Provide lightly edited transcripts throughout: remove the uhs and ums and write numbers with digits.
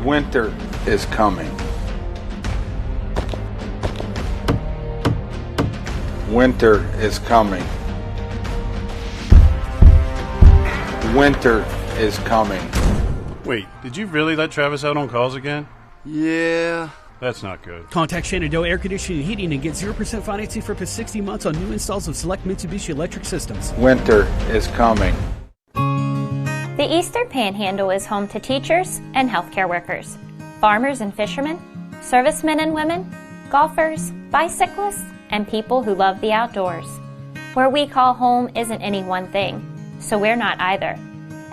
Winter is coming. Winter is coming. Winter is coming. Wait, did you really let Travis out on calls again? Yeah. That's not good. Contact Shenandoah Air Conditioning and Heating and get 0% financing for up to 60 months on new installs of select Mitsubishi electric systems. Winter is coming. The Eastern Panhandle is home to teachers and healthcare workers, farmers and fishermen, servicemen and women, golfers, bicyclists, and people who love the outdoors. Where we call home isn't any one thing, so we're not either.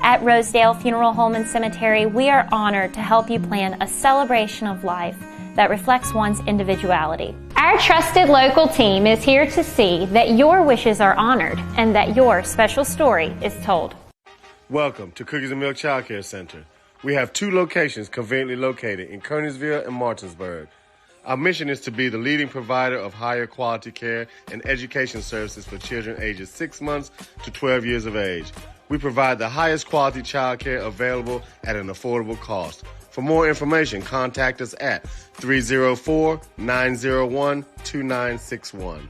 At Rosedale Funeral Home and Cemetery, we are honored to help you plan a celebration of life that reflects one's individuality. Our trusted local team is here to see that your wishes are honored and that your special story is told. Welcome to Cookies and Milk Child Care Center. We have 2 locations conveniently located in Kearneysville and Martinsburg. Our mission is to be the leading provider of higher quality care and education services for children ages 6 months to 12 years of age. We provide the highest quality child care available at an affordable cost. For more information, contact us at 304-901-2961.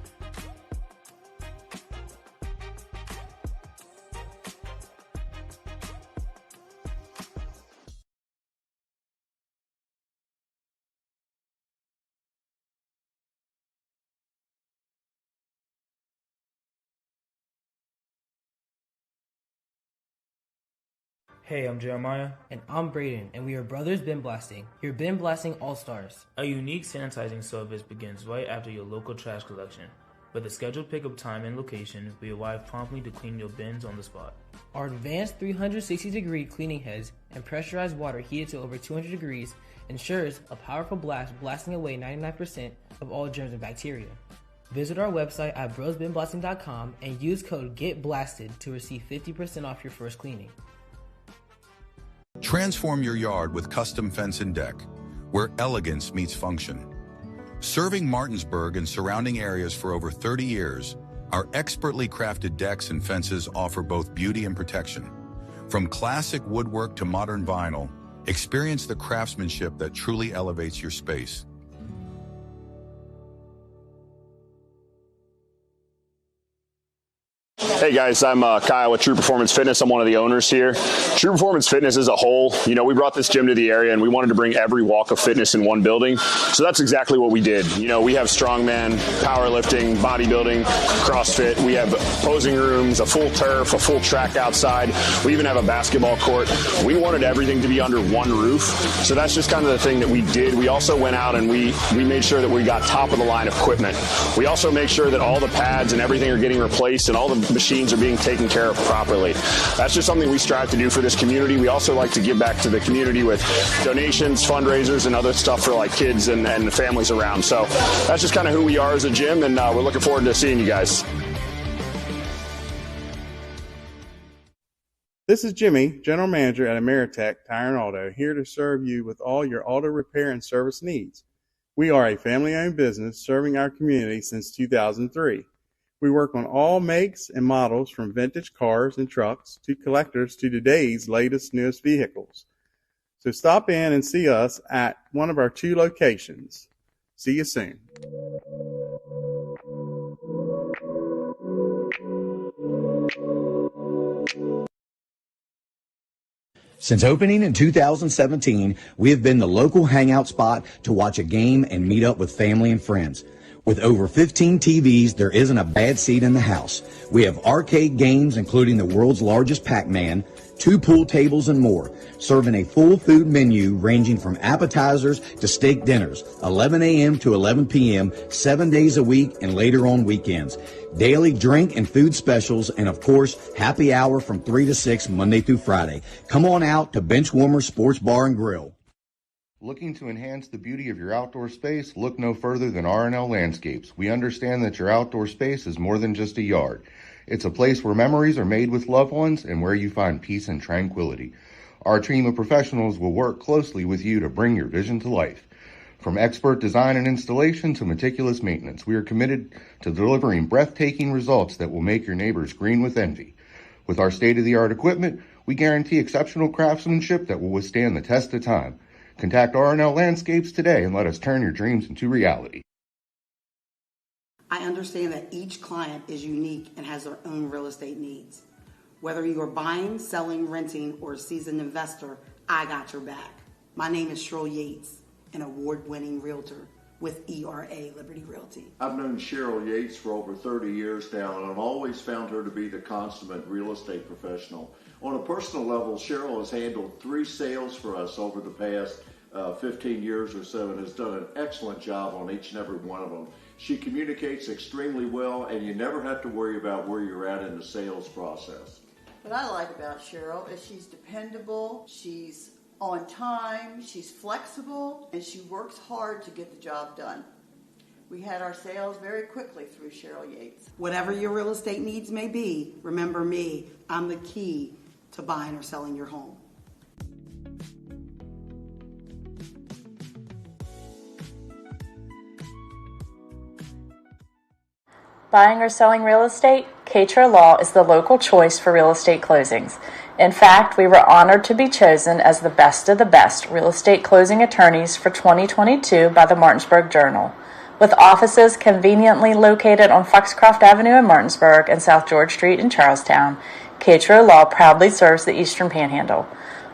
Hey, I'm Jeremiah. And I'm Brayden, and we are Brothers Bin Blasting, your bin blasting all-stars. A unique sanitizing service begins right after your local trash collection. With a scheduled pickup time and location, we arrive promptly to clean your bins on the spot. Our advanced 360-degree cleaning heads and pressurized water heated to over 200 degrees ensures a powerful blast blasting away 99% of all germs and bacteria. Visit our website at brosbinblasting.com and use code GETBLASTED to receive 50% off your first cleaning. Transform your yard with custom fence and deck, where elegance meets function. Serving Martinsburg and surrounding areas for over 30 years, our expertly crafted decks and fences offer both beauty and protection. From classic woodwork to modern vinyl, experience the craftsmanship that truly elevates your space. Hey guys, I'm Kyle with True Performance Fitness. I'm one of the owners here. True Performance Fitness as a whole, we brought this gym to the area and we wanted to bring every walk of fitness in one building. So that's exactly what we did. We have strongman, powerlifting, bodybuilding, CrossFit. We have posing rooms, a full turf, a full track outside. We even have a basketball court. We wanted everything to be under one roof. So that's just kind of the thing that we did. We also went out and we made sure that we got top of the line equipment. We also make sure that all the pads and everything are getting replaced and all the machines are being taken care of properly. That's just something we strive to do for this community. We also like to give back to the community with donations, fundraisers, and other stuff for like kids and families around. So that's just kind of who we are as a gym, and we're looking forward to seeing you guys. This is Jimmy, General Manager at Ameritech Tire and Auto, here to serve you with all your auto repair and service needs. We are a family-owned business serving our community since 2003. We work on all makes and models from vintage cars and trucks to collectors to today's latest, newest vehicles. So stop in and see us at one of our 2 locations. See you soon. Since opening in 2017, we have been the local hangout spot to watch a game and meet up with family and friends. With over 15 TVs, there isn't a bad seat in the house. We have arcade games, including the world's largest Pac-Man, 2 pool tables, and more, serving a full food menu ranging from appetizers to steak dinners, 11 a.m. to 11 p.m., 7 days a week, and later on weekends. Daily drink and food specials, and of course, happy hour from 3 to 6, Monday through Friday. Come on out to Benchwarmer Sports Bar and Grill. Looking to enhance the beauty of your outdoor space? Look no further than R&L Landscapes. We understand that your outdoor space is more than just a yard. It's a place where memories are made with loved ones and where you find peace and tranquility. Our team of professionals will work closely with you to bring your vision to life. From expert design and installation to meticulous maintenance, we are committed to delivering breathtaking results that will make your neighbors green with envy. With our state-of-the-art equipment, we guarantee exceptional craftsmanship that will withstand the test of time. Contact R&L Landscapes today and let us turn your dreams into reality. I understand that each client is unique and has their own real estate needs. Whether you are buying, selling, renting, or a seasoned investor, I got your back. My name is Cheryl Yates, an award-winning realtor with ERA Liberty Realty. I've known Cheryl Yates for over 30 years now, and I've always found her to be the consummate real estate professional. On a personal level, Cheryl has handled 3 sales for us over the past 15 years or so and has done an excellent job on each and every one of them. She communicates extremely well, and you never have to worry about where you're at in the sales process. What I like about Cheryl is she's dependable, she's on time, she's flexible, and she works hard to get the job done. We had our sales very quickly through Cheryl Yates. Whatever your real estate needs may be, remember me. I'm the key to buying or selling your home. Buying or selling real estate? Katra Law is the local choice for real estate closings. In fact, we were honored to be chosen as the best of the best real estate closing attorneys for 2022 by the Martinsburg Journal. With offices conveniently located on Foxcroft Avenue in Martinsburg and South George Street in Charlestown, Katra Law proudly serves the Eastern Panhandle.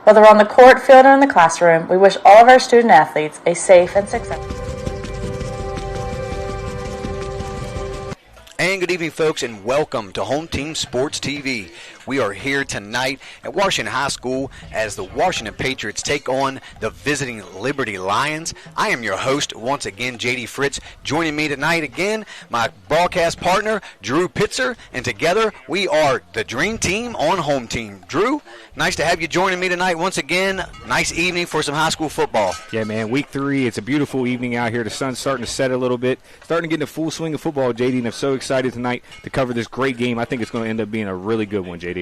Whether on the court, field, or in the classroom, we wish all of our student athletes a safe and successful. And good evening, folks, and welcome to Home Team Sports TV. We are here tonight at Washington High School as the Washington Patriots take on the visiting Liberty Lions. I am your host, once again, J.D. Fritz. Joining me tonight again, my broadcast partner, Drew Pitzer, and together we are the Dream Team on Home Team. Drew, nice to have you joining me tonight once again. Nice evening for some high school football. Yeah, man, week 3, it's a beautiful evening out here. The sun's starting to set a little bit, starting to get in the full swing of football, J.D., and I'm so excited tonight to cover this great game. I think it's going to end up being a really good one, J.D.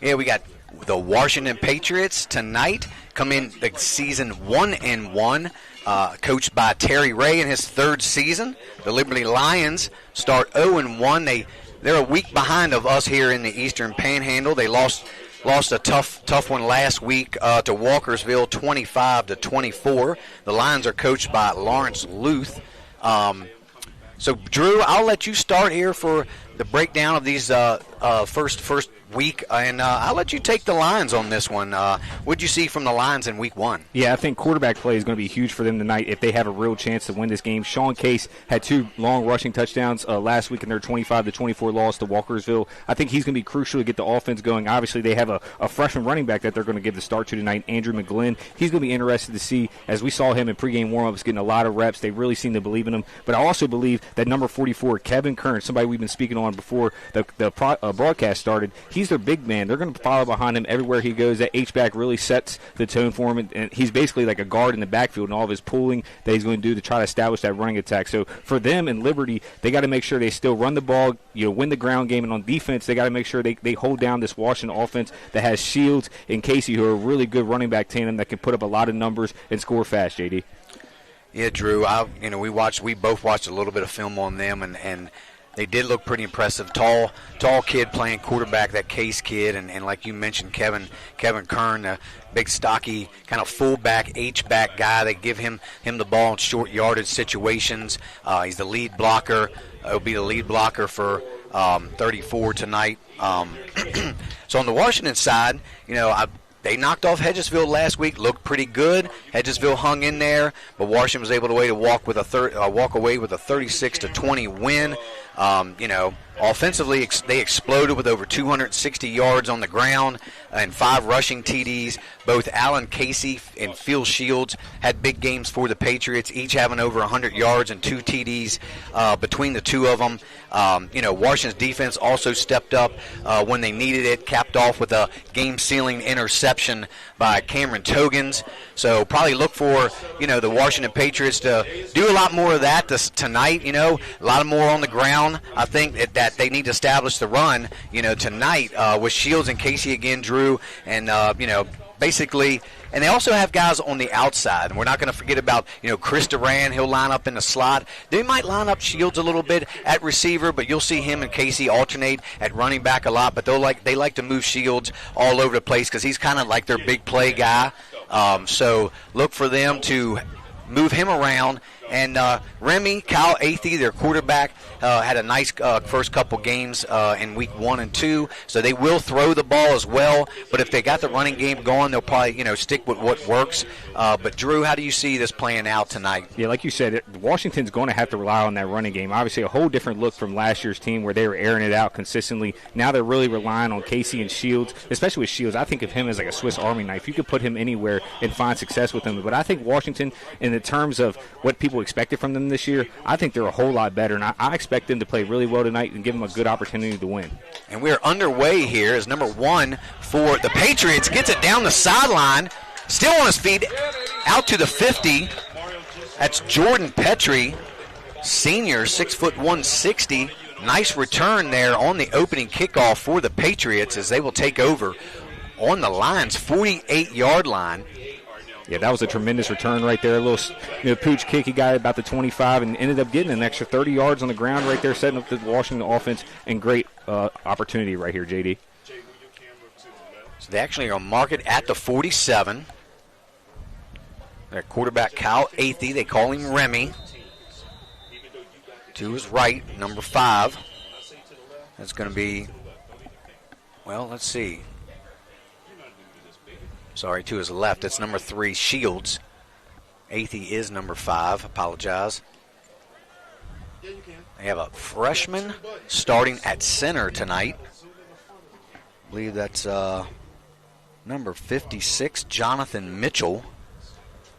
Yeah, we got the Washington Patriots tonight come in the season 1-1, coached by Terry Ray in his 3rd season. The Liberty Lions start 0-1. They're a week behind of us here in the Eastern Panhandle. They lost a tough one last week to Walkersville, 25-24. The Lions are coached by Lawrence Luth. So, Drew, I'll let you start here for the breakdown of these first week, and I'll let you take the Lions on this one. What'd you see from the Lions in week 1? Yeah, I think quarterback play is going to be huge for them tonight if they have a real chance to win this game. Sean Case had 2 long rushing touchdowns last week in their 25-24 loss to Walkersville. I think he's going to be crucial to get the offense going. Obviously, they have a freshman running back that they're going to give the start to tonight, Andrew McGlynn. He's going to be interested to see, as we saw him in pregame warmups getting a lot of reps. They really seem to believe in him. But I also believe that number 44, Kevin Kern, somebody we've been speaking on before the broadcast started, he's their big man. They're going to follow behind him everywhere he goes. That H-back really sets the tone for him, and he's basically like a guard in the backfield, and all of his pulling that he's going to do to try to establish that running attack. So for them in Liberty, they got to make sure they still run the ball, win the ground game, and on defense, they got to make sure they hold down this Washington offense that has Shields and Casey, who are a really good running back tandem that can put up a lot of numbers and score fast, JD. Yeah, Drew, we both watched a little bit of film on them, and they did look pretty impressive. Tall kid playing quarterback, that Case kid, and like you mentioned, Kevin Kern, a big stocky kind of fullback, H-back guy. They give him the ball in short yardage situations. He's the lead blocker. He'll be the lead blocker for 34 tonight. So on the Washington side, they knocked off Hedgesville last week, looked pretty good. Hedgesville hung in there, but Washington was able to walk away with a 36-20 win. Offensively, they exploded with over 260 yards on the ground and 5 rushing TDs. Both Alan Casey and Phil Shields had big games for the Patriots, each having over 100 yards and 2 TDs between the two of them. Washington's defense also stepped up when they needed it, capped off with a game-sealing interception by Cameron Togans. So probably look for, the Washington Patriots to do a lot more of that tonight, a lot more on the ground. I think that they need to establish the run, tonight with Shields and Casey again, Drew, and, basically, and they also have guys on the outside. And we're not going to forget about, Chris Duran. He'll line up in the slot. They might line up Shields a little bit at receiver, but you'll see him and Casey alternate at running back a lot. But they like to move Shields all over the place because he's kind of like their big play guy. So look for them to move him around. And Remy, Kyle Athey, their quarterback, had a nice first couple games in week 1 and 2. So they will throw the ball as well. But if they got the running game going, they'll probably stick with what works. But Drew, how do you see this playing out tonight? Yeah, like you said, Washington's going to have to rely on that running game. Obviously, a whole different look from last year's team where they were airing it out consistently. Now they're really relying on Casey and Shields, especially with Shields. I think of him as like a Swiss Army knife. You could put him anywhere and find success with him. But I think Washington, in the terms of what people expected from them this year, I think they're a whole lot better, and I expect them to play really well tonight and give them a good opportunity to win. And we're underway here as number 1 for the Patriots gets it down the sideline, still on his feet, out to the 50. That's Jordan Petrie, senior, 6'1", 160. Nice return there on the opening kickoff for the Patriots as they will take over on the Lions' 48-yard line. Yeah, that was a tremendous return right there. A little pooch kick. He got about the 25 and ended up getting an extra 30 yards on the ground right there, setting up the Washington offense, and great opportunity right here, JD. So they actually are going to mark it at the 47. Their quarterback, Kyle Athey, they call him Remy. To his right, number 5. That's going to be, well, let's see. Sorry, to his left, it's number 3, Shields. Athey is number 5. Apologize. They have a freshman starting at center tonight. I believe that's number 56, Jonathan Mitchell.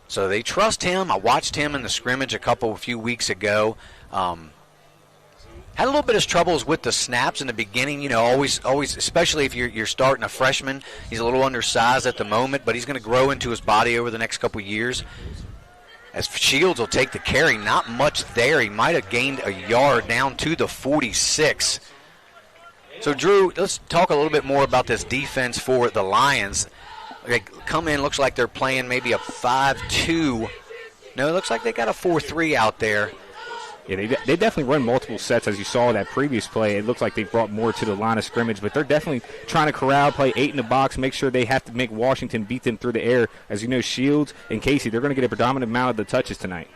So they trust him. I watched him in the scrimmage a few weeks ago. Had a little bit of troubles with the snaps in the beginning, always, especially if you're starting a freshman. He's a little undersized at the moment, but he's going to grow into his body over the next couple years. As Shields will take the carry, not much there. He might have gained a yard down to the 46. So, Drew, let's talk a little bit more about this defense for the Lions. They come in, looks like they're playing maybe a 5-2. No, it looks like they got a 4-3 out there. Yeah, they definitely run multiple sets, as you saw that previous play. It looks like they brought more to the line of scrimmage, but they're definitely trying to corral, play 8 in the box, make sure they have to make Washington beat them through the air. As you know, Shields and Casey, they're going to get a predominant amount of the touches tonight.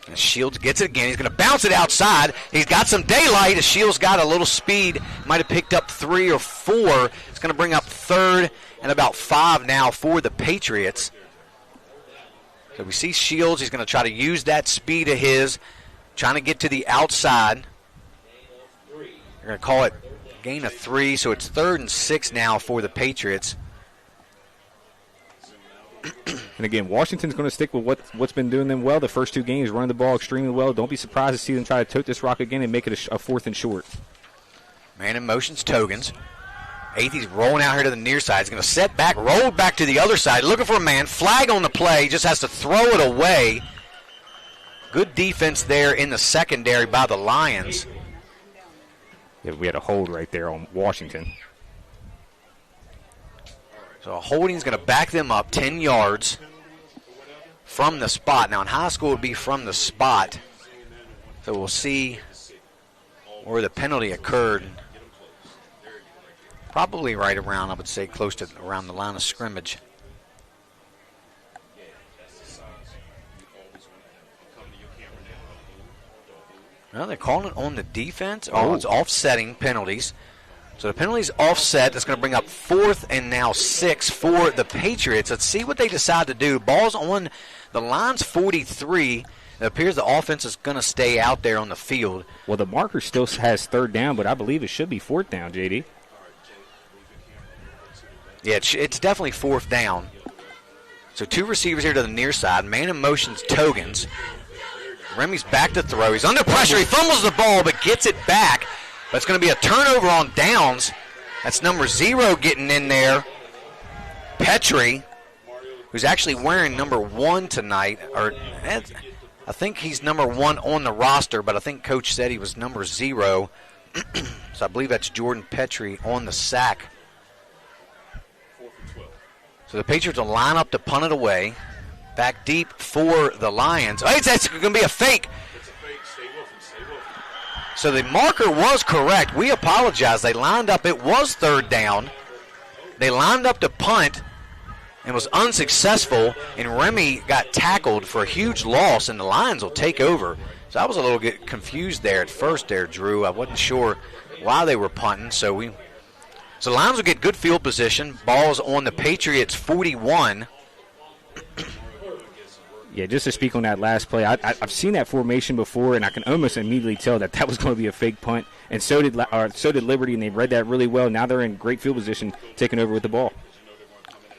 And Shields gets it again. He's going to bounce it outside. He's got some daylight. As Shields got a little speed, might have picked up 3 or 4. It's going to bring up 3rd and about 5 now for the Patriots. So we see Shields. He's going to try to use that speed of his, trying to get to the outside. They're going to call it gain of 3, so it's 3rd and 6 now for the Patriots. And again, Washington's going to stick with what's been doing them well the first 2 games, running the ball extremely well. Don't be surprised to see them try to tote this rock again and make it a 4th and short. Man in motion's Togans. Athey's rolling out here to the near side. He's going to set back, roll back to the other side, looking for a man. Flag on the play, just has to throw it away. Good defense there in the secondary by the Lions. Yeah, we had a hold right there on Washington. So a holding's going to back them up 10 yards from the spot. Now in high school it would be from the spot. So we'll see where the penalty occurred. Probably right around, I would say, close to around the line of scrimmage. Well, they're calling it on the defense. Oh, it's offsetting penalties. So the penalty's offset. That's going to bring up 4th and now 6 for the Patriots. Let's see what they decide to do. Ball's on the line's 43. It appears the offense is going to stay out there on the field. Well, the marker still has 3rd down, but I believe it should be 4th down, JD. Yeah, it's definitely 4th down. So 2 receivers here to the near side. Man in motion's Togans. Remy's back to throw. He's under pressure. He fumbles the ball but gets it back. But it's going to be a turnover on downs. That's number 0 getting in there. Petrie, who's actually wearing number 1 tonight. I think he's number 1 on the roster, but I think Coach said he was number 0. So I believe that's Jordan Petrie on the sack. So the Patriots will line up to punt it away. Back deep for the Lions. Oh, it's going to be a fake. So the marker was correct. We apologize. They lined up. It was 3rd down. They lined up to punt. and was unsuccessful, and Remy got tackled for a huge loss, and the Lions will take over. So I was a little bit confused there at first there, Drew. I wasn't sure why they were punting. So the Lions will get good field position. Ball's on the Patriots 41. Yeah, just to speak on that last play, I've seen that formation before, and I can almost immediately tell that was going to be a fake punt. And so did Liberty, and they read that really well. Now they're in great field position, taking over with the ball.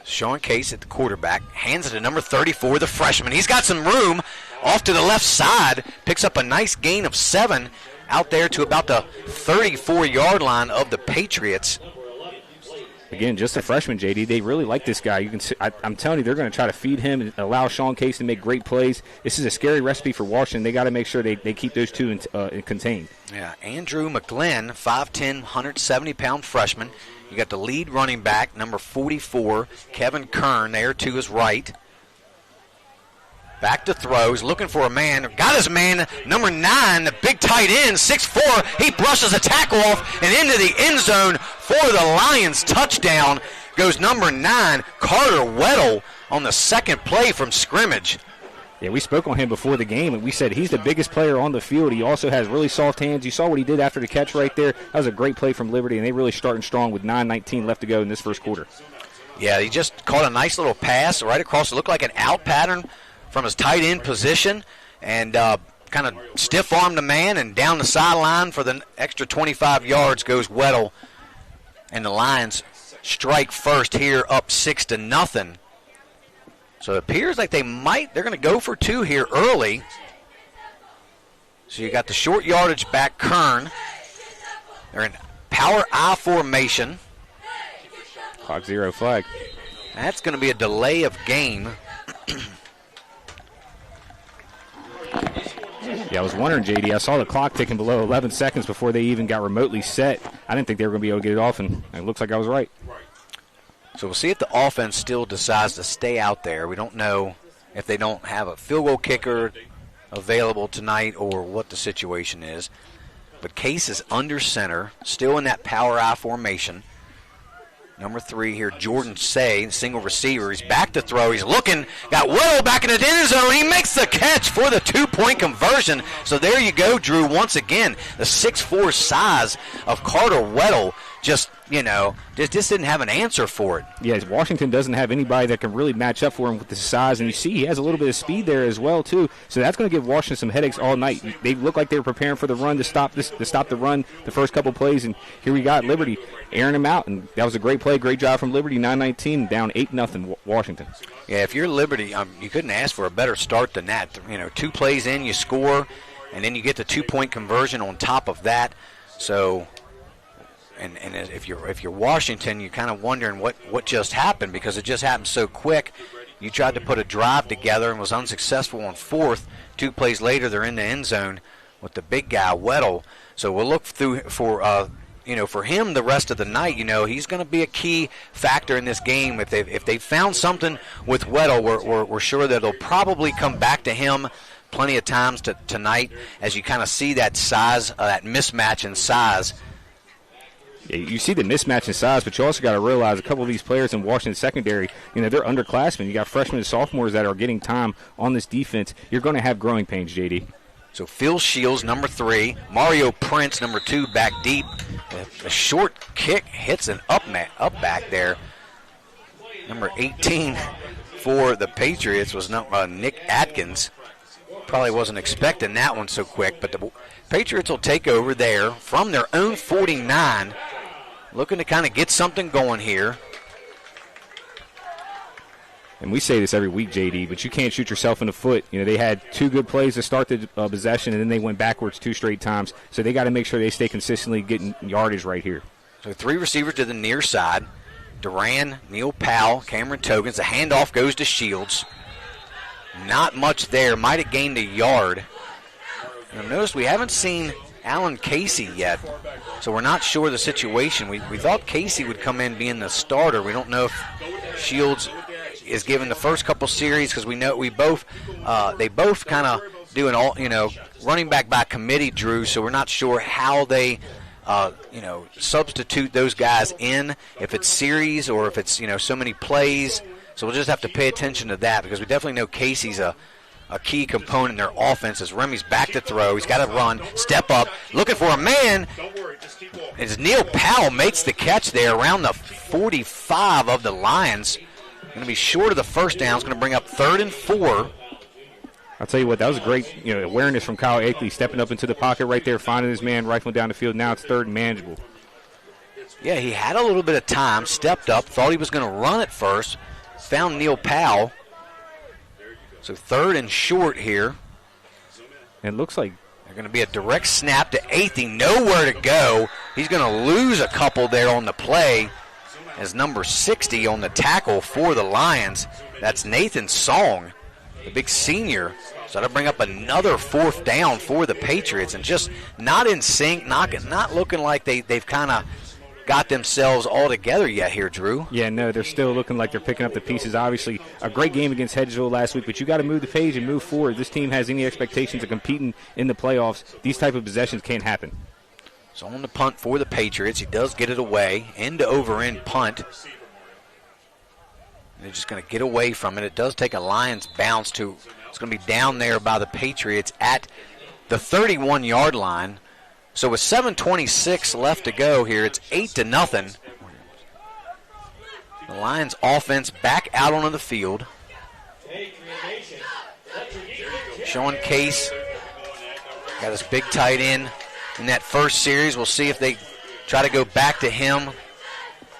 Sean Case at the quarterback, hands it to number 34, the freshman. He's got some room off to the left side, picks up a nice gain of 7 out there to about the 34-yard line of the Patriots. Again, just a freshman, JD. They really like this guy. I'm telling you, they're going to try to feed him and allow Sean Case to make great plays. This is a scary recipe for Washington. They got to make sure they keep those two contained. Yeah, Andrew McGlynn, 5'10", 170-pound freshman. You got the lead running back, number 44, Kevin Kern, there to his right. Back to throw. He's looking for a man. Got his man, number 9, the big tight end, 6'4". He brushes a tackle off and into the end zone for the Lions. Touchdown goes number 9, Carter Weddle, on the second play from scrimmage. Yeah, we spoke on him before the game, and we said he's the biggest player on the field. He also has really soft hands. You saw what he did after the catch right there. That was a great play from Liberty, and they really starting strong with 9:19 left to go in this first quarter. Yeah, he just caught a nice little pass right across. It looked like an out pattern from his tight end position, and kind of stiff-armed the man, and down the sideline for the extra 25 yards goes Weddle. And the Lions strike first here, up 6-0. So it appears like they're going to go for 2 here early. So you got the short yardage back, Kern. They're in power I formation. Clock 0 flag. That's going to be a delay of game. Yeah, I was wondering, JD. I saw the clock ticking below 11 seconds before they even got remotely set. I didn't think they were going to be able to get it off, and it looks like I was right. So we'll see if the offense still decides to stay out there. We don't know if they don't have a field goal kicker available tonight or what the situation is. But Case is under center, still in that power I formation. Number 3 here, Jordan Say, single receiver. He's back to throw. He's looking. Got Weddle back in the end zone. He makes the catch for the 2-point conversion. So there you go, Drew. Once again, the 6'4" size of Carter Weddle just didn't have an answer for it. Yeah, Washington doesn't have anybody that can really match up for him with the size, and you see he has a little bit of speed there as well too. So that's going to give Washington some headaches all night. They look like they were preparing for the run to stop the run the first couple plays, and here we got Liberty airing him out, and that was a great play, great job from Liberty. 9:19 down 8-0 Washington. Yeah, if you're Liberty, you couldn't ask for a better start than that. 2 plays in, you score, and then you get the 2-point conversion on top of that. So. And if you're Washington, you're kind of wondering what just happened, because it just happened so quick. You tried to put a drive together and was unsuccessful on 4th. 2 plays later, they're in the end zone with the big guy Weddle. So we'll look through for him the rest of the night. He's going to be a key factor in this game. If they found something with Weddle, we're sure that they'll probably come back to him plenty of times tonight, as you kind of see that size, that mismatch in size. Yeah, you see the mismatch in size, but you also got to realize a couple of these players in Washington secondary, they're underclassmen. You got freshmen and sophomores that are getting time on this defense. You're going to have growing pains, JD. So Phil Shields, number 3. Mario Prince, number 2, back deep. A short kick hits an up back there. Number 18 for the Patriots was Nick Atkins. Probably wasn't expecting that one so quick, but the Patriots will take over there from their own 49, looking to kind of get something going here. And we say this every week, JD, but you can't shoot yourself in the foot. They had 2 good plays to start the possession, and then they went backwards 2 straight times. So they got to make sure they stay consistently getting yardage right here. So 3 receivers to the near side. Duran, Neil Powell, Cameron Togans. The handoff goes to Shields. Not much there. Might have gained a yard. And notice we haven't seen Alan Casey yet, so we're not sure the situation. We thought Casey would come in being the starter. We don't know if Shields is given the first couple series, because we know they both kind of do an all running back by committee, Drew. So we're not sure how they substitute those guys in, if it's series or if it's so many plays. So we'll just have to pay attention to that because we definitely know Casey's a key component in their offense. As Remy's back to throw, he's got to run, step up, looking for a man. As Neil Powell makes the catch there around the 45 of the Lions. Going to be short of the first down. It's going to bring up 3rd and 4. I'll tell you what, that was a great awareness from Kyle Akeley, stepping up into the pocket right there, finding his man, rifling down the field. Now it's 3rd and manageable. Yeah, he had a little bit of time, stepped up, thought he was going to run it first, found Neil Powell. So 3rd and short here. It looks like they're going to be a direct snap to Athey, nowhere to go. He's going to lose a couple there on the play as number 60 on the tackle for the Lions. That's Nathan Song, the big senior. So that'll bring up another 4th down for the Patriots, and just not in sync, not looking like they've kind of got themselves all together yet here, Drew. Yeah, no, they're still looking like they're picking up the pieces. Obviously, a great game against Hedgesville last week, but you got to move the page and move forward. This team has any expectations of competing in the playoffs. These type of possessions can't happen. So on the punt for the Patriots, he does get it away. End to over end punt. They're just going to get away from it. It does take a Lions bounce to, it's going to be down there by the Patriots at the 31-yard line. So with 7:26 left to go here, it's 8-0. The Lions offense back out onto the field. Sean Case got his big tight end in that first series. We'll see if they try to go back to him.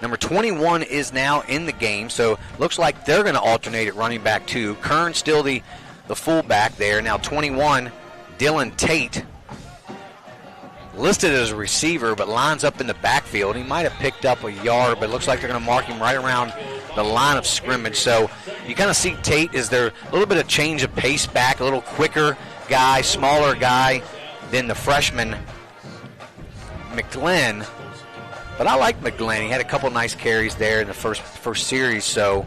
Number 21 is now in the game, so looks like they're going to alternate at running back too. Kern still the fullback there. Now 21, Dylan Tate, listed as a receiver, but lines up in the backfield. He might have picked up a yard, but it looks like they're going to mark him right around the line of scrimmage. So you kind of see Tate as their little bit of change of pace back, a little quicker guy, smaller guy than the freshman McGlenn. But I like McGlenn. He had a couple nice carries there in the first series. So,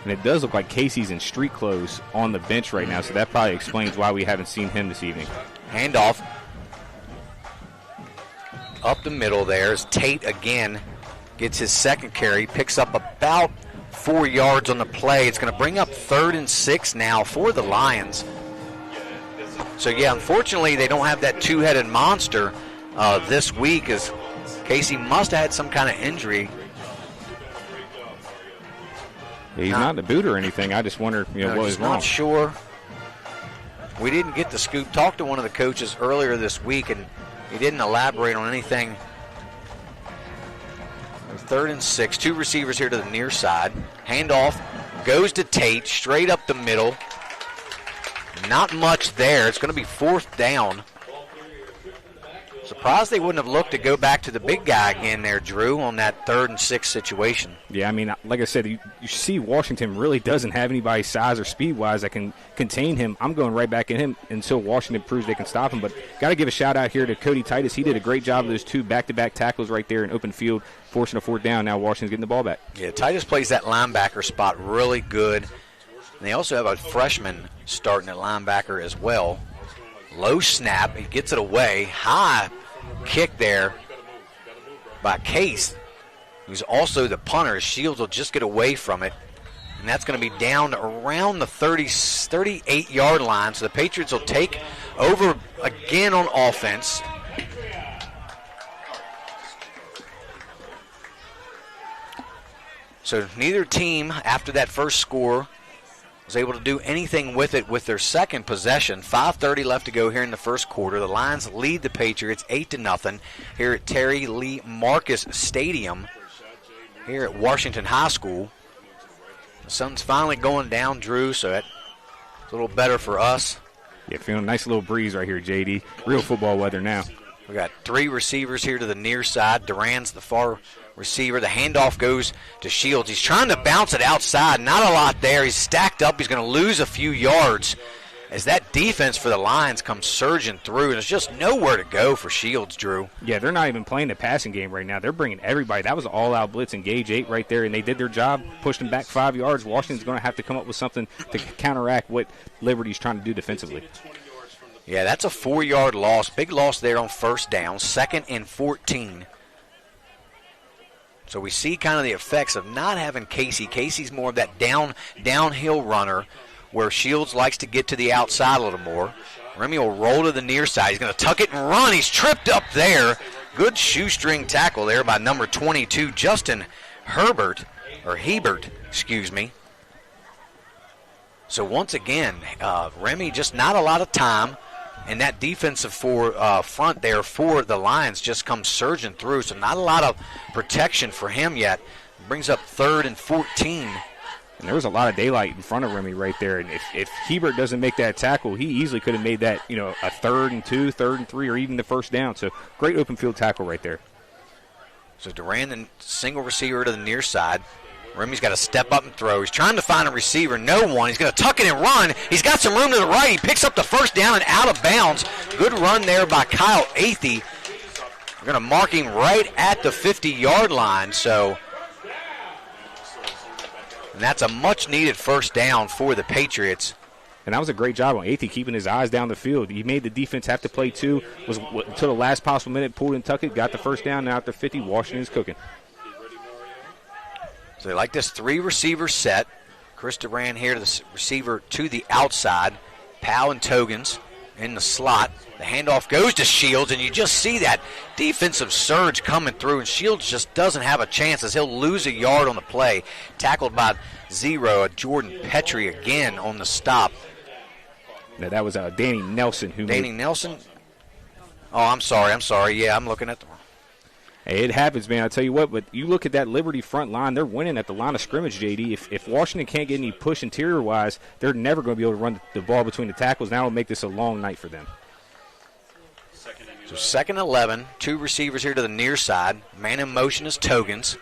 and it does look like Casey's in street clothes on the bench right now, so that probably explains why we haven't seen him this evening. Handoff up the middle there as Tate again gets his second carry, picks up about 4 yards on the play. It's going to bring up 3rd and 6 now for the Lions. So, yeah, unfortunately, they don't have that two-headed monster this week, as Casey must have had some kind of injury. He's not in the boot or anything. I just wonder, what was wrong. Not sure. We didn't get the scoop. Talked to one of the coaches earlier this week, and he didn't elaborate on anything. 3rd and 6. 2 receivers here to the near side. Handoff goes to Tate, straight up the middle. Not much there. It's going to be 4th down. Surprised they wouldn't have looked to go back to the big guy again there, Drew, on that 3rd and 6 situation. Yeah, I mean, like I said, you see Washington really doesn't have anybody size or speed-wise that can contain him. I'm going right back at him until Washington proves they can stop him. But got to give a shout-out here to Cody Titus. He did a great job of those 2 back-to-back tackles right there in open field, forcing a 4th down. Now Washington's getting the ball back. Yeah, Titus plays that linebacker spot really good. And they also have a freshman starting at linebacker as well. Low snap, he gets it away. High kick there by Case, who's also the punter. Shields will just get away from it. And that's going to be down around the 38-yard line. So the Patriots will take over again on offense. So neither team, after that first score, was able to do anything with it with their second possession. 5:30 left to go here in the first quarter. The Lions lead the Patriots 8-0 here at Terry Lee Marcus Stadium here at Washington High School. The sun's finally going down, Drew, so that's a little better for us. Yeah, feeling a nice little breeze right here, JD. Real football weather now. We got 3 receivers here to the near side. Duran's the far receiver. The handoff goes to Shields. He's trying to bounce it outside. Not a lot there. He's stacked up. He's going to lose a few yards as that defense for the Lions comes surging through. And there's just nowhere to go for Shields, Drew. Yeah, they're not even playing the passing game right now. They're bringing everybody. That was an all-out blitz in Gauge 8 right there, and they did their job, pushed them back 5 yards. Washington's going to have to come up with something to counteract what Liberty's trying to do defensively. Yeah, that's a 4-yard loss. Big loss there on first down. 2nd and 14. So we see kind of the effects of not having Casey. Casey's more of that downhill runner where Shields likes to get to the outside a little more. Remy will roll to the near side. He's going to tuck it and run. He's tripped up there. Good shoestring tackle there by number 22, Justin Hebert. So once again, Remy just not a lot of time, and that defensive front there for the Lions just comes surging through, so not a lot of protection for him yet. Brings up 3rd and 14. And there was a lot of daylight in front of Remy right there. And if Hebert doesn't make that tackle, he easily could have made that, a 3rd and 2, 3rd and 3, or even the first down. So great open field tackle right there. So Duran, the single receiver to the near side. Remy's got to step up and throw. He's trying to find a receiver. No one. He's going to tuck it and run. He's got some room to the right. He picks up the first down and out of bounds. Good run there by Kyle Athey. We're going to mark him right at the 50-yard line. And that's a much-needed first down for the Patriots. And that was a great job on Athey keeping his eyes down the field. He made the defense have to play two. Was until the last possible minute, pulled and tucked it, got the first down. Now at the 50, Washington's cooking. So they like this 3-receiver set. Chris Duran here, the receiver to the outside. Powell and Togans in the slot. The handoff goes to Shields, and you just see that defensive surge coming through, and Shields just doesn't have a chance as he'll lose a yard on the play. Tackled by Jordan Petrie again on the stop. Now that was Danny Nelson. Nelson? Oh, I'm sorry. Yeah, I'm looking at the... Hey, it happens, man. I tell you what, but you look at that Liberty front line, they're winning at the line of scrimmage, JD. If Washington can't get any push interior-wise, they're never going to be able to run the ball between the tackles. Now it'll make this a long night for them. So 2nd and 11, 2 receivers here to the near side. Man in motion is Togans.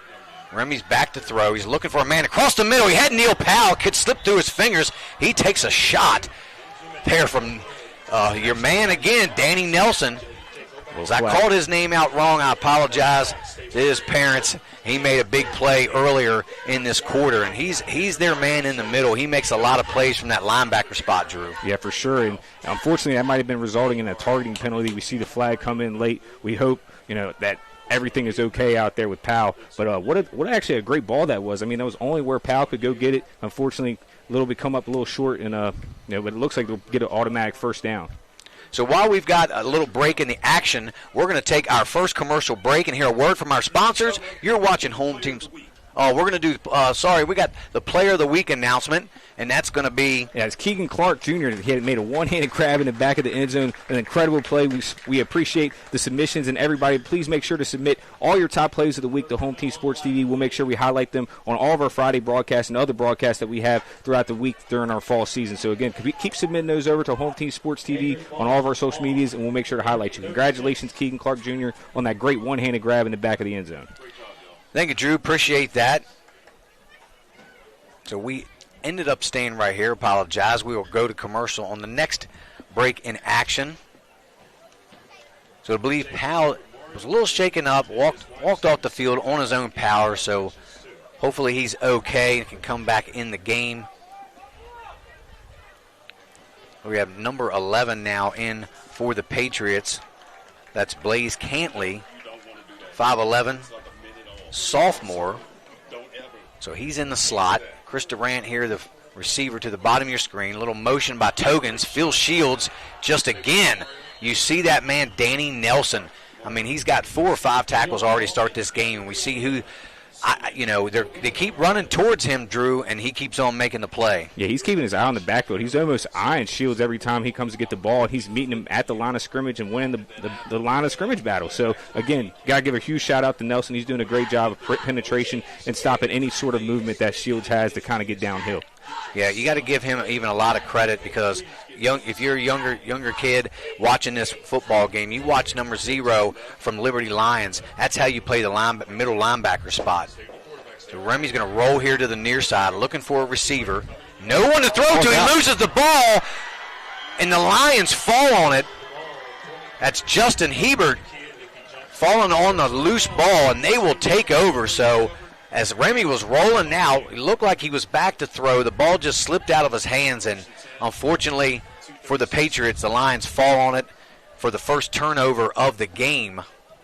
Remy's back to throw. He's looking for a man across the middle. He had Neil Powell. Could slip through his fingers. He takes a shot there from your man again, Danny Nelson. Well, I called his name out wrong. I apologize to his parents. He made a big play earlier in this quarter, and he's their man in the middle. He makes a lot of plays from that linebacker spot, Drew. Yeah, for sure. And unfortunately, that might have been resulting in a targeting penalty. We see the flag come in late. We hope, that everything is okay out there with Powell. But what actually a great ball that was. I mean, that was only where Powell could go get it. Unfortunately, a little bit come up a little short, and but it looks like they'll get an automatic first down. So while we've got a little break in the action, we're going to take our first commercial break and hear a word from our sponsors. You're watching Home Teams. Oh, we're going to do, we got the Player of the Week announcement, and that's going to be... Yeah, it's Keegan Clark Jr. He had made a one-handed grab in the back of the end zone. An incredible play. We appreciate the submissions, and everybody, please make sure to submit all your top plays of the week to Home Team Sports TV. We'll make sure we highlight them on all of our Friday broadcasts and other broadcasts that we have throughout the week during our fall season. So, again, keep submitting those over to Home Team Sports TV on all of our social medias, and we'll make sure to highlight you. Congratulations, Keegan Clark Jr., on that great one-handed grab in the back of the end zone. Thank you, Drew. Appreciate that. So we ended up staying right here. Apologize. We will go to commercial on the next break in action. So I believe Powell was a little shaken up, walked off the field on his own power, so hopefully he's okay and can come back in the game. We have number 11 now in for the Patriots. That's Blaze Cantley, 5'11", sophomore. So he's in the slot. Chris Durant here, the receiver to the bottom of your screen. A little motion by Togans. Phil Shields just again. You see that man, Danny Nelson. I mean, he's got 4 or 5 tackles already start this game. And we see who, they keep running towards him, Drew, and he keeps on making the play. Yeah, he's keeping his eye on the backfield. He's almost eyeing Shields every time he comes to get the ball. And he's meeting him at the line of scrimmage and winning the line of scrimmage battle. So, again, got to give a huge shout-out to Nelson. He's doing a great job of penetration and stopping any sort of movement that Shields has to kind of get downhill. Yeah, you got to give him even a lot of credit because if you're a younger kid watching this football game, you watch number 0 from Liberty Lions. That's how you play the middle linebacker spot. So Remy's going to roll here to the near side, looking for a receiver. No one to throw to. He loses the ball, and the Lions fall on it. That's Justin Hebert falling on the loose ball, and they will take over. So as Remy was rolling out, it looked like he was back to throw. The ball just slipped out of his hands, and unfortunately for the Patriots, the Lions fall on it for the first turnover of the game.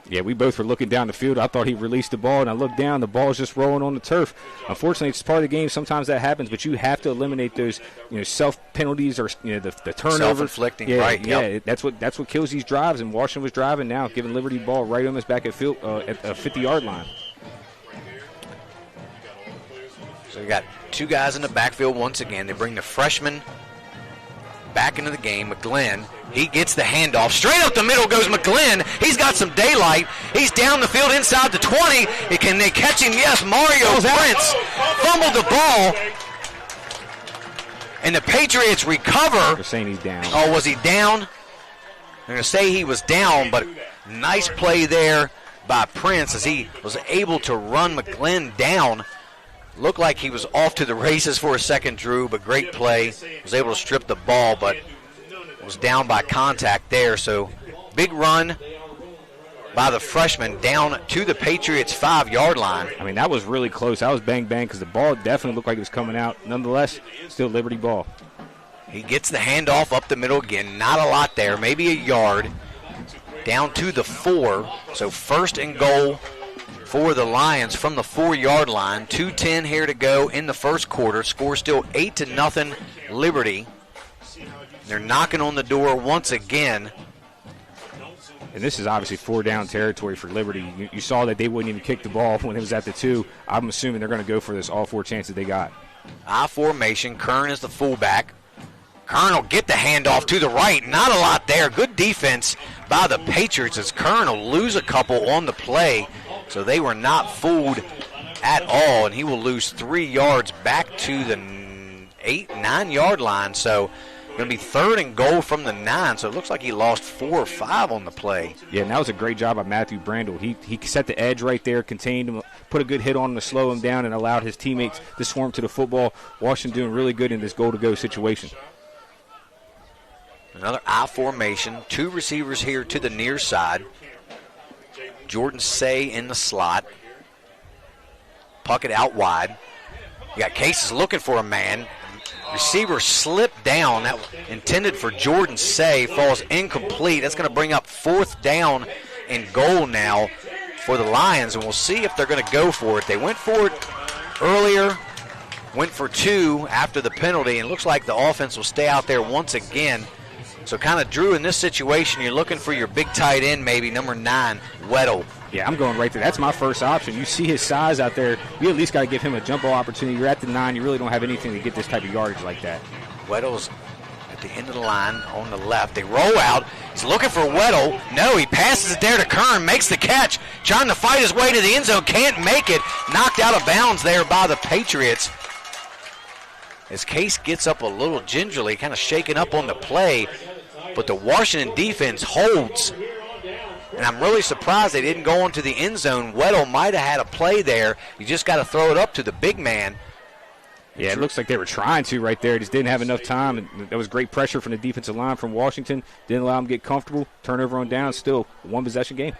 Yeah, we both were looking down the field. I thought he released the ball, and I looked down. The ball's just rolling on the turf. Unfortunately, it's part of the game. Sometimes that happens, but you have to eliminate those, self penalties or the turnovers. Self-inflicting, right? Yeah, yep. that's what kills these drives. And Washington was driving now, giving Liberty the ball right almost back at field at the 50-yard line. So we got two guys in the backfield once again. They bring the freshman back into the game, McGlynn. He gets the handoff. Straight up the middle goes McGlynn. He's got some daylight. He's down the field inside the 20. Can they catch him? Yes, Mario Prince fumbled the ball. And the Patriots recover. They're saying he's down. Oh, was he down? They're going to say he was down, but nice play there by Prince as he was able to run McGlynn down. Looked like he was off to the races for a second, Drew, but great play. Was able to strip the ball, but was down by contact there. So big run by the freshman down to the Patriots' 5-yard line. I mean, that was really close. That was bang, bang, because the ball definitely looked like it was coming out. Nonetheless, still Liberty ball. He gets the handoff up the middle again. Not a lot there, maybe a yard. Down to the 4. So first and goal for the Lions from the 4-yard line. 2:10 here to go in the first quarter. Score still 8-0 Liberty. They're knocking on the door once again. And this is obviously 4-down territory for Liberty. You saw that they wouldn't even kick the ball when it was at the 2. I'm assuming they're going to go for this all 4 chances they got. I formation. Kern is the fullback. Kern will get the handoff to the right. Not a lot there. Good defense by the Patriots as Kern will lose a couple on the play. So they were not fooled at all, and he will lose 3 yards back to the 9-yard line. So going to be third and goal from the 9. So it looks like he lost 4 or 5 on the play. Yeah, and that was a great job by Matthew Brandel. He set the edge right there, contained him, put a good hit on him to slow him down, and allowed his teammates to swarm to the football. Washington doing really good in this goal-to-go situation. Another I formation. 2 receivers here to the near side. Jordan Say in the slot. Puckett out wide. You got Cases looking for a man. Receiver slipped down. That intended for Jordan Say. Falls incomplete. That's going to bring up 4th down and goal now for the Lions, and we'll see if they're going to go for it. They went for it earlier. Went for 2 after the penalty, and it looks like the offense will stay out there once again. So kind of, Drew, in this situation, you're looking for your big tight end, maybe, number 9, Weddle. Yeah, I'm going right there. That's my first option. You see his size out there. You at least got to give him a jump ball opportunity. You're at the 9. You really don't have anything to get this type of yardage like that. Weddle's at the end of the line on the left. They roll out. He's looking for Weddle. No, he passes it there to Kern, makes the catch. Trying to fight his way to the end zone. Can't make it. Knocked out of bounds there by the Patriots. As Case gets up a little gingerly, kind of shaken up on the play. But the Washington defense holds. And I'm really surprised they didn't go into the end zone. Weddle might have had a play there. You just got to throw it up to the big man. Yeah, it looks like they were trying to right there. Just didn't have enough time. And there was great pressure from the defensive line from Washington. Didn't allow them to get comfortable. Turnover on down. Still a 1-possession game.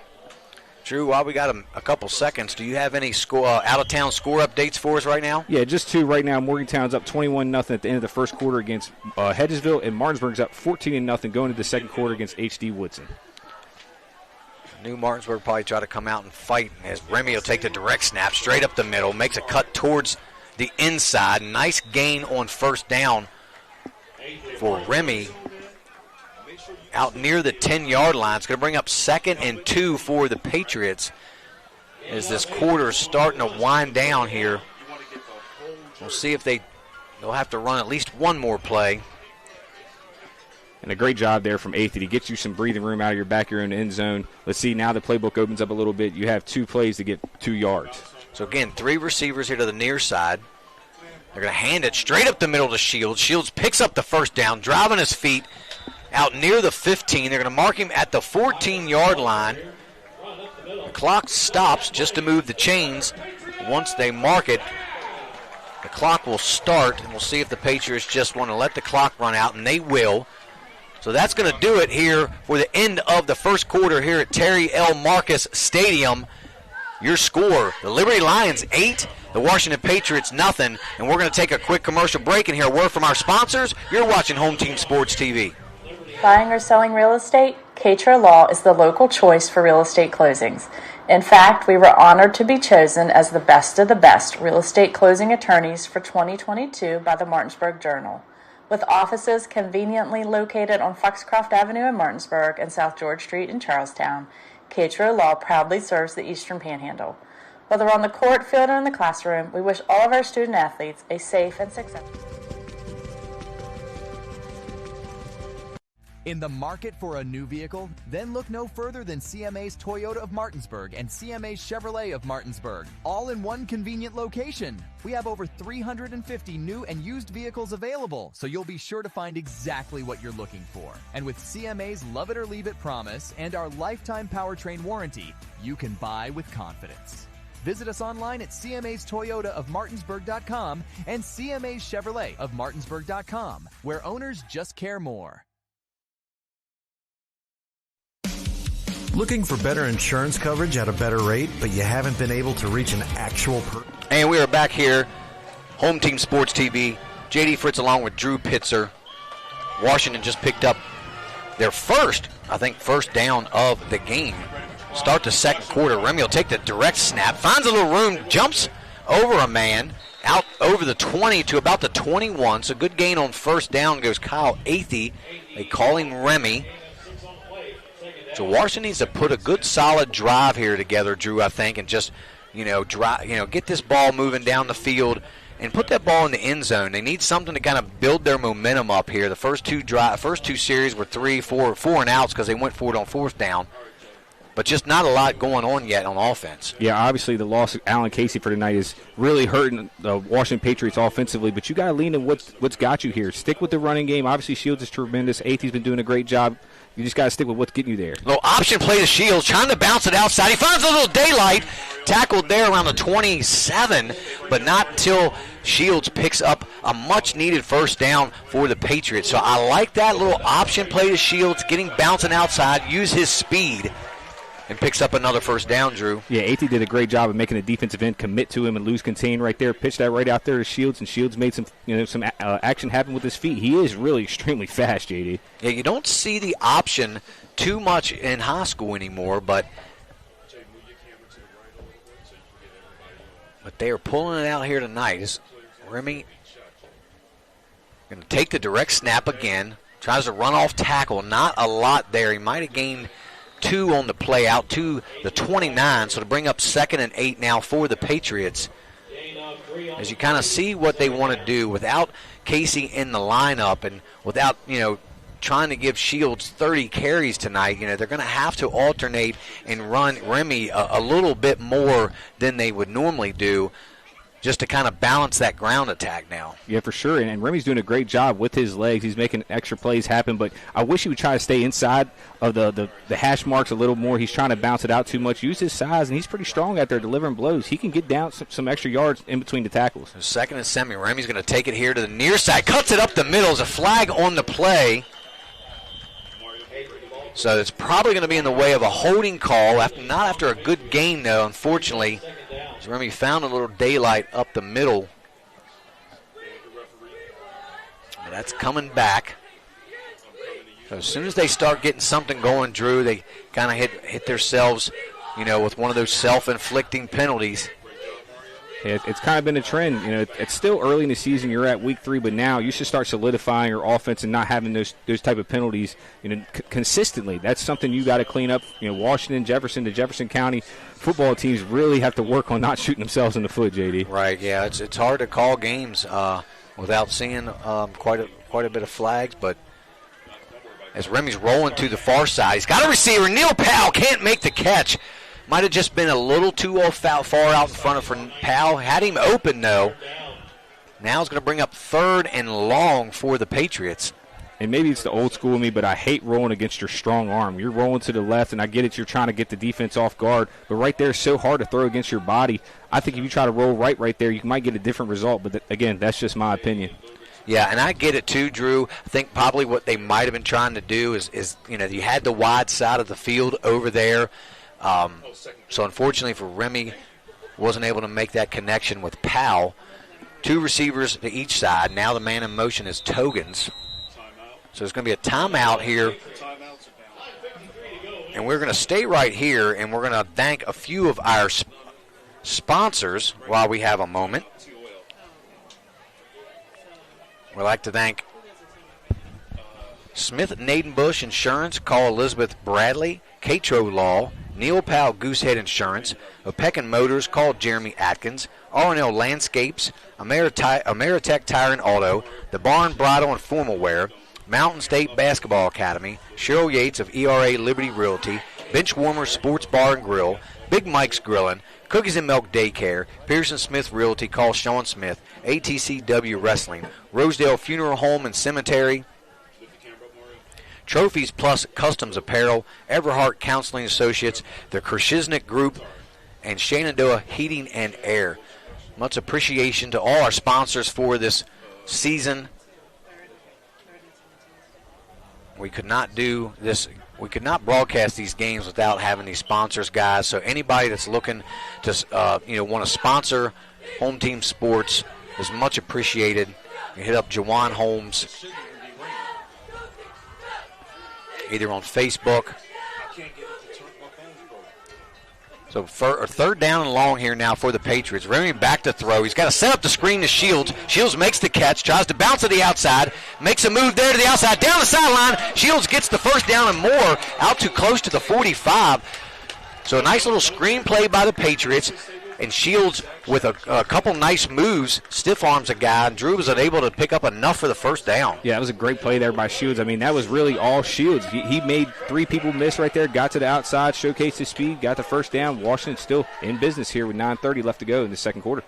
Drew, while we got a couple seconds, do you have any out-of-town score updates for us right now? Yeah, just 2 right now. Morgantown's up 21-0 at the end of the first quarter against Hedgesville, and Martinsburg's up 14-0 going into the second quarter against H.D. Woodson. New Martinsburg probably try to come out and fight as Remy will take the direct snap straight up the middle, makes a cut towards the inside. Nice gain on first down for Remy. Out near the 10-yard line. It's going to bring up 2nd and 2 for the Patriots as this quarter is starting to wind down here. We'll see if they'll have to run at least one more play. And a great job there from Athy to get you some breathing room out of your back, your own end zone. Let's see, now the playbook opens up a little bit. You have 2 plays to get 2 yards. So, again, 3 receivers here to the near side. They're going to hand it straight up the middle to Shields. Shields picks up the first down, driving his feet out near the 15. They're going to mark him at the 14-yard line. The clock stops just to move the chains. Once they mark it, the clock will start, and we'll see if the Patriots just want to let the clock run out, and they will. So that's going to do it here for the end of the first quarter here at Terry L. Marcus Stadium. Your score, the Liberty Lions 8, the Washington Patriots nothing. And we're going to take a quick commercial break and hear a word from our sponsors. You're watching Home Team Sports TV. Buying or selling real estate? Katra Law is the local choice for real estate closings. In fact, we were honored to be chosen as the best of the best real estate closing attorneys for 2022 by the Martinsburg Journal. With offices conveniently located on Foxcroft Avenue in Martinsburg and South George Street in Charlestown, Katra Law proudly serves the Eastern Panhandle. Whether on the court, field, or in the classroom, we wish all of our student athletes a safe and successful. In the market for a new vehicle? Then look no further than CMA's Toyota of Martinsburg and CMA's Chevrolet of Martinsburg, all in one convenient location. We have over 350 new and used vehicles available, so you'll be sure to find exactly what you're looking for. And with CMA's Love It or Leave It promise and our lifetime powertrain warranty, you can buy with confidence. Visit us online at CMA's Toyota of Martinsburg.com and CMA's Chevrolet of Martinsburg.com, where owners just care more. Looking for better insurance coverage at a better rate, but you haven't been able to reach an actual person? And we are back here, Home Team Sports TV. J.D. Fritz along with Drew Pitzer. Washington just picked up their first down of the game. Start the second quarter. Remy will take the direct snap, finds a little room, jumps over a man, out over the 20 to about the 21. So good gain on first down goes Kyle Athey. They call him Remy. So Washington needs to put a good solid drive here together, Drew, I think, and just, get this ball moving down the field and put that ball in the end zone. They need something to kind of build their momentum up here. The first two series were 4 and outs because they went for it on fourth down. But just not a lot going on yet on offense. Yeah, obviously the loss of Alan Casey for tonight is really hurting the Washington Patriots offensively, but you got to lean on what's got you here. Stick with the running game. Obviously Shields is tremendous. Athey's been doing a great job. You just got to stick with what's getting you there. Little option play to Shields, trying to bounce it outside. He finds a little daylight. Tackled there around the 27, but not until Shields picks up a much-needed first down for the Patriots. So I like that little option play to Shields, bouncing outside, use his speed, and picks up another first down, Drew. Yeah, Athey did a great job of making the defensive end commit to him and lose contain right there. Pitched that right out there to Shields, and Shields made some action happen with his feet. He is really extremely fast, JD. Yeah, you don't see the option too much in high school anymore, but they are pulling it out here tonight. Is Remy going to take the direct snap again? Tries to run off tackle. Not a lot there. He might have gained 2 on the play out to the 29, so to bring up 2nd and 8 now for the Patriots. As you kind of see what they want to do without Casey in the lineup and without, trying to give Shields 30 carries tonight, they're going to have to alternate and run Remy a little bit more than they would normally do, just to kind of balance that ground attack now. Yeah, for sure. And Remy's doing a great job with his legs. He's making extra plays happen, but I wish he would try to stay inside of the hash marks a little more. He's trying to bounce it out too much. Use his size, and he's pretty strong out there delivering blows. He can get down some extra yards in between the tackles. 2nd and 7. Remy's going to take it here to the near side. Cuts it up the middle. There's a flag on the play. So it's probably going to be in the way of a holding call. Not after a good gain, though, unfortunately. Remy found a little daylight up the middle. But that's coming back. So as soon as they start getting something going, Drew, they kind of hit themselves, with one of those self-inflicting penalties. It's kind of been a trend. It's still early in the season. You're at week 3, but now you should start solidifying your offense and not having those type of penalties consistently. That's something you got to clean up. Washington, Jefferson, the Jefferson County football teams really have to work on not shooting themselves in the foot, JD. Right, yeah. It's hard to call games without seeing quite a bit of flags, but as Remy's rolling to the far side, he's got a receiver. Neil Powell can't make the catch. Might have just been a little too far out in front of Powell. Had him open, though. Now it's going to bring up 3rd and long for the Patriots. And maybe it's the old school of me, but I hate rolling against your strong arm. You're rolling to the left, and I get it. You're trying to get the defense off guard. But right there is so hard to throw against your body. I think if you try to roll right there, you might get a different result. But, again, that's just my opinion. Yeah, and I get it too, Drew. I think probably what they might have been trying to do is you had the wide side of the field over there. So unfortunately for Remy, wasn't able to make that connection with Powell. 2 receivers to each side. Now the man in motion is Togans. So there's going to be a timeout here And we're going to stay right here, and we're going to thank a few of our sponsors while we have a moment. We'd like to thank Smith Nadenbush Insurance. Call Elizabeth Bradley. Catro Law. Neil Powell Goosehead Insurance. Opequon Motors. Call Jeremy Atkins. R&L Landscapes. Ameritech Tire and Auto. The Barn Bridal and Formal Wear. Mountain State Basketball Academy, Cheryl Yates of ERA Liberty Realty, Benchwarmers Sports Bar and Grill, Big Mike's Grillin', Cookies and Milk Daycare, Pearson Smith Realty, call Sean Smith, ATCW Wrestling, Rosedale Funeral Home and Cemetery, Trophies Plus Customs Apparel, Everhart Counseling Associates, the Kershiznik Group, and Shenandoah Heating and Air. Much appreciation to all our sponsors for this season. We could not do this. We could not broadcast these games without having these sponsors, guys. So anybody that's looking to, want to sponsor Home Team Sports is much appreciated. You hit up Jawan Holmes either on Facebook. So third down and long here now for the Patriots. Remy back to throw. He's got to set up the screen to Shields. Shields makes the catch, tries to bounce to the outside, makes a move there to the outside, down the sideline. Shields gets the first down and more, out too close to the 45. So a nice little screen play by the Patriots. And Shields, with a couple nice moves, stiff arms a guy, and Drew was unable to pick up enough for the first down. Yeah, it was a great play there by Shields. I mean, that was really all Shields. He made three people miss right there, got to the outside, showcased his speed, got the first down. Washington still in business here with 9:30 left to go in the second quarter.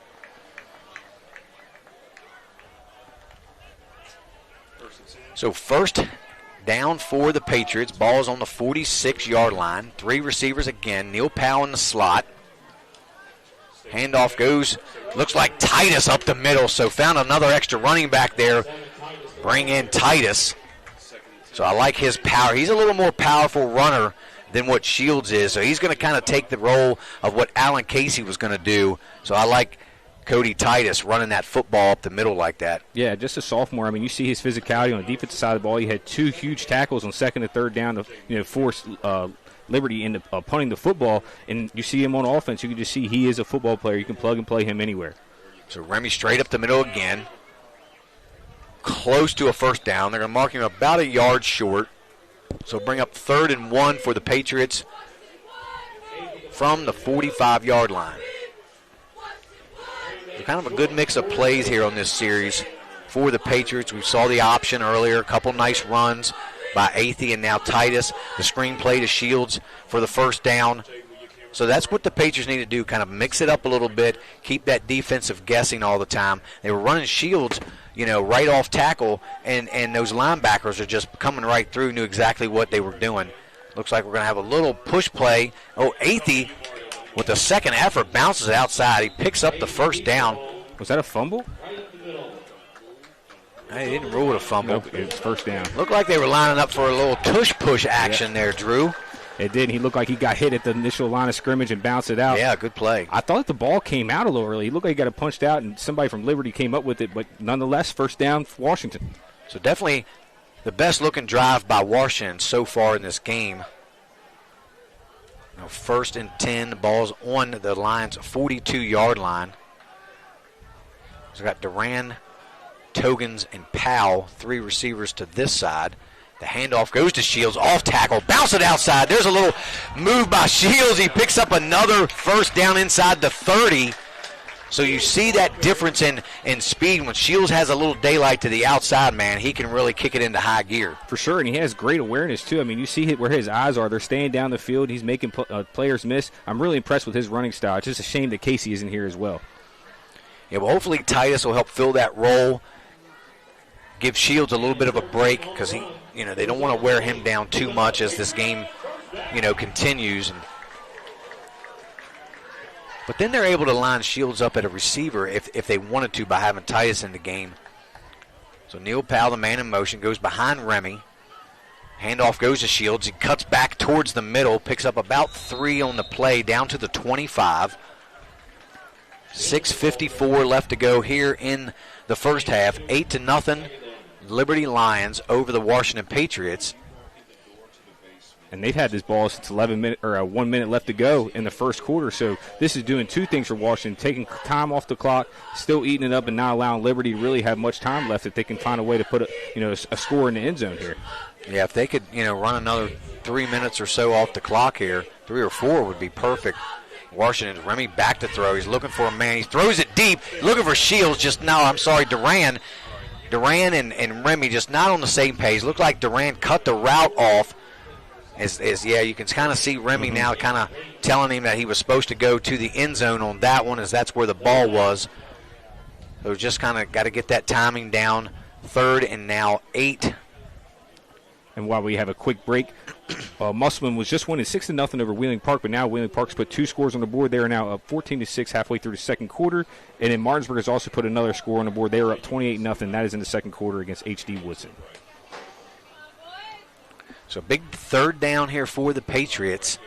So first down for the Patriots. Ball's on the 46-yard line. Three receivers again. Neil Powell in the slot. Handoff goes, looks like Titus up the middle, so found another extra running back there. Bring in Titus. So I like his power. He's a little more powerful runner than what Shields is, so he's going to kind of take the role of what Alan Casey was going to do. So I like Cody Titus running that football up the middle like that. Yeah, just a sophomore. I mean, you see his physicality on the defensive side of the ball. He had two huge tackles on second and third down to force Liberty into punting the football, and you see him on offense. You can just see he is a football player. You can plug and play him anywhere. So Remy straight up the middle again. Close to a first down. They're going to mark him about a yard short. So bring up 3rd and 1 for the Patriots from the 45-yard line. So kind of a good mix of plays here on this series for the Patriots. We saw the option earlier, a couple nice runs by Athey and now Titus. The screen play to Shields for the first down. So that's what the Patriots need to do, kind of mix it up a little bit, keep that defensive guessing all the time. They were running Shields, right off tackle, and those linebackers are just coming right through, knew exactly what they were doing. Looks like we're going to have a little push play. Oh, Athey, with the second effort, bounces outside. He picks up the first down. Was that a fumble? They didn't rule it a fumble. Nope, it's first down. Looked like they were lining up for a little tush-push action there, Drew. It did. He looked like he got hit at the initial line of scrimmage and bounced it out. Yeah, good play. I thought the ball came out a little early. He looked like he got it punched out, and somebody from Liberty came up with it, but nonetheless, first down for Washington. So definitely the best-looking drive by Washington so far in this game. 1st and 10, the ball's on the Lions' 42-yard line. So we got Duran, Togans, and Powell, 3 receivers to this side. The handoff goes to Shields, off tackle, bounce it outside. There's a little move by Shields. He picks up another first down inside the 30. So you see that difference in speed. When Shields has a little daylight to the outside, man, he can really kick it into high gear. For sure, and he has great awareness, too. I mean, you see where his eyes are. They're staying down the field. He's making players miss. I'm really impressed with his running style. It's just a shame that Casey isn't here as well. Yeah, well, hopefully Titus will help fill that role, give Shields a little bit of a break because they don't want to wear him down too much as this game, continues. But then they're able to line Shields up at a receiver if they wanted to by having Titus in the game. So Neil Powell, the man in motion, goes behind Remy. Handoff goes to Shields. He cuts back towards the middle, picks up about 3 on the play, down to the 25. 6:54 left to go here in the first half. 8-0, Liberty Lions over the Washington Patriots. and they've had this ball since 1 minute left to go in the first quarter. So this is doing two things for Washington, taking time off the clock, still eating it up, and not allowing Liberty to really have much time left if they can find a way to put a score in the end zone here. Yeah, if they could, run another 3 minutes or so off the clock here, 3 or 4 would be perfect. Washington's Remy back to throw. He's looking for a man. He throws it deep, looking for Shields. Duran. Duran and Remy just not on the same page. Looked like Duran cut the route off. You can kind of see Remy now kind of telling him that he was supposed to go to the end zone on that one, as that's where the ball was. So just kind of got to get that timing down. 3rd and now 8. And while we have a quick break, Musselman was just winning 6-0 over Wheeling Park, but now Wheeling Park's put 2 scores on the board. They are now up 14-6 halfway through the second quarter. And then Martinsburg has also put another score on the board. They are up 28-0. That is in the second quarter against H.D. Woodson. So big 3rd down here for the Patriots.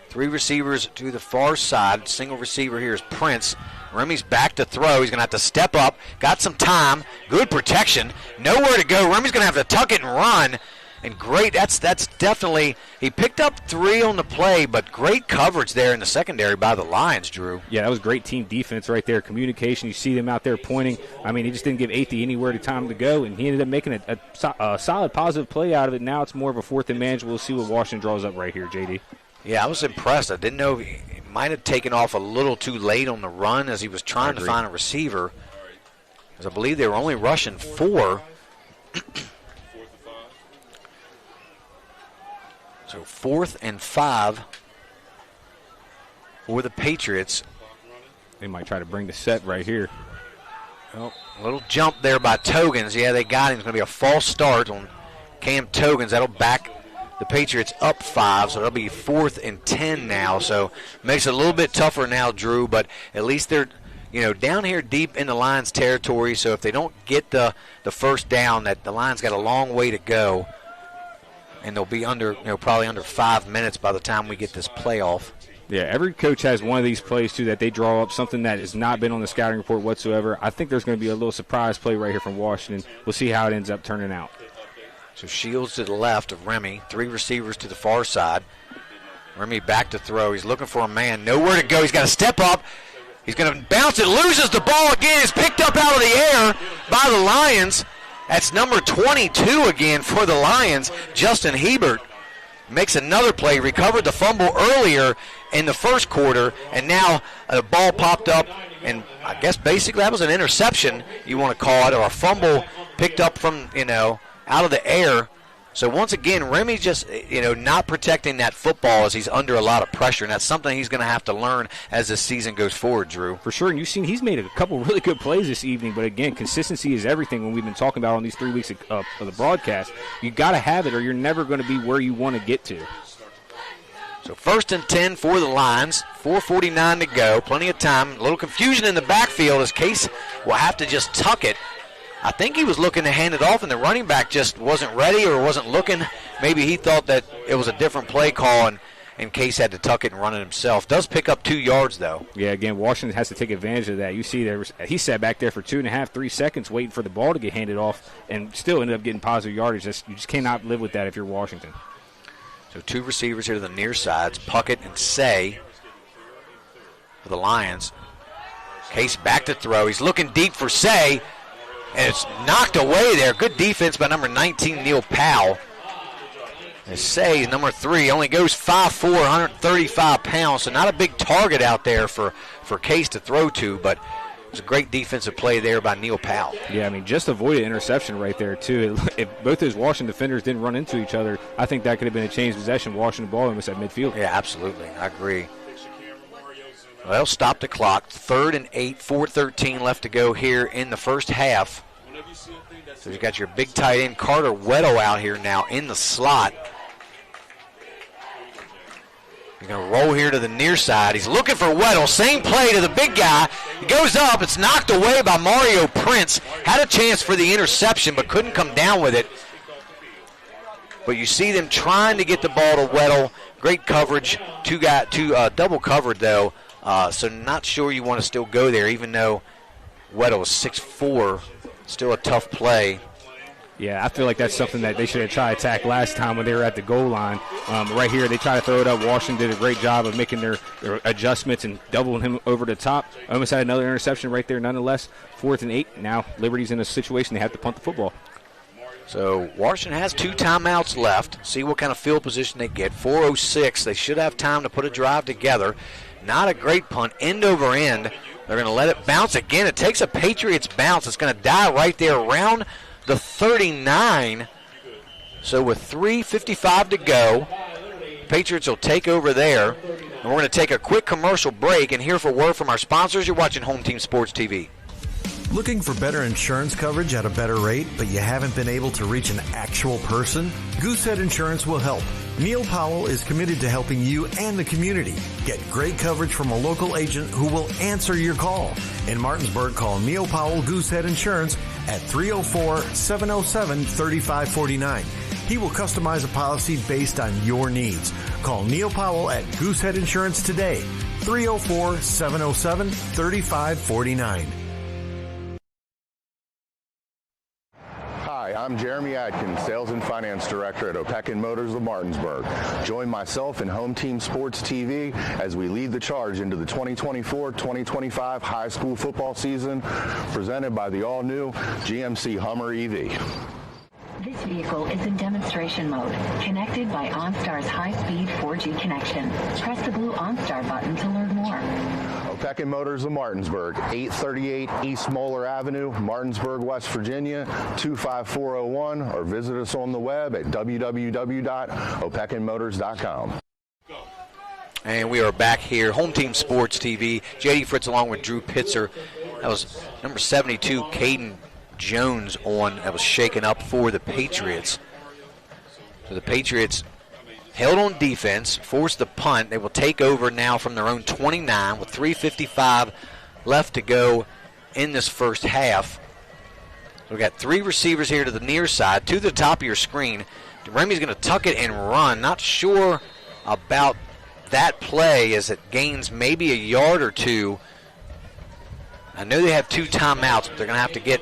3 receivers to the far side. Single receiver here is Prince. Remy's back to throw. He's going to have to step up. Got some time. Good protection. Nowhere to go. Remy's going to have to tuck it and run. And great, that's definitely, he picked up 3 on the play, but great coverage there in the secondary by the Lions, Drew. Yeah, that was great team defense right there. Communication, you see them out there pointing. I mean, he just didn't give Athey anywhere to time to go, and he ended up making a solid, positive play out of it. Now it's more of a 4th and management. We'll see what Washington draws up right here, JD. Yeah, I was impressed. I didn't know he might have taken off a little too late on the run as he was trying to find a receiver. Because I believe they were only rushing 4. So 4th and 5 for the Patriots. They might try to bring the set right here. Well, a little jump there by Togans. Yeah, they got him. It's going to be a false start on Cam Togans. That'll back the Patriots up 5, so it'll be 4th and 10 now. So makes it a little bit tougher now, Drew, but at least they're down here deep in the Lions' territory. So if they don't get the first down, that the Lions got a long way to go. And they'll be probably under 5 minutes by the time we get this playoff. Yeah, every coach has one of these plays, too, that they draw up, something that has not been on the scouting report whatsoever. I think there's going to be a little surprise play right here from Washington. We'll see how it ends up turning out. So Shields to the left of Remy, 3 receivers to the far side. Remy back to throw. He's looking for a man. Nowhere to go. He's got to step up. He's going to bounce it, loses the ball again. It's picked up out of the air by the Lions. That's number 22 again for the Lions. Justin Hebert makes another play, recovered the fumble earlier in the first quarter, and now a ball popped up, and I guess basically that was an interception, you want to call it, or a fumble picked up from, out of the air. So once again, Remy just, not protecting that football as he's under a lot of pressure, and that's something he's going to have to learn as the season goes forward, Drew. For sure, and you've seen he's made a couple really good plays this evening, but again, consistency is everything when we've been talking about on these 3 weeks of the broadcast. You got to have it or you're never going to be where you want to get to. So 1st and 10 for the Lions, 4:49 to go, plenty of time. A little confusion in the backfield as Case will have to just tuck it. I think he was looking to hand it off, and the running back just wasn't ready or wasn't looking. Maybe he thought that it was a different play call, and Case had to tuck it and run it himself. Does pick up 2 yards, though. Yeah, again, Washington has to take advantage of that. You see he sat back there for 2.5, 3 seconds waiting for the ball to get handed off and still ended up getting positive yardage. You just cannot live with that if you're Washington. So 2 receivers here to the near sides, Puckett and Say for the Lions. Case back to throw. He's looking deep for Say. And it's knocked away there. Good defense by number 19, Neil Powell. And Say, number 3, only goes 5'4", 135 pounds, so not a big target out there for Case to throw to, but it's a great defensive play there by Neil Powell. Yeah, I mean, just avoided interception right there, too. If both those Washington defenders didn't run into each other, I think that could have been a change possession. Washington ball almost at midfield. Yeah, absolutely. I agree. Well, stop the clock. 3rd and 8, 4:13 left to go here in the first half. So you got your big tight end Carter Weddle out here now in the slot. You're going to roll here to the near side. He's looking for Weddle. Same play to the big guy. He goes up. It's knocked away by Mario Prince. Had a chance for the interception but couldn't come down with it. But you see them trying to get the ball to Weddle. Great coverage. Double covered, though. So not sure you want to still go there, even though Weddle is 6'4". Still a tough play. Yeah, I feel like that's something that they should have tried to attack last time when they were at the goal line. Right here, they try to throw it up. Washington did a great job of making their adjustments and doubling him over the top. Almost had another interception right there, nonetheless. 4th and 8. Now Liberty's in a situation they have to punt the football. So Washington has 2 timeouts left. See what kind of field position they get. 4:06. They should have time to put a drive together. Not a great punt, end over end. They're going to let it bounce again. It takes a Patriots bounce. It's going to die right there around the 39. So with 3:55 to go, Patriots will take over there. And we're going to take a quick commercial break and hear for word from our sponsors. You're watching Home Team Sports TV. Looking for better insurance coverage at a better rate, but you haven't been able to reach an actual person? Goosehead Insurance will help. Neil Powell is committed to helping you and the community get great coverage from a local agent who will answer your call. In Martinsburg, call Neil Powell Goosehead Insurance at 304-707-3549. He will customize a policy based on your needs. Call Neil Powell at Goosehead Insurance today, 304-707-3549. Hi, I'm Jeremy Adkins, Sales and Finance Director at Opequon Motors of Martinsburg. Join myself and Home Team Sports TV as we lead the charge into the 2024-2025 high school football season, presented by the all-new GMC Hummer EV. This vehicle is in demonstration mode, connected by OnStar's high-speed 4G connection. Press the blue OnStar button to learn more. Opequon Motors of Martinsburg, 838 East Moeller Avenue, Martinsburg, West Virginia, 25401, or visit us on the web at www.opequonmotors.com. And we are back here, Home Team Sports TV. J.D. Fritz along with Drew Pitzer. That was number 72, Caden Jones that was shaken up for the Patriots. So the Patriots held on defense, forced the punt. They will take over now from their own 29 with 3:55 left to go in this first half. We've got 3 receivers here to the near side, to the top of your screen. Remy's going to tuck it and run. Not sure about that play as it gains maybe a yard or 2. I know they have 2 timeouts, but they're going to have to get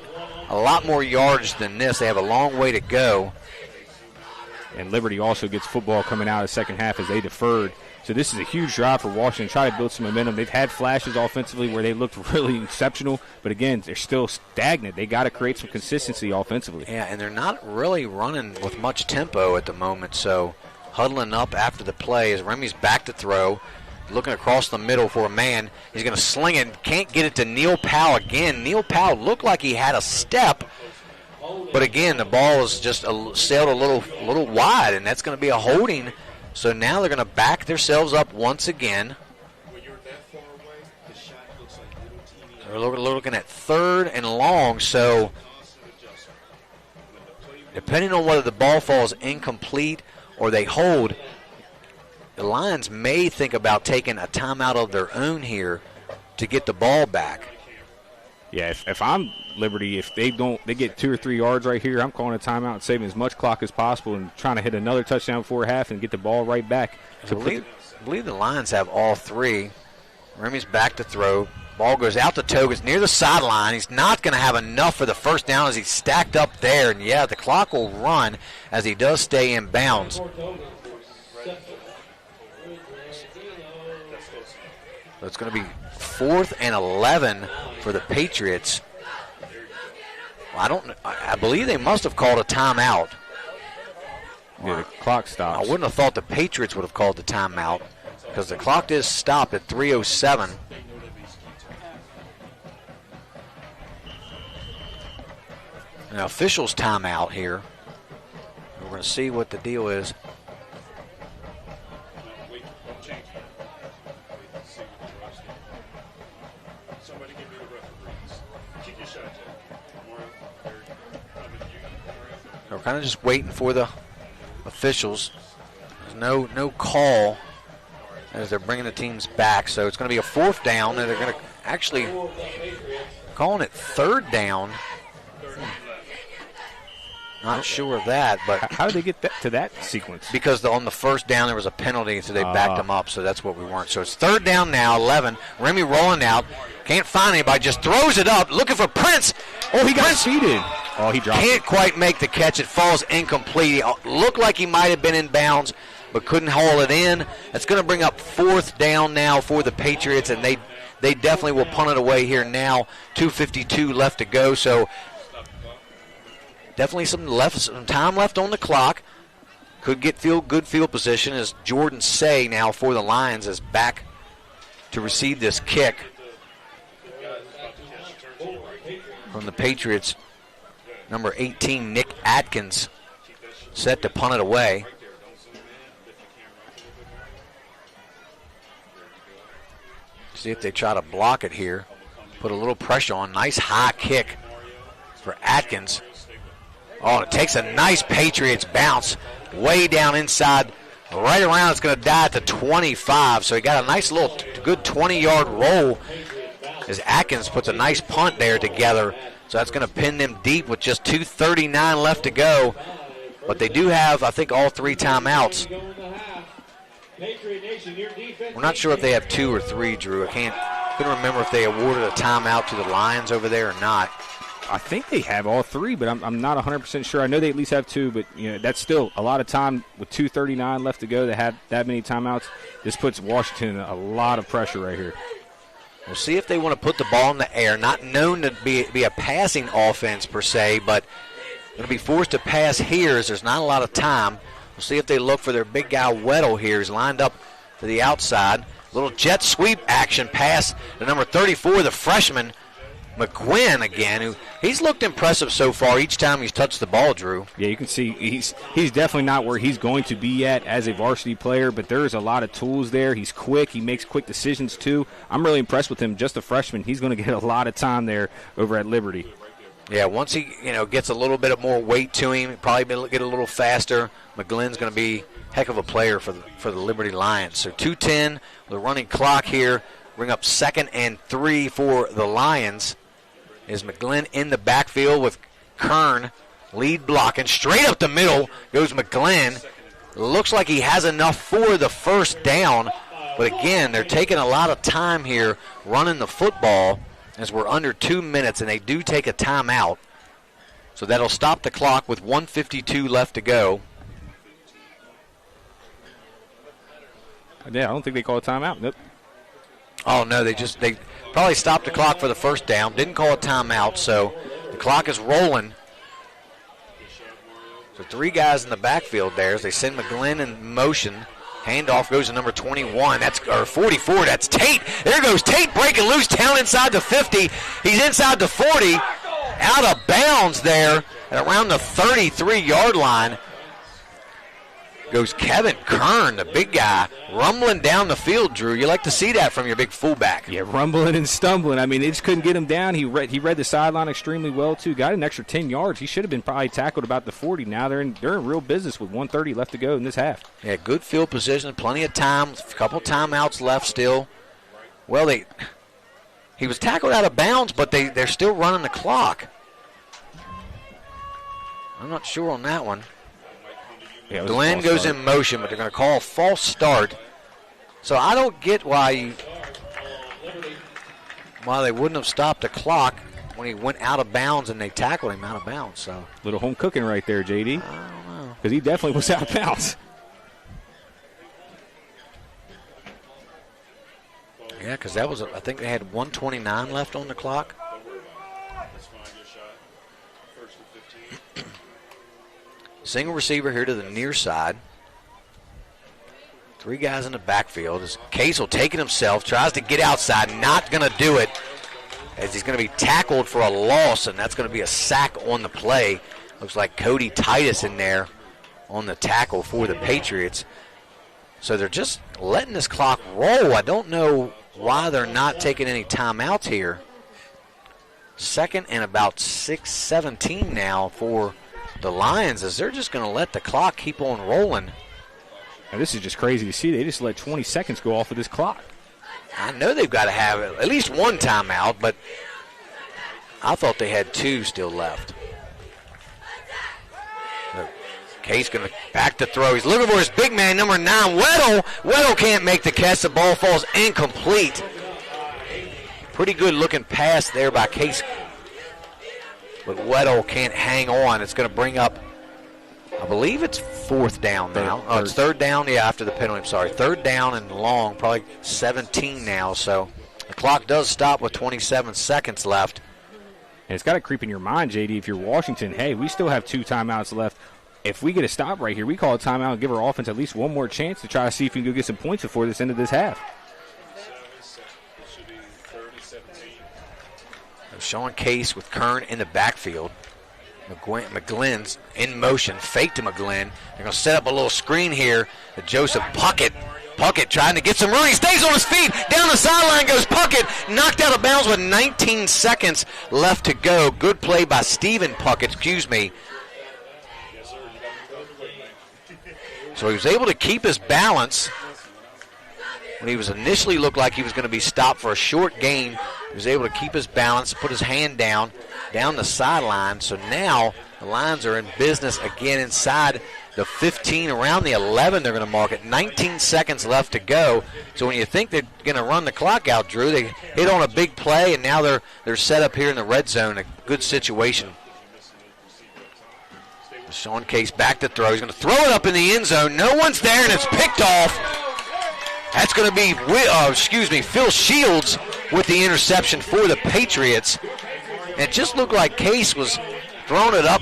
a lot more yards than this. They have a long way to go. And Liberty also gets football coming out of the second half as they deferred. So this is a huge drive for Washington, try to build some momentum. They've had flashes offensively where they looked really exceptional, but again, they're still stagnant. They got to create some consistency offensively. Yeah, and they're not really running with much tempo at the moment, so huddling up after the play as Remy's back to throw, looking across the middle for a man. He's going to sling it, can't get it to Neil Powell again. Neil Powell looked like he had a step, but again, the ball is just sailed a little wide, and that's going to be a holding. So now they're going to back themselves up once again. They're looking at 3rd and long, so depending on whether the ball falls incomplete or they hold, the Lions may think about taking a timeout of their own here to get the ball back. Yeah, if I'm Liberty, if they get 2 or 3 yards right here, I'm calling a timeout and saving as much clock as possible and trying to hit another touchdown before half and get the ball right back. I believe the Lions have all 3. Remy's back to throw. Ball goes out the toe, goes near the sideline. He's not going to have enough for the first down as he's stacked up there. And, yeah, the clock will run as he does stay in bounds. So it's going to be 4th and 11 for the Patriots. Well, I believe they must have called a timeout. Yeah, the clock stops. I wouldn't have thought the Patriots would have called the timeout because the clock is stopped at 3:07. Now, officials timeout here. We're going to see what the deal is. We're kind of just waiting for the officials. There's no call as they're bringing the teams back. So it's going to be a 4th down, and they're going to actually calling it 3rd down. Not sure of that, but how did they get to that sequence? Because on the first down there was a penalty, so they backed them up. So that's what we weren't. So it's 3rd down now, 11. Remy rolling out, can't find anybody, just throws it up, looking for Prince. Oh, he got seated. Oh, he dropped Can't quite make the catch. It falls incomplete. Looked like he might have been in bounds, but couldn't haul it in. That's going to bring up 4th down now for the Patriots, and they definitely will punt it away here now. 2:52 left to go, so definitely some time left on the clock. Could get good field position as Jordan Say now for the Lions is back to receive this kick from the Patriots. Number 18, Nick Atkins, set to punt it away. See if they try to block it here. Put a little pressure on. Nice high kick for Atkins. Oh, it takes a nice Patriots bounce way down inside. Right around, it's going to die at the 25. So he got a nice little good 20-yard roll as Atkins puts a nice punt there together. So that's going to pin them deep with just 2:39 left to go. But they do have, I think, all 3 timeouts. We're not sure if they have 2 or 3, Drew. I couldn't remember if they awarded a timeout to the Lions over there or not. I think they have all 3, but I'm not 100% sure. I know they at least have 2, but that's still a lot of time with 2:39 left to go. They have that many timeouts. This puts Washington in a lot of pressure right here. We'll see if they want to put the ball in the air. Not known to be a passing offense per se, but going to be forced to pass here as there's not a lot of time. We'll see if they look for their big guy Weddle here. He's lined up to the outside. Little jet sweep action pass to number 34, the freshman, McGuinn again. He's looked impressive so far each time he's touched the ball, Drew. Yeah, you can see he's definitely not where he's going to be at as a varsity player, but there's a lot of tools there. He's quick. He makes quick decisions, too. I'm really impressed with him. Just a freshman, he's going to get a lot of time there over at Liberty. Yeah, once he gets a little bit of more weight to him, probably get a little faster. McGlynn's going to be a heck of a player for the Liberty Lions. So 2:10, the running clock here. Bring up 2nd and 3 for the Lions. Is McGlynn in the backfield with Kern lead blocking. Straight up the middle goes McGlynn. Looks like he has enough for the first down. But again, they're taking a lot of time here running the football as we're under 2 minutes, and they do take a timeout. So that'll stop the clock with 1:52 left to go. Yeah, I don't think they call a timeout. Nope. Oh, no, they probably stopped the clock for the first down. Didn't call a timeout, so the clock is rolling. So 3 guys in the backfield there as they send McGlynn in motion. Handoff goes to number 21. Or 44. That's Tate. There goes Tate breaking loose down inside the 50. He's inside the 40. Out of bounds there at around the 33-yard line. Goes Kevin Kern, the big guy, rumbling down the field, Drew. You like to see that from your big fullback. Yeah, rumbling and stumbling. I mean, they just couldn't get him down. He read the sideline extremely well, too. Got an extra 10 yards. He should have been probably tackled about the 40. Now they're in real business with 1:30 left to go in this half. Yeah, good field position, plenty of time, a couple timeouts left still. Well, he was tackled out of bounds, but they're still running the clock. I'm not sure on that one. Yeah, Glenn goes in motion, but they're going to call a false start. So I don't get why they wouldn't have stopped the clock when he went out of bounds and they tackled him out of bounds. So little home cooking right there, JD. I don't know. Because he definitely was out of bounds. Yeah, because that was, I think they had 1:29 left on the clock. Single receiver here to the near side. 3 guys in the backfield. As Case will take it himself, tries to get outside, not going to do it as he's going to be tackled for a loss, and that's going to be a sack on the play. Looks like Cody Titus in there on the tackle for the Patriots. So they're just letting this clock roll. I don't know why they're not taking any timeouts here. 2nd and about 6:17 now for the Lions, as they're just going to let the clock keep on rolling. Now, this is just crazy to see. They just let 20 seconds go off of this clock. I know they've got to have at least one timeout, but I thought they had 2 still left. Case going to back to throw. He's looking for his big man, number 9, Weddle. Weddle can't make the catch. The ball falls incomplete. Pretty good looking pass there by Case. but Weddle can't hang on. It's going to bring up, I believe it's fourth down now. Oh, it's third down, after the penalty. I'm sorry. Third down and long, probably 17 now. So the clock does stop with 27 seconds left. And it's got to creep in your mind, JD, if you're Washington, hey, we still have 2 timeouts left. If we get a stop right here, we call a timeout and give our offense at least one more chance to try to see if we can go get some points before this end of this half. Sean Case with Kern in the backfield. McGlynn's in motion, fake to McGlynn. They're going to set up a little screen here to Joseph Puckett. Puckett trying to get some room. He stays on his feet. Down the sideline goes Puckett. Knocked out of bounds with 19 seconds left to go. Good play by Stephen Puckett, So he was able to keep his balance when he was initially looked like he was going to be stopped for a short gain. He was able to keep his balance, put his hand down the sideline. So now the Lions are in business again inside the 15, around the 11 they're going to mark it. 19 seconds left to go. So when you think they're going to run the clock out, Drew, they hit on a big play, and now they're set up here in the red zone, a good situation. Sean Case back to throw. He's going to throw it up in the end zone. No one's there, and it's picked off. That's going to be, Phil Shields with the interception for the Patriots. And it just looked like Case was throwing it up,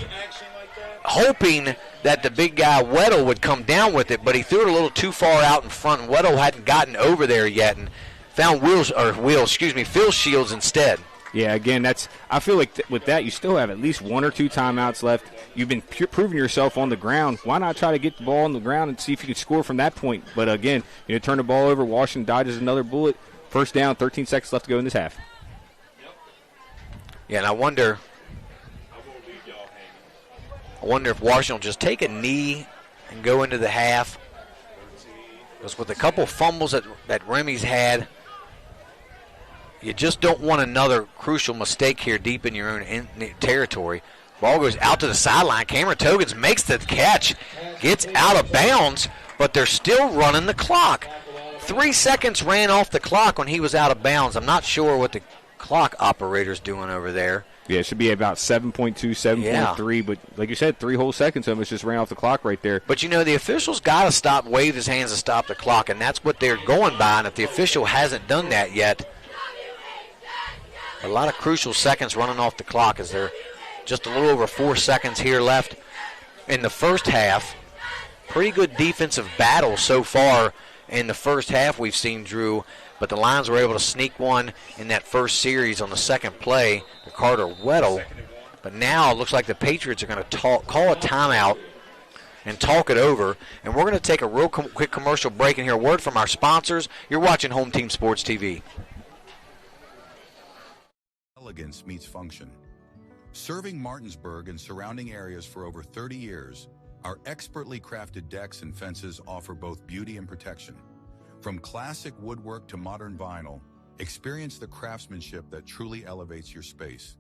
hoping that the big guy Weddle would come down with it, but he threw it a little too far out in front, and Weddle hadn't gotten over there yet and found Phil Shields instead. Yeah, again, I feel like with that, you still have at least 1 or 2 timeouts left. You've been proving yourself on the ground. Why not try to get the ball on the ground and see if you can score from that point? But again, turn the ball over. Washington dodges another bullet. First down, 13 seconds left to go in this half. Yeah, and I wonder if Washington will just take a knee and go into the half. Because with a couple fumbles that Remy's had, you just don't want another crucial mistake here deep in your own territory. Ball goes out to the sideline. Cameron Togans makes the catch, gets out of bounds, but they're still running the clock. 3 seconds ran off the clock when he was out of bounds. I'm not sure what the clock operator's doing over there. Yeah, it should be about 7.2, 7.3, but like you said, 3 whole seconds of it just ran off the clock right there. But, the official's got to wave his hands to stop the clock, and that's what they're going by, and if the official hasn't done that yet, a lot of crucial seconds running off the clock as they're just a little over 4 seconds here left in the first half. Pretty good defensive battle so far in the first half we've seen, Drew, but the Lions were able to sneak one in that first series on the second play to Carter Weddle. But now it looks like the Patriots are going to call a timeout and talk it over. And we're going to take a real quick commercial break and hear a word from our sponsors. You're watching Home Team Sports TV. Elegance meets function. Serving Martinsburg and surrounding areas for over 30 years, our expertly crafted decks and fences offer both beauty and protection. From classic woodwork to modern vinyl, experience the craftsmanship that truly elevates your space.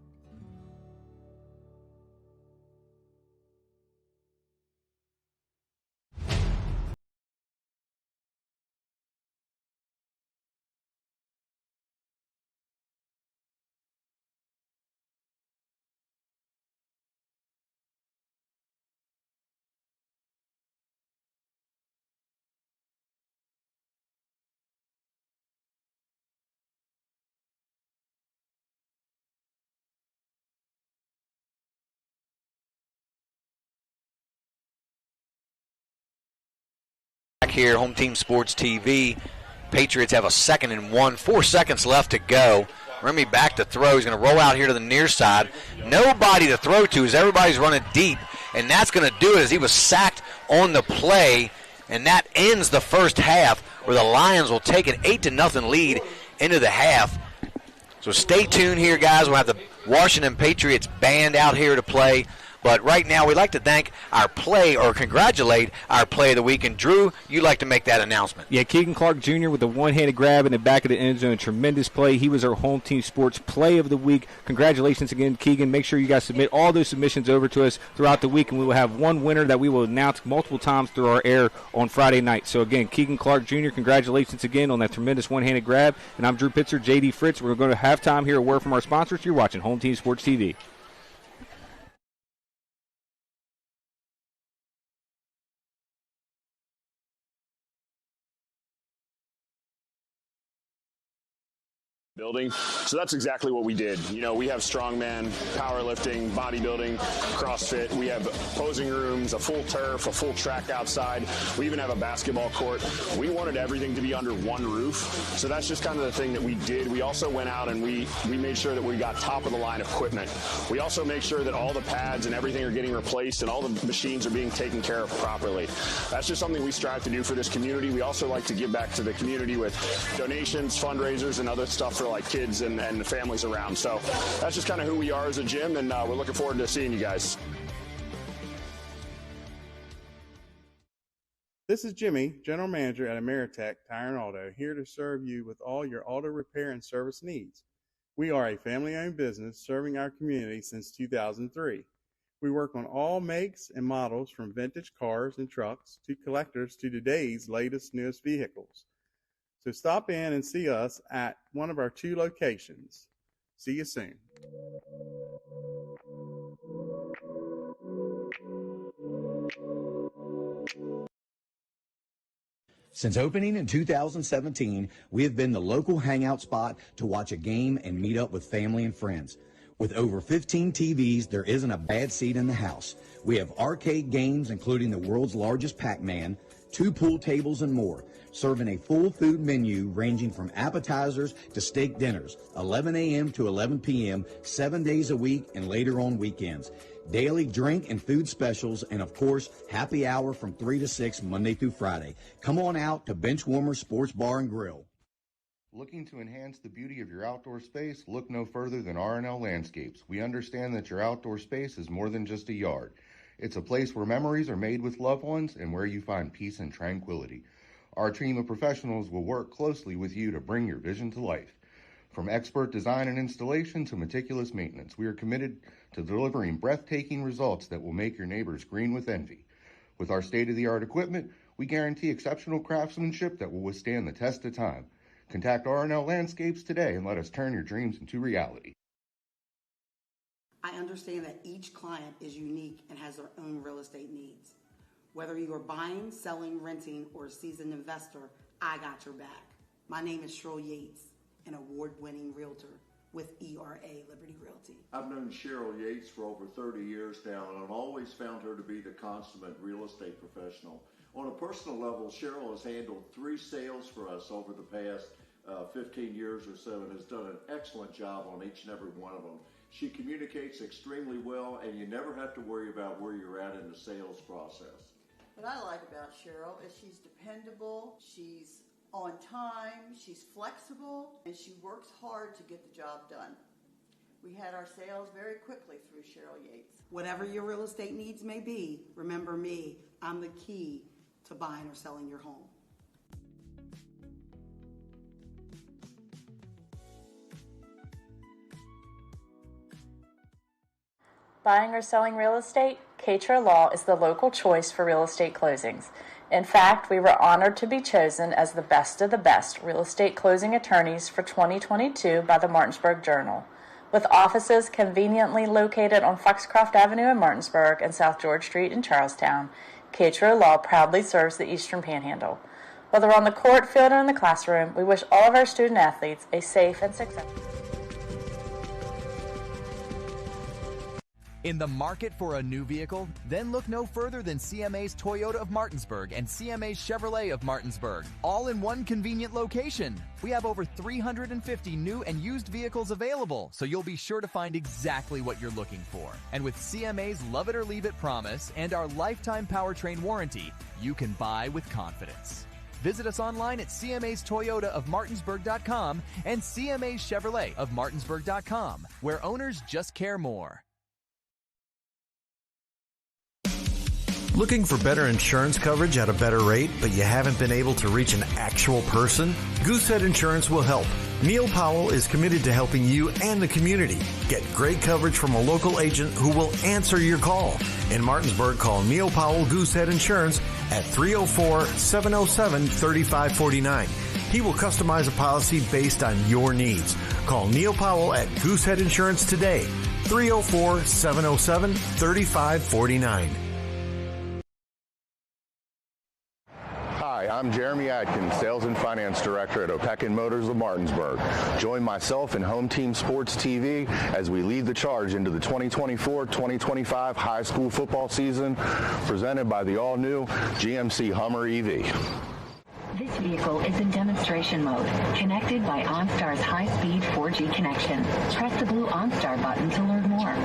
Here, Home Team Sports TV. Patriots have a 2nd and 1, 4 seconds left to go. Remy back to throw. He's going to roll out here to the near side. Nobody to throw to as everybody's running deep, and that's going to do it as he was sacked on the play, and that ends the first half where the Lions will take an 8-0 lead into the half. So stay tuned here, guys. We'll have the Washington Patriots band out here to play. But right now, we'd like to congratulate our play of the week. And, Drew, you'd like to make that announcement. Yeah, Keegan Clark Jr. with a one-handed grab in the back of the end zone. Tremendous play. He was our Home Team Sports play of the week. Congratulations again, Keegan. Make sure you guys submit all those submissions over to us throughout the week, and we will have one winner that we will announce multiple times through our air on Friday night. So, again, Keegan Clark Jr., congratulations again on that tremendous one-handed grab. And I'm Drew Pitzer, JD Fritz. We're going to have time here, a word from our sponsors. You're watching Home Team Sports TV. building. So that's exactly what we did. You know, we have strongman, powerlifting, bodybuilding, CrossFit. We have posing rooms, a full turf, a full track outside. We even have a basketball court. We wanted everything to be under one roof. So that's just kind of the thing that we did. We also went out and we made sure that we got top of the line equipment. We also make sure that all the pads and everything are getting replaced and all the machines are being taken care of properly. That's just something we strive to do for this community. We also like to give back to the community with donations, fundraisers, and other stuff for like kids and the families around. So that's just kind of who we are as a gym, and we're looking forward to seeing you guys. This is Jimmy, General Manager at Ameritech Tire and Auto, here to serve you with all your auto repair and service needs. We are a family-owned business serving our community since 2003. We work on all makes and models from vintage cars and trucks to collectors to today's latest, newest vehicles. So stop in and see us at one of our 2 locations. See you soon. Since opening in 2017, we have been the local hangout spot to watch a game and meet up with family and friends. With over 15 TVs, there isn't a bad seat in the house. We have arcade games, including the world's largest Pac-Man, 2 pool tables, and more, serving a full food menu ranging from appetizers to steak dinners, 11 a.m. to 11 p.m., 7 days a week, and later on weekends. Daily drink and food specials, and of course, happy hour from 3 to 6, Monday through Friday. Come on out to Benchwarmer Sports Bar and Grill. Looking to enhance the beauty of your outdoor space? Look no further than R&L Landscapes. We understand that your outdoor space is more than just a yard. It's a place where memories are made with loved ones and where you find peace and tranquility. Our team of professionals will work closely with you to bring your vision to life. From expert design and installation to meticulous maintenance, we are committed to delivering breathtaking results that will make your neighbors green with envy. With our state-of-the-art equipment, we guarantee exceptional craftsmanship that will withstand the test of time. Contact R&L Landscapes today and let us turn your dreams into reality. I understand that each client is unique and has their own real estate needs. Whether you are buying, selling, renting, or a seasoned investor, I got your back. My name is Cheryl Yates, an award-winning realtor with ERA Liberty Realty. I've known Cheryl Yates for over 30 years now, and I've always found her to be the consummate real estate professional. On a personal level, Cheryl has handled 3 sales for us over the past 15 years or so and has done an excellent job on each and every one of them. She communicates extremely well, and you never have to worry about where you're at in the sales process. What I like about Cheryl is she's dependable, she's on time, she's flexible, and she works hard to get the job done. We had our sales very quickly through Cheryl Yates. Whatever your real estate needs may be, remember me, I'm the key to buying or selling your home. Buying or selling real estate? Katra Law is the local choice for real estate closings. In fact, we were honored to be chosen as the best of the best real estate closing attorneys for 2022 by the Martinsburg Journal. With offices conveniently located on Foxcroft Avenue in Martinsburg and South George Street in Charlestown, Katra Law proudly serves the Eastern Panhandle. Whether on the court, field, or in the classroom, we wish all of our student athletes a safe and successful. In the market for a new vehicle? Then look no further than CMA's Toyota of Martinsburg and CMA's Chevrolet of Martinsburg, all in one convenient location. We have over 350 new and used vehicles available, so you'll be sure to find exactly what you're looking for. And with CMA's Love It or Leave It promise and our lifetime powertrain warranty, you can buy with confidence. Visit us online at CMA's Toyota of Martinsburg.com and CMA's Chevrolet of Martinsburg.com, where owners just care more. Looking for better insurance coverage at a better rate, but you haven't been able to reach an actual person? Goosehead Insurance will help. Neil Powell is committed to helping you and the community get great coverage from a local agent who will answer your call. In Martinsburg, call Neil Powell Goosehead Insurance at 304-707-3549. He will customize a policy based on your needs. Call Neil Powell at Goosehead Insurance today, 304-707-3549. Hi, I'm Jeremy Atkins, Sales and Finance Director at Opequon Motors of Martinsburg. Join myself and Home Team Sports TV as we lead the charge into the 2024-2025 high school football season, presented by the all-new GMC Hummer EV. This vehicle is in demonstration mode, connected by OnStar's high-speed 4G connection. Press the blue OnStar button to learn more.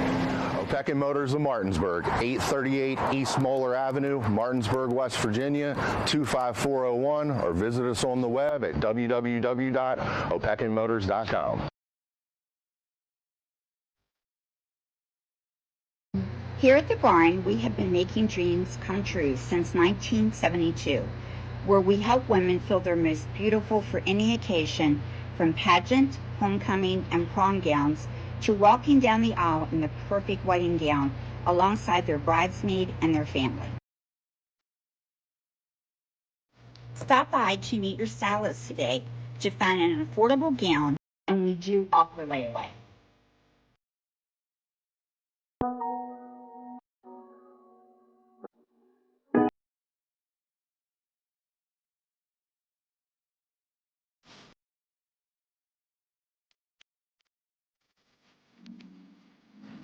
Opequon Motors of Martinsburg, 838 East Moeller Avenue, Martinsburg, West Virginia, 25401, or visit us on the web at www.opequonmotors.com. Here at the barn, we have been making dreams come true since 1972. Where we help women feel their most beautiful for any occasion, from pageant, homecoming, and prom gowns, to walking down the aisle in the perfect wedding gown alongside their bridesmaid and their family. Stop by to meet your stylist today to find an affordable gown, and we do offer layaway.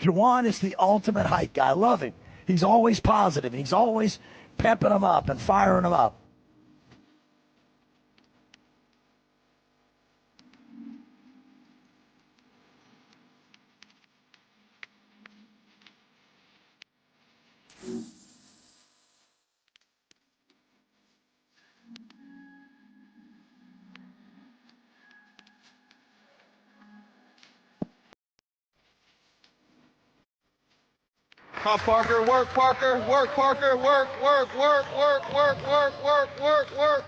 Juwan is the ultimate hype guy. I love him. He's always positive. He's always pepping them up and firing them up. Come Parker, work Parker, work Parker, work, work, work, work, work, work, work, work, work.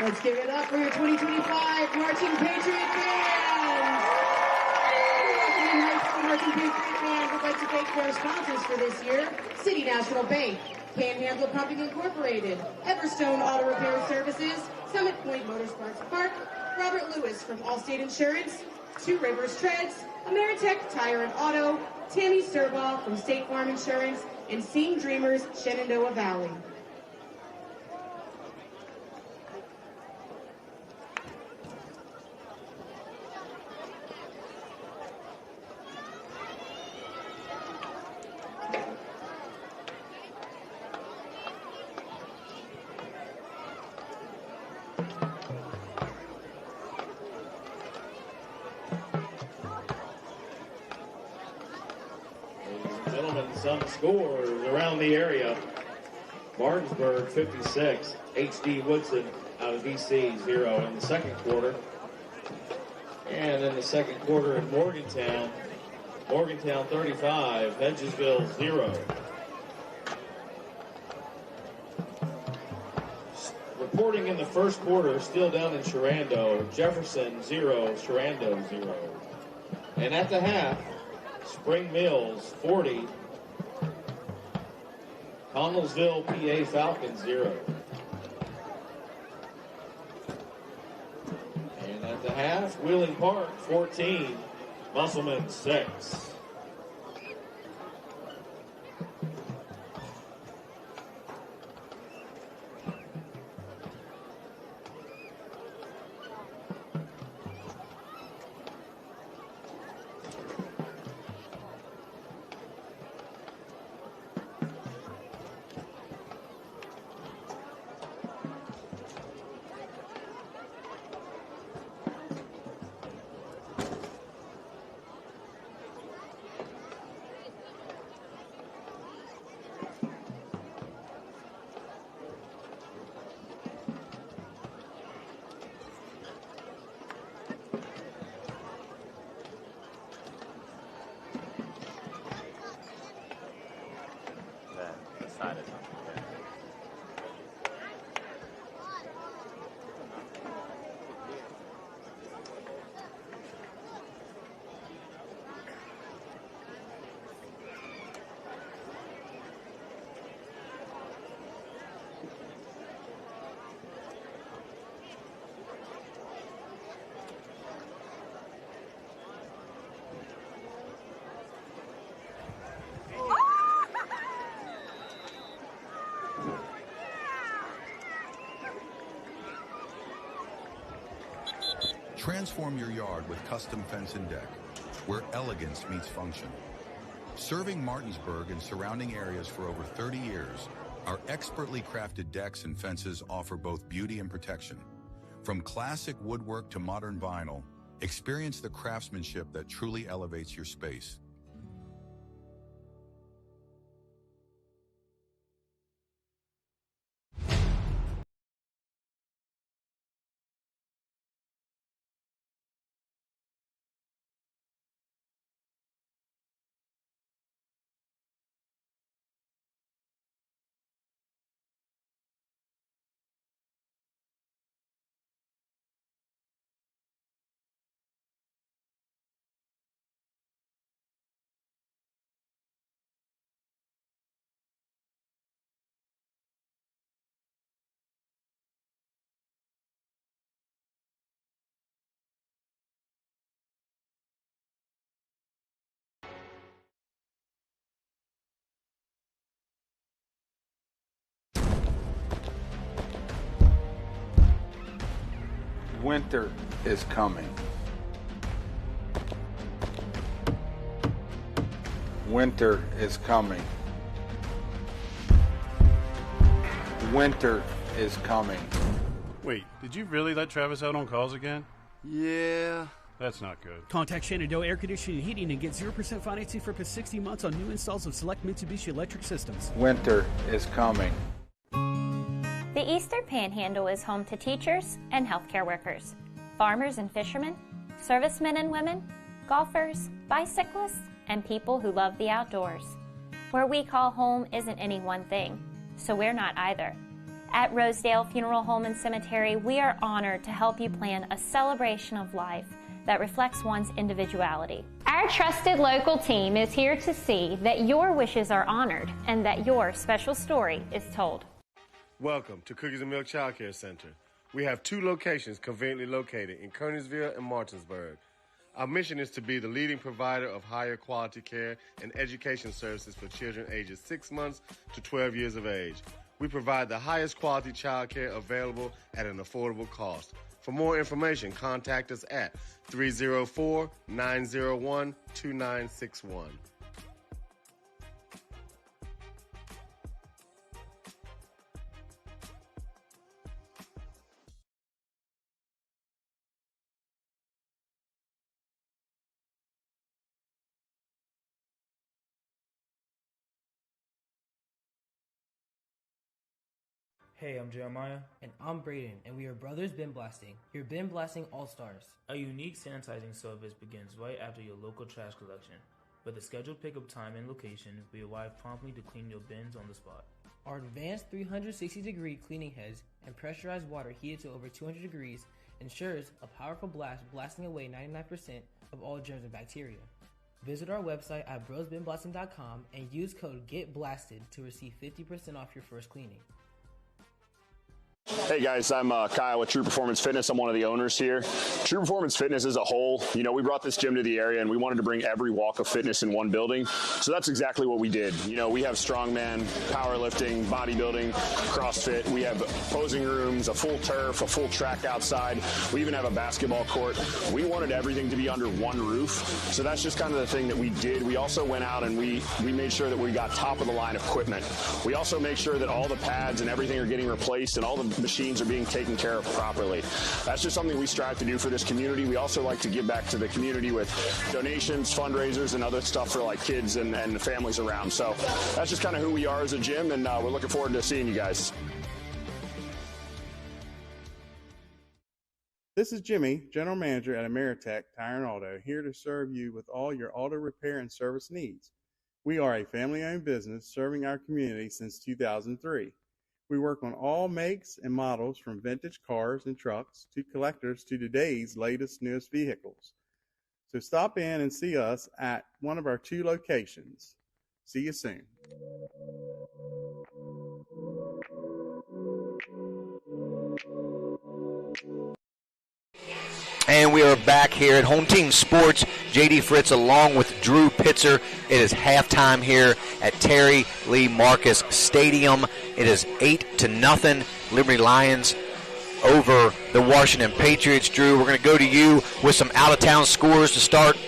Let's give it up for your 2025 Marching Patriot Band. The Marching Patriot Band would like to thank their sponsors for this year: City National Bank, Panhandle Pumping Incorporated, Everstone Auto Repair Services, Summit Point Motorsports Park, Robert Lewis from Allstate Insurance, Two Rivers Treads, Ameritech Tire and Auto, Tammy Sturbaugh from State Farm Insurance, and Seeing Dreamers Shenandoah Valley. Some scores around the area. Martinsburg 56, H.D. Woodson out of D.C. 0 in the second quarter. And in the second quarter in Morgantown 35, Hedgesville 0. Reporting in the first quarter, still down in Shenandoah, Jefferson 0, Shenandoah 0. And at the half, Spring Mills 40, Connellsville, PA Falcons 0. And at the half, Wheeling Park 14, Musselman 6. Transform your yard with Custom Fence and Deck, where elegance meets function. Serving Martinsburg and surrounding areas for over 30 years, our expertly crafted decks and fences offer both beauty and protection. From classic woodwork to modern vinyl, experience the craftsmanship that truly elevates your space. Winter is coming. Winter is coming. Winter is coming. Wait, did you really let Travis out on calls again? Yeah. That's not good. Contact Shenandoah Air Conditioning and Heating and get 0% financing for up to 60 months on new installs of select Mitsubishi electric systems. Winter is coming. The Eastern Panhandle is home to teachers and healthcare workers, farmers and fishermen, servicemen and women, golfers, bicyclists, and people who love the outdoors. Where we call home isn't any one thing, so we're not either. At Rosedale Funeral Home and Cemetery, we are honored to help you plan a celebration of life that reflects one's individuality. Our trusted local team is here to see that your wishes are honored and that your special story is told. Welcome to Cookies and Milk Child Care Center. We have 2 locations conveniently located in Kernersville and Martinsburg. Our mission is to be the leading provider of higher quality care and education services for children ages 6 months to 12 years of age. We provide the highest quality child care available at an affordable cost. For more information, contact us at 304-901-2961. Hey, I'm Jeremiah. And I'm Brayden, and we are Brothers Bin Blasting, your bin blasting all-stars. A unique sanitizing service begins right after your local trash collection. With a scheduled pickup time and location, we arrive promptly to clean your bins on the spot. Our advanced 360-degree cleaning heads and pressurized water heated to over 200 degrees ensures a powerful blast blasting away 99% of all germs and bacteria. Visit our website at brosbinblasting.com and use code GETBLASTED to receive 50% off your first cleaning. Hey guys, I'm Kyle with True Performance Fitness. I'm one of the owners here. True Performance Fitness as a whole, we brought this gym to the area and we wanted to bring every walk of fitness in one building. So that's exactly what we did. We have strongman, powerlifting, bodybuilding, CrossFit. We have posing rooms, a full turf, a full track outside. We even have a basketball court. We wanted everything to be under one roof. So that's just kind of the thing that we did. We also went out and we made sure that we got top of the line equipment. We also make sure that all the pads and everything are getting replaced and all the machines are being taken care of properly. That's just something we strive to do for this community. We also like to give back to the community with donations, fundraisers, and other stuff for like kids and the families around. So that's just kind of who we are as a gym, and we're looking forward to seeing you guys. This is Jimmy, General Manager at Ameritech Tire and Auto, here to serve you with all your auto repair and service needs. We are a family-owned business serving our community since 2003. We work on all makes and models from vintage cars and trucks to collectors to today's latest, newest vehicles. So stop in and see us at one of our 2 locations. See you soon. And we are back here at Home Team Sports. J.D. Fritz along with Drew Pitzer. It is halftime here at Terry Lee Marcus Stadium. It is 8-0. Liberty Lions over the Washington Patriots. Drew, we're going to go to you with some out-of-town scores to start.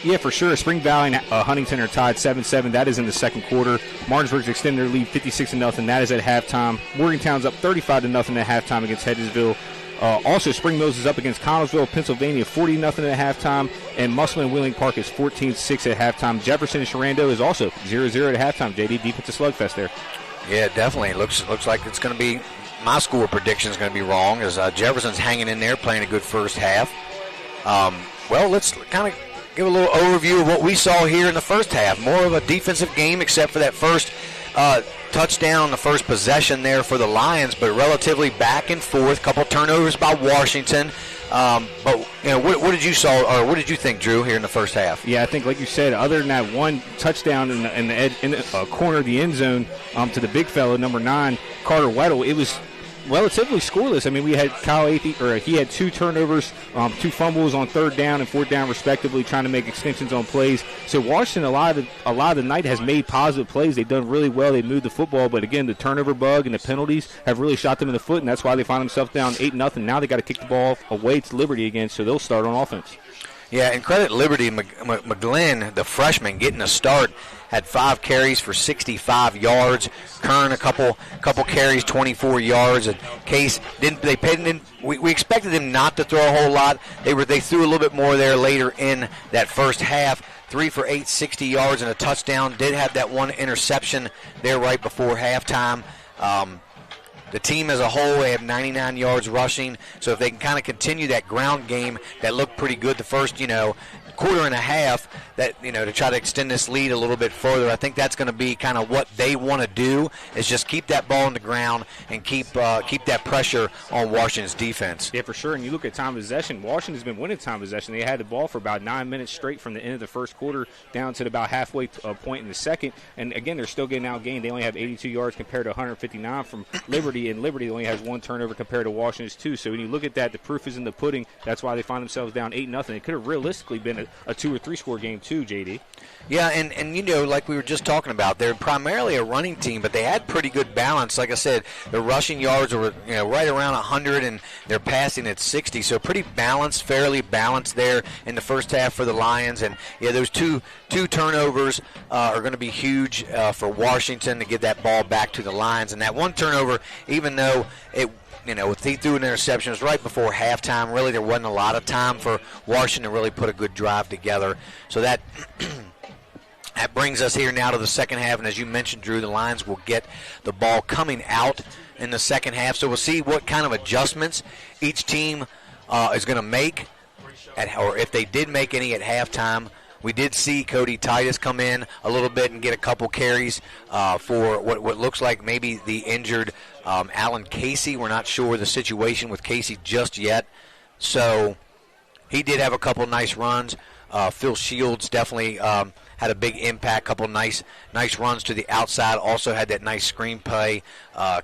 Yeah, for sure. Spring Valley and Huntington are tied 7-7. That is in the second quarter. Martinsburg's extended their lead 56-0. That is at halftime. Morgantown's up 35-0 at halftime against Hedgesville. Also, Spring Mills is up against Connellsville, Pennsylvania, 40-0 at halftime, and Musselman and Wheeling Park is 14-6 at halftime. Jefferson and Sharando is also 0-0 at halftime. JD, deep into slugfest there. Yeah, definitely. Looks like it's going to be, my score prediction is going to be wrong, as Jefferson's hanging in there, playing a good first half. Well, let's kind of give a little overview of what we saw here in the first half. More of a defensive game, except for that first touchdown on the first possession there for the Lions, but relatively back and forth. Couple turnovers by Washington. But what did you saw, or what did you think, Drew, here in the first half? Yeah, I think, like you said, other than that one touchdown in the corner of the end zone to the big fella, number 9, Carter Weddle, it was relatively scoreless. I mean, we had Kyle Athey, he had 2 turnovers, 2 fumbles on 3rd down and 4th down respectively, trying to make extensions on plays. So Washington, a lot of the night has made positive plays. They've done really well. They moved the football, but again, the turnover bug and the penalties have really shot them in the foot, and that's why they find themselves down 8-0. Now they got to kick the ball away to Liberty again, so they'll start on offense. Yeah, and credit Liberty, McGlynn, the freshman, getting a start, had 5 carries for 65 yards. Kern, a couple carries, 24 yards. And Case we expected them not to throw a whole lot. They threw a little bit more there later in that first half. 3 for 8, 60 yards and a touchdown. Did have that one interception there right before halftime. The team as a whole, they have 99 yards rushing. So if they can kind of continue that ground game that looked pretty good the first, quarter and a half, that to try to extend this lead a little bit further, I think that's going to be kind of what they want to do, is just keep that ball on the ground and keep that pressure on Washington's defense. Yeah, for sure. And you look at time of possession, Washington's been winning time of possession. They had the ball for about 9 minutes straight from the end of the first quarter down to about halfway point in the second. And again, they're still getting outgained. They only have 82 yards compared to 159 from Liberty. Liberty, and Liberty only has 1 turnover compared to Washington's 2. So when you look at that, the proof is in the pudding. That's why they find themselves down 8-0. It could have realistically been a 2 or 3 score game too, JD. Yeah, and you know, like we were just talking about, they're primarily a running team, but they had pretty good balance. Like I said, their rushing yards were right around 100, and they're passing at 60. So pretty balanced, fairly balanced there in the first half for the Lions. And yeah, those two turnovers are going to be huge for Washington to get that ball back to the Lions. And that 1 turnover, even though it, they threw an interception, it was right before halftime. Really, there wasn't a lot of time for Washington to really put a good drive together. So that that brings us here now to the second half. And as you mentioned, Drew, the Lions will get the ball coming out in the second half. So we'll see what kind of adjustments each team is going to make, or if they did make any at halftime. We did see Cody Titus come in a little bit and get a couple carries for what looks like maybe the injured Alan Casey. We're not sure the situation with Casey just yet. So he did have a couple nice runs. Phil Shields definitely had a big impact, couple nice runs to the outside. Also had that nice screen play,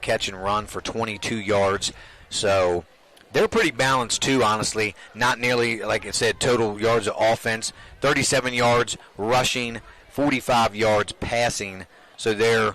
catch and run for 22 yards. So they're pretty balanced too, honestly. Not nearly, like I said, total yards of offense. 37 yards rushing, 45 yards passing. So they're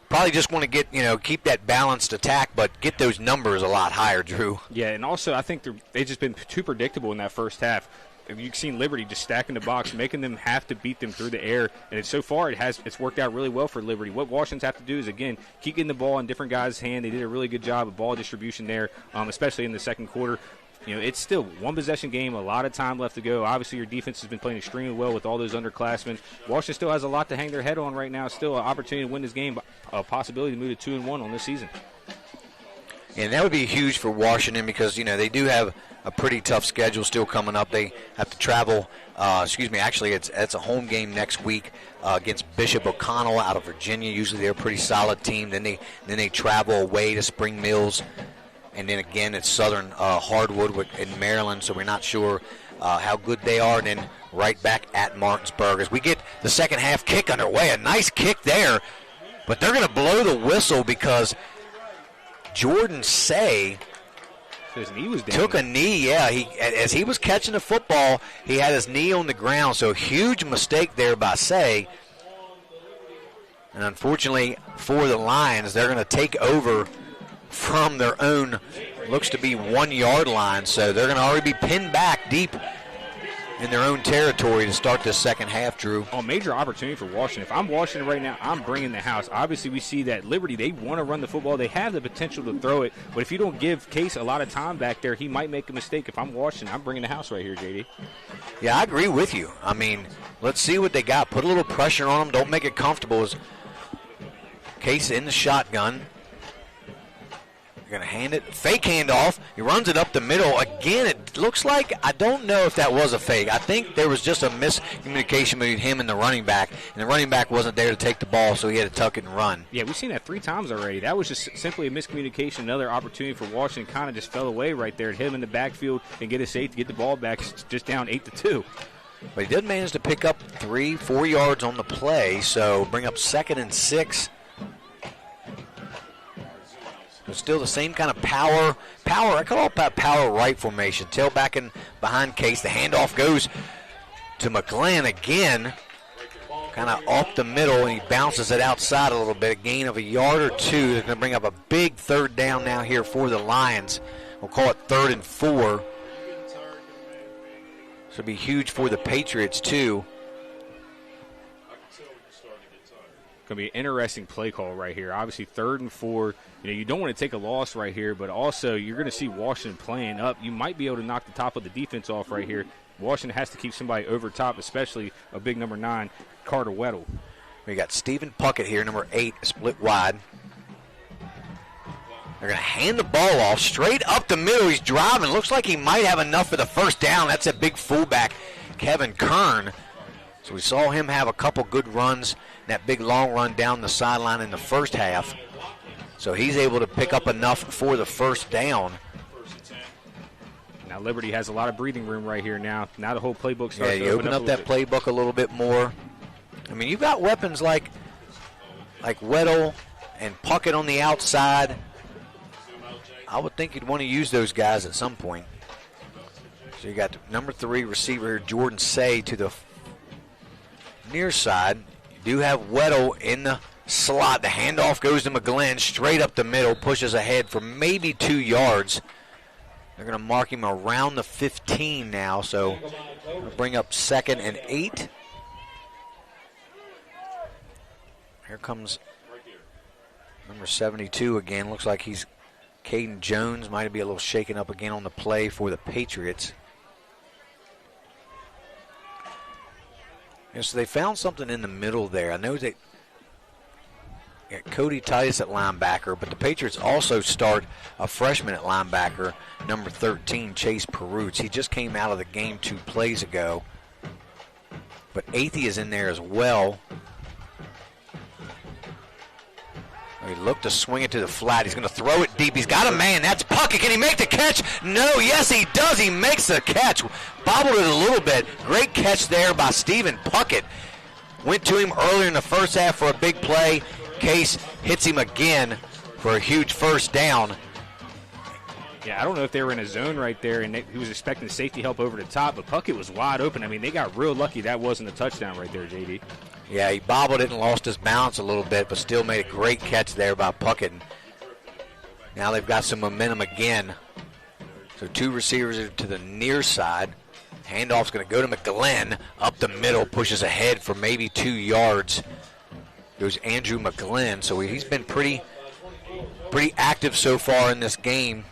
probably just want to get, keep that balanced attack, but get those numbers a lot higher, Drew. Yeah, and also I think they've just been too predictable in that first half. You've seen Liberty just stacking the box, making them have to beat them through the air, and so far it's worked out really well for Liberty. What Washington's have to do is, again, keep getting the ball in different guys' hand. They did a really good job of ball distribution there, especially in the second quarter. It's still one possession game, a lot of time left to go. Obviously, your defense has been playing extremely well with all those underclassmen. Washington still has a lot to hang their head on right now. Still an opportunity to win this game, a possibility to move to 2-1 on this season. And that would be huge for Washington because, they do have a pretty tough schedule still coming up. They have to travel, actually it's a home game next week against Bishop O'Connell out of Virginia. Usually they're a pretty solid team. Then they travel away to Spring Mills. And then again, it's Southern Hardwood in Maryland, so we're not sure how good they are. And then right back at Martinsburg as we get the second half kick underway. A nice kick there, but they're going to blow the whistle because Jordan Say his knee was down. Took a knee, yeah. As he was catching the football, he had his knee on the ground, so huge mistake there by Say. And unfortunately for the Lions, they're going to take over from their own, looks to be 1 yard line. So they're going to already be pinned back deep in their own territory to start this second half, Drew. A major opportunity for Washington. If I'm Washington right now, I'm bringing the house. Obviously, we see that Liberty, they want to run the football. They have the potential to throw it. But if you don't give Case a lot of time back there, he might make a mistake. If I'm Washington, I'm bringing the house right here, JD. Yeah, I agree with you. I mean, let's see what they got. Put a little pressure on them. Don't make it comfortable. As Case in the shotgun. They're going to hand it. Fake handoff. He runs it up the middle. Again, it looks like, I don't know if that was a fake. I think there was just a miscommunication between him and the running back, and the running back wasn't there to take the ball, so he had to tuck it and run. Yeah, we've seen that 3 times already. That was just simply a miscommunication. Another opportunity for Washington kind of just fell away right there. It hit him in the backfield and get a safety, get the ball back, just down 8-2. But he did manage to pick up 3-4 yards on the play, so bring up 2nd and 6. It's still the same kind of power. I call it power right formation. Tailback and behind Case. The handoff goes to McGlynn again. Kind of off the middle, and he bounces it outside a little bit. A gain of a yard or 2. They're going to bring up a big 3rd down now here for the Lions. We'll call it 3rd and 4. This will be huge for the Patriots, too. Going to be an interesting play call right here. Obviously, 3rd and 4. You don't want to take a loss right here, but also you're going to see Washington playing up. You might be able to knock the top of the defense off right here. Washington has to keep somebody over top, especially a big number 9, Carter Weddle. We got Stephen Puckett here, number 8, split wide. They're going to hand the ball off straight up the middle. He's driving. Looks like he might have enough for the first down. That's a big fullback, Kevin Kern. So we saw him have a couple good runs, that big long run down the sideline in the first half. So he's able to pick up enough for the first down. Now Liberty has a lot of breathing room right here now. Now the whole playbook starts to you open up that playbook a little bit more. I mean, you've got weapons like Weddle and Puckett on the outside. I would think you'd want to use those guys at some point. So you got the number 3 receiver here, Jordan Say, to the near side. You do have Weddle in the slot. The handoff goes to McGlynn straight up the middle, pushes ahead for maybe 2 yards. They're going to mark him around the 15 now, so we'll bring up 2nd and 8. Here comes number 72 again. Looks like he's Caden Jones. Might be a little shaken up again on the play for the Patriots. And so they found something in the middle there. I know they got Cody Titus at linebacker, but the Patriots also start a freshman at linebacker, number 13, Chase Perutz. He just came out of the game 2 plays ago. But Athey is in there as well. He looked to swing it to the flat. He's going to throw it deep. He's got a man. That's Puckett. Can he make the catch? No. Yes, he does. He makes the catch. Bobbled it a little bit. Great catch there by Stephen Puckett. Went to him earlier in the first half for a big play. Case hits him again for a huge first down. Yeah, I don't know if they were in a zone right there, and he was expecting safety help over the top, but Puckett was wide open. I mean, they got real lucky that wasn't a touchdown right there, JD. Yeah, he bobbled it and lost his balance a little bit, but still made a great catch there by Puckett. Now they've got some momentum again. So 2 receivers are to the near side. Handoff's going to go to McGlynn. Up the middle, pushes ahead for maybe 2 yards. Goes Andrew McGlynn. So he's been pretty active so far in this game.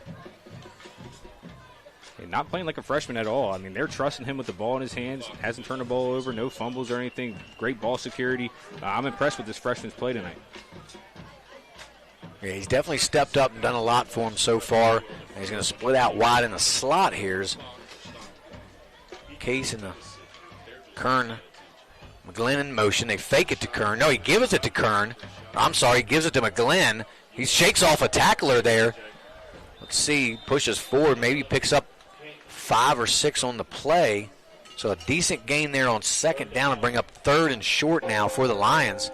And not playing like a freshman at all. I mean, they're trusting him with the ball in his hands. Hasn't turned the ball over, no fumbles or anything. Great ball security. I'm impressed with this freshman's play tonight. Yeah, he's definitely stepped up and done a lot for him so far. And he's going to split out wide in the slot here. Case and the Kern. McGlynn in motion. They fake it to Kern. No, he gives it to Kern. I'm sorry, he gives it to McGlynn. He shakes off a tackler there. Let's see, pushes forward, maybe picks up 5 or 6 on the play. So a decent gain there on 2nd down and bring up 3rd and short now for the Lions.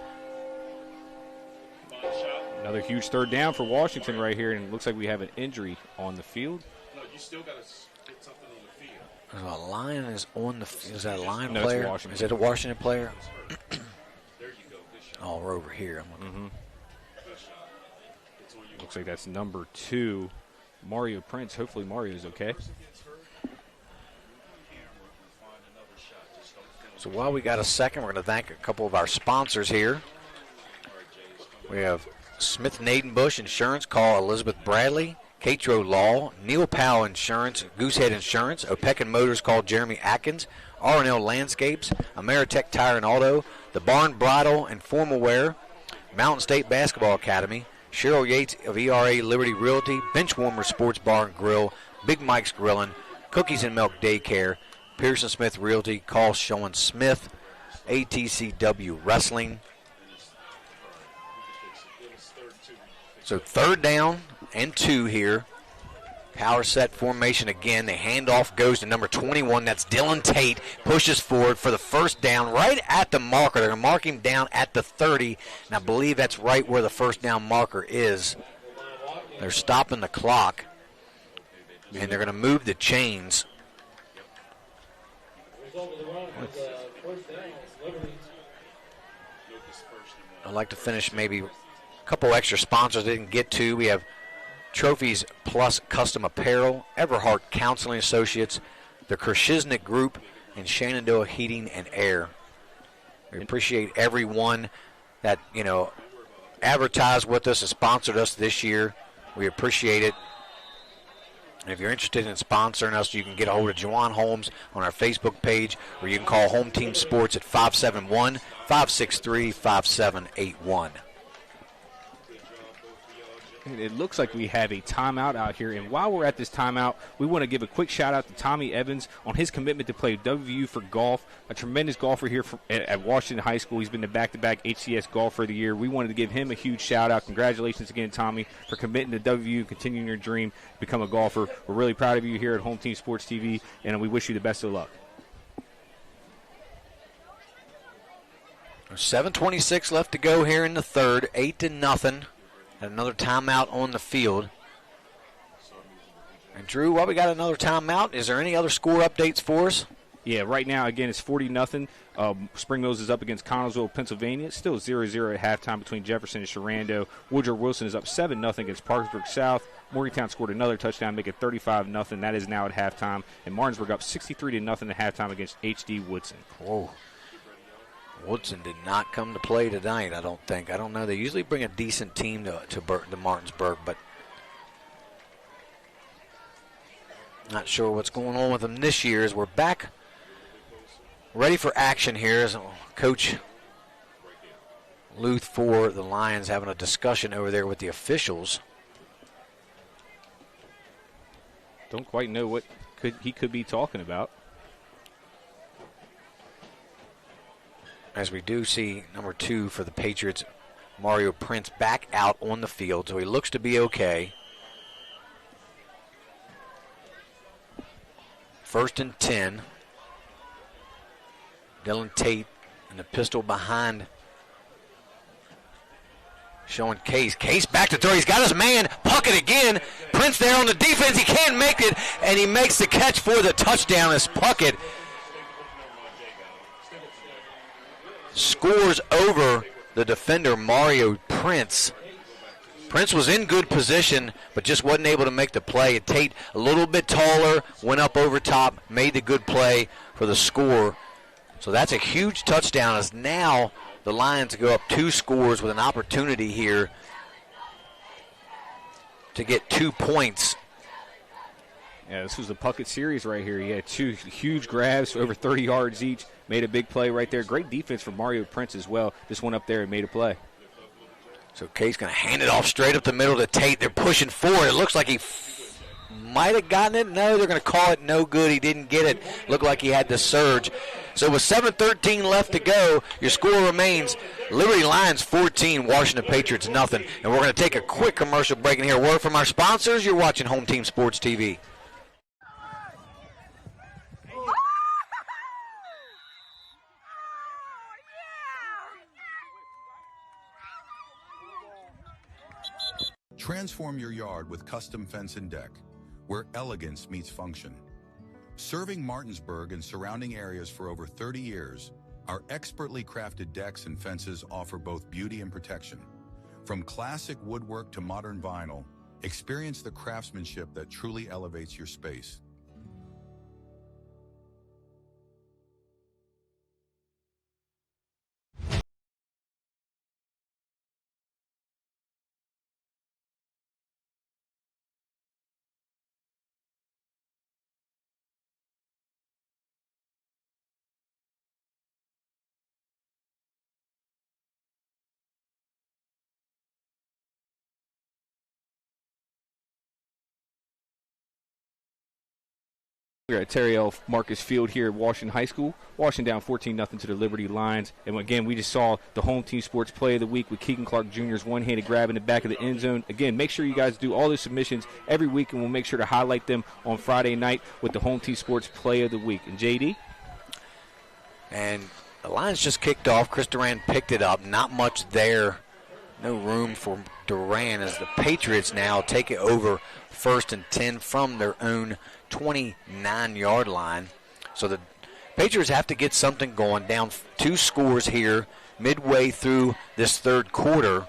Another huge 3rd down for Washington right here, and it looks like we have an injury on the field. No, you still got to get something on the field. A Lion is on the field. Is that a Lion no, player? Washington. Is it a Washington player? There you go. Good shot. Oh, we're over here. Good shot. Looks like that's number 2, Mario Prince. Hopefully Mario's okay. So while we got a second, we're going to thank a couple of our sponsors here. We have Smith Nadenbush Insurance. Call Elizabeth Bradley. Catro Law. Neil Powell Insurance. Goosehead Insurance. Opequon Motors. Call Jeremy Atkins. R&L Landscapes. Ameritech Tire and Auto. The Barn Bridal and Formal Wear. Mountain State Basketball Academy. Cheryl Yates of ERA Liberty Realty. Benchwarmer Sports Bar and Grill. Big Mike's Grillin'. Cookies and Milk Daycare. Pearson Smith Realty. Call Sean Smith. ATCW Wrestling. So 3rd down and 2 here. Power set formation again. The handoff goes to number 21. That's Dylan Tate. Pushes forward for the 1st down right at the marker. They're going to mark him down at the 30. And I believe that's right where the 1st down marker is. They're stopping the clock. And they're going to move the chains. I'd like to finish maybe a couple extra sponsors I didn't get to. We have Trophies Plus Custom Apparel, Everhart Counseling Associates, the Kershiznik Group, and Shenandoah Heating and Air. We appreciate everyone that, advertised with us and sponsored us this year. We appreciate it. And if you're interested in sponsoring us, you can get a hold of Juwan Holmes on our Facebook page, or you can call Home Team Sports at 571-563-5781. It looks like we have a timeout out here, and while we're at this timeout, we want to give a quick shout-out to Tommy Evans on his commitment to play WVU for golf, a tremendous golfer here at Washington High School. He's been the back-to-back HCS Golfer of the Year. We wanted to give him a huge shout-out. Congratulations again, Tommy, for committing to WVU, continuing your dream, become a golfer. We're really proud of you here at Home Team Sports TV, and we wish you the best of luck. 7:26 left to go here in the 3rd, 8-0. Another timeout on the field. And Drew, while we got another timeout, is there any other score updates for us? Yeah, right now, again, it's 40-0. Spring Mills is up against Connellsville, Pennsylvania. It's still 0-0 at halftime between Jefferson and Sharando. Woodrow Wilson is up 7-0 against Parkersburg South. Morgantown scored another touchdown, making it 35-0. That is now at halftime. And Martinsburg up 63-0 at halftime against H.D. Woodson. Whoa. Woodson did not come to play tonight, I don't think. I don't know. They usually bring a decent team to Martinsburg, but not sure what's going on with them this year as we're back ready for action here as Coach Luth for the Lions having a discussion over there with the officials. Don't quite know what he could be talking about. As we do see number 2 for the Patriots, Mario Prince, back out on the field, so he looks to be okay. 1st and 10. Dylan Tate and the pistol behind, showing Case. Case back to throw. He's got his man. Puckett again. Prince there on the defense. He can't make it, and he makes the catch for the touchdown as Puckett scores over the defender Mario Prince. Prince was in good position, but just wasn't able to make the play. And Tate, a little bit taller, went up over top, made the good play for the score. So that's a huge touchdown as now the Lions go up 2 scores with an opportunity here to get 2 points. Yeah, this was the Puckett series right here. He had 2 huge grabs, over 30 yards each, made a big play right there. Great defense from Mario Prince as well. Just went up there and made a play. So Kate's going to hand it off straight up the middle to Tate. They're pushing forward. It looks like he might have gotten it. No, they're going to call it no good. He didn't get it. Looked like he had the surge. So with 7:13 left to go, your score remains Liberty Lions 14, Washington Patriots nothing. And we're going to take a quick commercial break and hear a word from our sponsors. You're watching Home Team Sports TV. Transform your yard with Custom Fence and Deck, where elegance meets function. Serving Martinsburg and surrounding areas for over 30 years, our expertly crafted decks and fences offer both beauty and protection. From classic woodwork to modern vinyl, experience the craftsmanship that truly elevates your space. We're at Terry L. Marcus Field here at Washington High School. Washington down 14-0 to the Liberty Lions. And again, we just saw the Home Team Sports Play of the Week with Keegan Clark Jr.'s one-handed grab in the back of the end zone. Again, make sure you guys do all the submissions every week, and we'll make sure to highlight them on Friday night with the Home Team Sports Play of the Week. And JD? And the Lions just kicked off. Chris Duran picked it up. Not much there. No room for Duran as the Patriots now take it over 1st and 10 from their own 29-yard line. So the Patriots have to get something going. Down 2 scores here midway through this third quarter,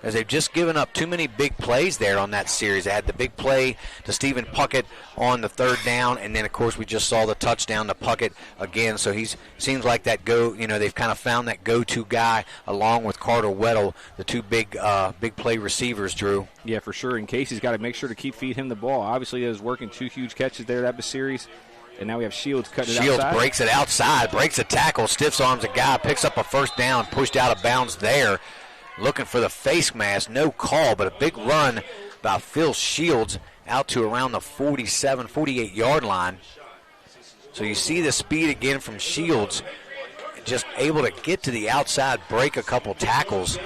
as they've just given up too many big plays there on that series. They had the big play to Stephen Puckett on the 3rd down, and then, of course, we just saw the touchdown to Puckett again. So he seems like that they've kind of found that go-to guy along with Carter Weddle, the 2 big play receivers, Drew. Yeah, for sure. And Casey's got to make sure to keep feeding him the ball. Obviously, he was working 2 huge catches there that series. And now we have Shields cutting it outside. Shields breaks it outside, breaks a tackle, stiffs arms a guy, picks up a 1st down, pushed out of bounds there. Looking for the face mask, no call, but a big run by Phil Shields out to around the 47, 48-yard line. So you see the speed again from Shields, just able to get to the outside, break a couple tackles,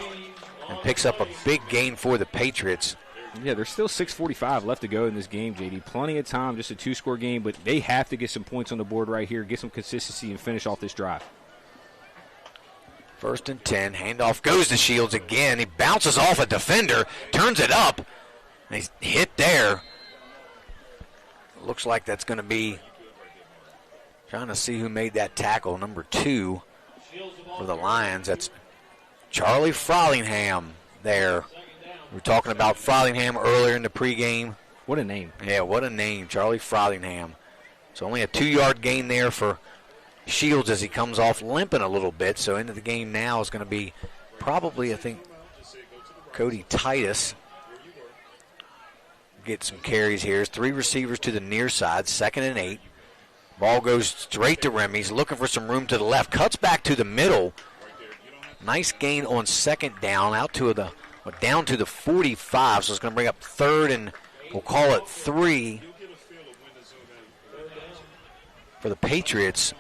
and picks up a big gain for the Patriots. Yeah, there's still 6:45 left to go in this game, JD. Plenty of time, just a 2-score game, but they have to get some points on the board right here, get some consistency, and finish off this drive. 1st and 10, handoff goes to Shields again. He bounces off a defender, turns it up, and he's hit there. looks like that's going to be, trying to see who made that tackle, number 2 for the Lions. That's Charlie Frothingham there. We were talking about Frothingham earlier in the pregame. What a name. Yeah, what a name, Charlie Frothingham. So only a 2-yard gain there for Shields as he comes off limping a little bit. So into the game now is going to be probably, I think, Cody Titus. Get some carries here. 3 receivers to the near side, 2nd and 8. Ball goes straight to Remy. He's looking for some room to the left. Cuts back to the middle. Nice gain on 2nd down, down to the 45. So it's going to bring up 3rd and we'll call it 3 for the Patriots.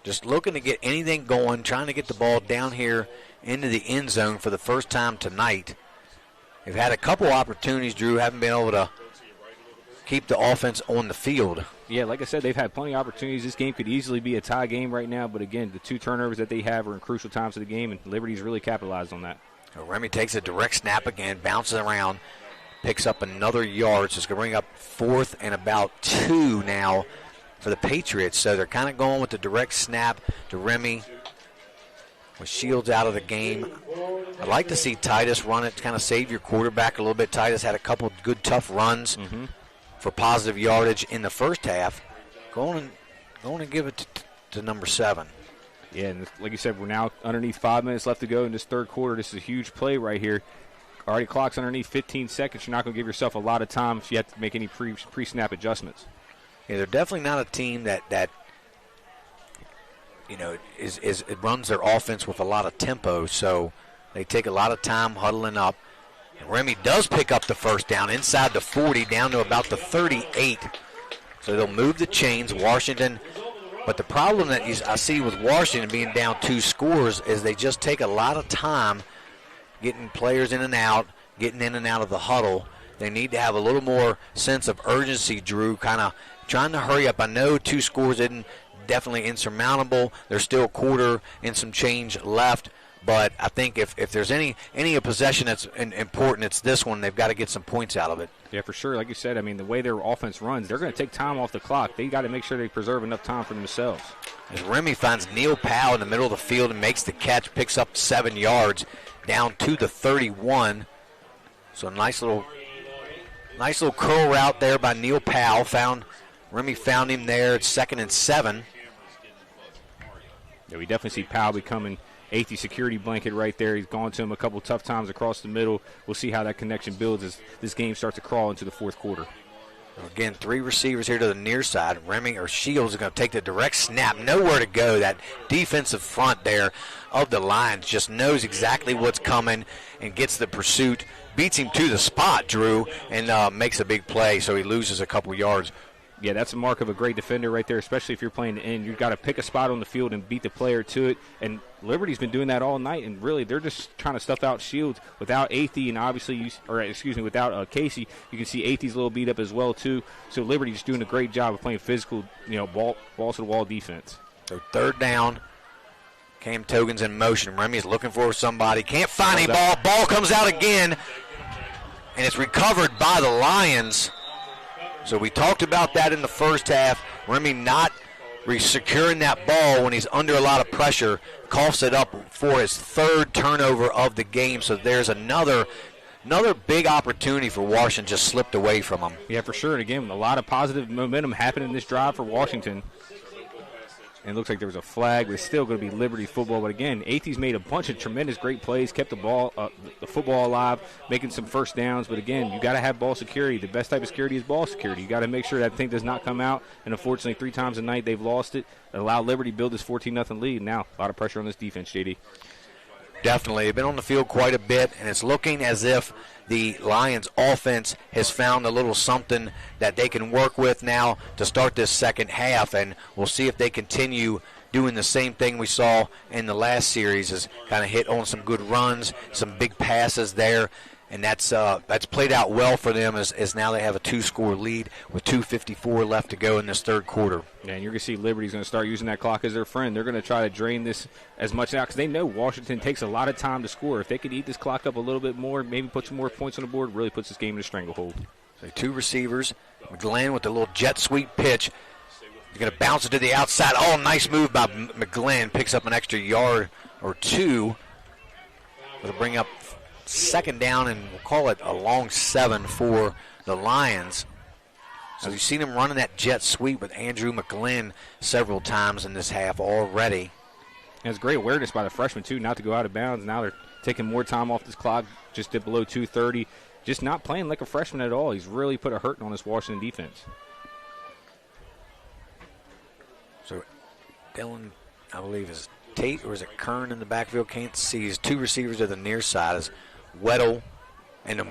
Just looking to get anything going, trying to get the ball down here into the end zone for the first time tonight. They've had a couple opportunities, Drew, haven't been able to keep the offense on the field. Yeah, like I said, they've had plenty of opportunities. This game could easily be a tie game right now, but again, the 2 turnovers that they have are in crucial times of the game, and Liberty's really capitalized on that. So Remy takes a direct snap again, bounces around, picks up another yard, so it's going to bring up 4th and about 2 now for the Patriots. So they're kind of going with the direct snap to Remy with Shields out of the game. I'd like to see Titus run it, kind of save your quarterback a little bit. Titus had a couple good, tough runs for positive yardage in the first half. Going and give it to number 7. Yeah, and like you said, we're now underneath 5 minutes left to go in this third quarter. This is a huge play right here. Already clock's underneath 15 seconds. You're not going to give yourself a lot of time if you have to make any pre-snap adjustments. Yeah, they're definitely not a team that it runs their offense with a lot of tempo, so they take a lot of time huddling up. And Remy does pick up the first down inside the 40 down to about the 38. So they'll move the chains. Washington, but the problem that I see with Washington being down 2 scores is they just take a lot of time getting players in and out, getting in and out of the huddle. They need to have a little more sense of urgency, Drew, kind of trying to hurry up. I know 2 scores isn't definitely insurmountable. There's still a quarter and some change left. But I think if there's any possession that's important, it's this one. They've got to get some points out of it. Yeah, for sure. Like you said, I mean, the way their offense runs, they're going to take time off the clock. They got to make sure they preserve enough time for themselves. As Remy finds Neil Powell in the middle of the field and makes the catch, picks up 7 yards down to the 31. So nice little curl route there by Neil Powell. Remy found him there at 2nd and 7. Yeah, we definitely see Powell becoming Athey security blanket right there. He's gone to him a couple tough times across the middle. We'll see how that connection builds as this game starts to crawl into the fourth quarter. Again, 3 receivers here to the near side. Remy or Shields are going to take the direct snap. Nowhere to go. That defensive front there of the Lions just knows exactly what's coming and gets the pursuit. Beats him to the spot, Drew, and makes a big play, so he loses a couple yards. Yeah, that's a mark of a great defender right there, especially if you're playing the end. You've got to pick a spot on the field and beat the player to it. And Liberty's been doing that all night, and really they're just trying to stuff out Shields without Athey and obviously, without Casey. You can see Athey's a little beat up as well too. So Liberty's doing a great job of playing physical, balls to the wall defense. So 3rd down. Cam Togan's in motion. Remy's looking for somebody. Can't find any ball. Ball comes out again, and it's recovered by the Lions. So we talked about that in the first half. Remy not securing that ball when he's under a lot of pressure. Coughs it up for his 3rd turnover of the game. So there's another big opportunity for Washington just slipped away from him. Yeah, for sure. And again, a lot of positive momentum happening in this drive for Washington. And it looks like there was a flag, but it's still going to be Liberty football. But again, Athey's made a bunch of tremendous great plays, kept the football alive, making some first downs. But again, you got to have ball security. The best type of security is ball security. You got to make sure that thing does not come out. And unfortunately, 3 times a night they've lost it. It allowed Liberty to build this 14-0 lead. Now, a lot of pressure on this defense, JD. Definitely. They've been on the field quite a bit, and it's looking as if the Lions offense has found a little something that they can work with now to start this second half, and we'll see if they continue doing the same thing we saw in the last series, is kind of hit on some good runs, some big passes there, and that's played out well for them as now they have a 2-score lead with 2:54 left to go in this third quarter. Yeah, and you're going to see Liberty's going to start using that clock as their friend. They're going to try to drain this as much out because they know Washington takes a lot of time to score. If they could eat this clock up a little bit more, maybe put some more points on the board, really puts this game in a stranglehold. So 2 receivers. McGlynn with the little jet sweep pitch. He's going to bounce it to the outside. Oh, nice move by McGlynn. Picks up an extra yard or 2. It'll bring up 2nd down, and we'll call it a long 7 for the Lions. So you've seen him running that jet sweep with Andrew McGlynn several times in this half already. And it's great awareness by the freshman, too, not to go out of bounds. Now they're taking more time off this clock, just dipped below 2:30. Just not playing like a freshman at all. He's really put a hurting on this Washington defense. So Dylan, I believe, is Tate or is it Kern in the backfield? Can't see. His 2 receivers to the near side is Weddle. And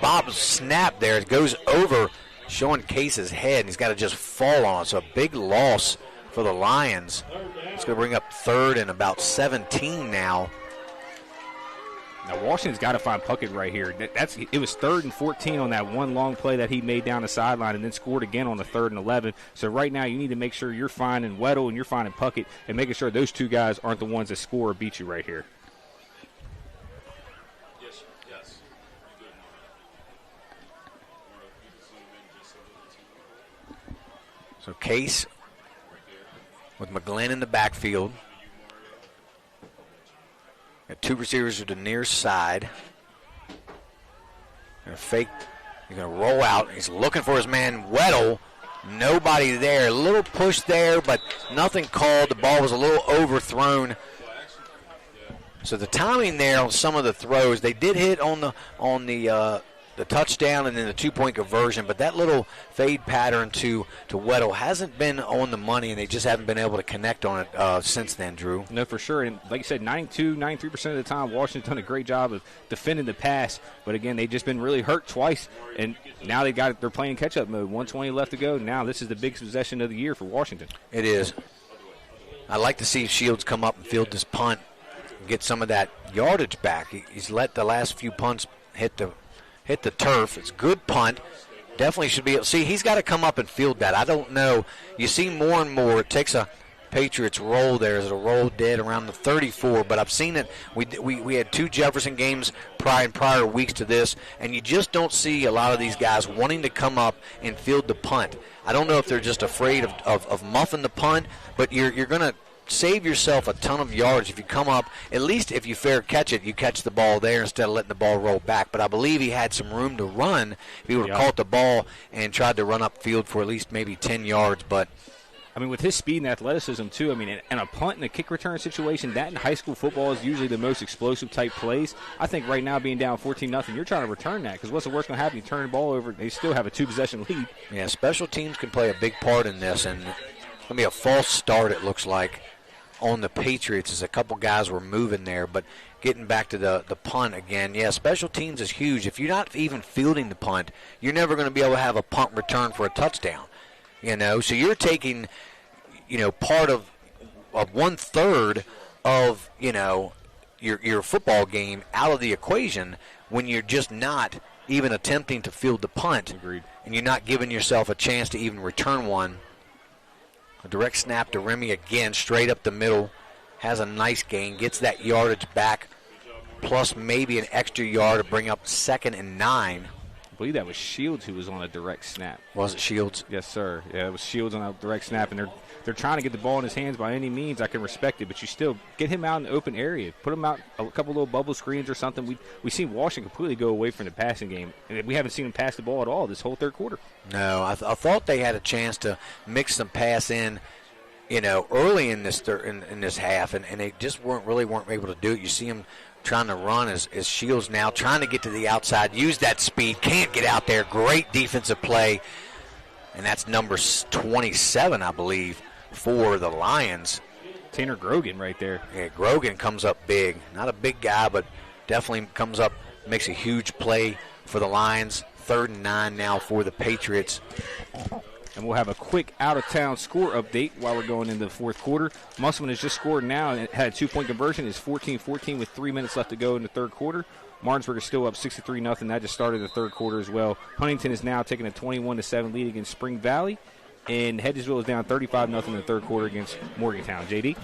Bob's snap there. It goes over Sean Case's head, and he's got to just fall on it. So a big loss for the Lions. It's going to bring up 3rd and about 17 now. Now, Washington's got to find Puckett right here. It was 3rd and 14 on that one long play that he made down the sideline and then scored again on the 3rd and 11. So right now you need to make sure you're finding Weddle and you're finding Puckett and making sure those 2 guys aren't the ones that score or beat you right here. Yes. So Case with McGlynn in the backfield. Got 2 receivers to the near side. Gonna fake. He's going to roll out. He's looking for his man, Weddle. Nobody there. A little push there, but nothing called. The ball was a little overthrown. So the timing there on some of the throws, they did hit on the touchdown and then the 2-point conversion, but that little fade pattern to Weddle hasn't been on the money, and they just haven't been able to connect on it since then, Drew. No, for sure. And like you said, 93% of the time, Washington's done a great job of defending the pass. But again, they've just been really hurt twice, and now they're playing catch-up mode. 1:20 left to go. Now this is the biggest possession of the year for Washington. It is. I'd like to see Shields come up and field this punt and get some of that yardage back. He's let the last few punts hit the turf. It's a good punt. Definitely should be able to see. He's got to come up and field that. I don't know. You see more and more. It takes a Patriots roll there. It'll roll dead around the 34, but I've seen it. We had 2 Jefferson games prior weeks to this, and you just don't see a lot of these guys wanting to come up and field the punt. I don't know if they're just afraid of muffing the punt, but you're going to save yourself a ton of yards if you come up. At least if you fair catch it, you catch the ball there instead of letting the ball roll back. But I believe he had some room to run if he would have caught the ball and tried to run upfield for at least maybe 10 yards. But I mean, with his speed and athleticism, too, I mean, and a punt and a kick return situation, that in high school football is usually the most explosive type plays. I think right now being down 14-0, you're trying to return that because what's the worst going to happen? You turn the ball over, they still have a 2-possession lead. Yeah, special teams can play a big part in this, and it's going to be a false start, it looks like, on the Patriots as a couple guys were moving there. But getting back to the punt again, yeah, special teams is huge. If you're not even fielding the punt, you're never going to be able to have a punt return for a touchdown. So you're taking, part of 1/3 of, your football game out of the equation when you're just not even attempting to field the punt. Agreed. And you're not giving yourself a chance to even return one. A direct snap to Remy again, straight up the middle. Has a nice gain, gets that yardage back, plus maybe an extra yard to bring up 2nd and 9. I believe that was Shields who was on a direct snap. Was it Shields? Yes, sir. Yeah, it was Shields on a direct snap, and they're trying to get the ball in his hands by any means. I can respect it, but you still get him out in the open area. Put him out a couple little bubble screens or something. We seen Washington completely go away from the passing game, and we haven't seen him pass the ball at all this whole third quarter. No, I thought they had a chance to mix some pass in, early in this in this half, and they just weren't able to do it. You see him trying to run as Shields now, trying to get to the outside, use that speed, can't get out there. Great defensive play, and that's number 27, I believe, for the Lions. Tanner Grogan right there. Yeah, Grogan comes up big. Not a big guy, but definitely comes up, makes a huge play for the Lions. 3rd and 9 now for the Patriots. And we'll have a quick out-of-town score update while we're going into the fourth quarter. Musselman has just scored now and had a 2-point conversion. It's 14-14 with 3 minutes left to go in the third quarter. Martinsburg is still up 63-0. That just started the third quarter as well. Huntington is now taking a 21-7 lead against Spring Valley. And Hedgesville is down 35-0 in the third quarter against Morgantown. JD?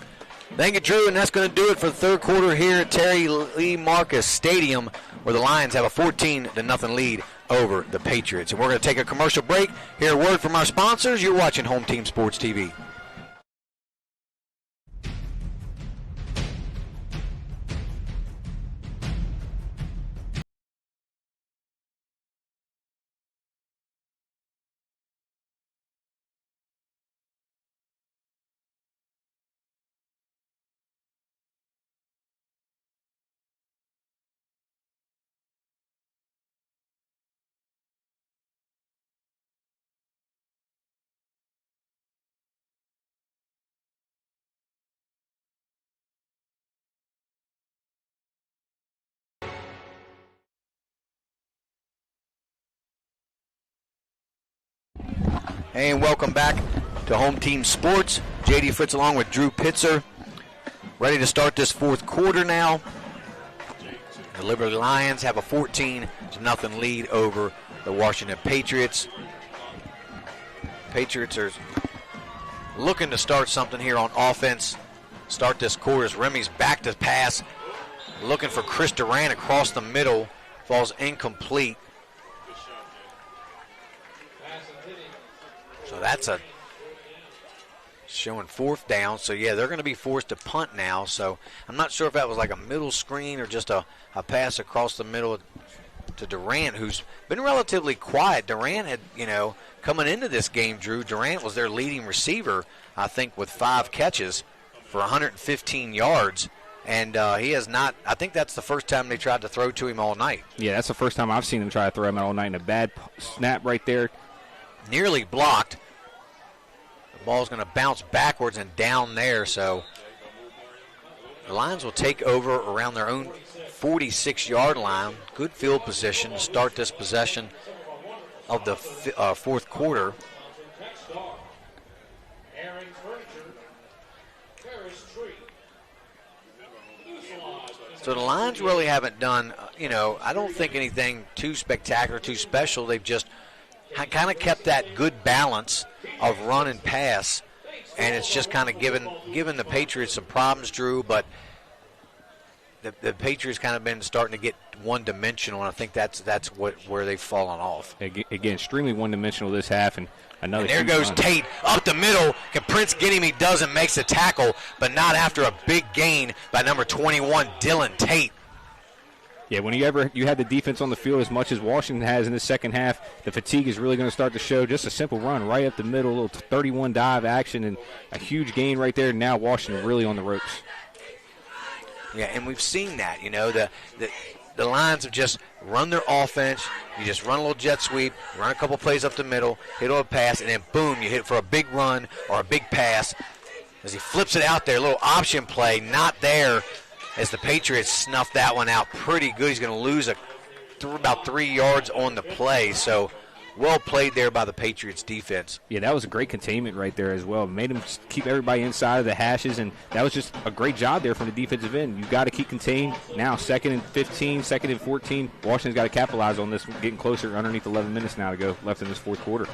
Thank you, Drew, and that's going to do it for the third quarter here at Terry Lee Marcus Stadium, where the Lions have a 14-0 lead over the Patriots. And we're going to take a commercial break. Hear a word from our sponsors. You're watching Home Team Sports TV. And welcome back to Home Team Sports. J.D. Fritz along with Drew Pitzer. Ready to start this fourth quarter now. The Liberty Lions have a 14-0 lead over the Washington Patriots. Patriots are looking to start something here on offense. Start this quarter as Remy's back to pass. Looking for Chris Durant across the middle. Falls incomplete. So that's a showing fourth down. So, yeah, they're going to be forced to punt now. So I'm not sure if that was like a middle screen or just a pass across the middle to Durant, who's been relatively quiet. Durant had, coming into this game, Drew, Durant was their leading receiver, I think, with 5 catches for 115 yards. And he has not, I think that's the first time they tried to throw to him all night. Yeah, that's the first time I've seen them try to throw him out all night. And a bad snap right there. Nearly blocked. The ball's going to bounce backwards and down there, so the Lions will take over around their own 46-yard line. Good field position to start this possession of the fourth quarter. So the Lions really haven't done, I don't think anything too spectacular, too special. They've just kind of kept that good balance of run and pass, and it's just kind of given the Patriots some problems, Drew, but the Patriots kind of been starting to get one-dimensional, and I think that's where they've fallen off. Again, extremely one-dimensional this half, and another. And there goes run. Tate up the middle. Can Prince get him? He doesn't, makes the tackle, but not after a big gain by number 21, Dylan Tate. Yeah, when you had the defense on the field as much as Washington has in the second half, the fatigue is really going to start to show. Just a simple run right up the middle, a little 31 dive action, and a huge gain right there. Now Washington really on the ropes. Yeah, and we've seen that. The Lions have just run their offense. You just run a little jet sweep, run a couple plays up the middle, hit on a pass, and then boom, you hit for a big run or a big pass. As he flips it out there, a little option play, not there. As the Patriots snuffed that one out pretty good. He's going to lose about 3 yards on the play. So well played there by the Patriots defense. Yeah, that was a great containment right there as well. Made them keep everybody inside of the hashes, and that was just a great job there from the defensive end. You got to keep contained. Now 2nd and 15, 2nd and 14. Washington's got to capitalize on this, getting closer underneath 11 minutes now to go left in this fourth quarter.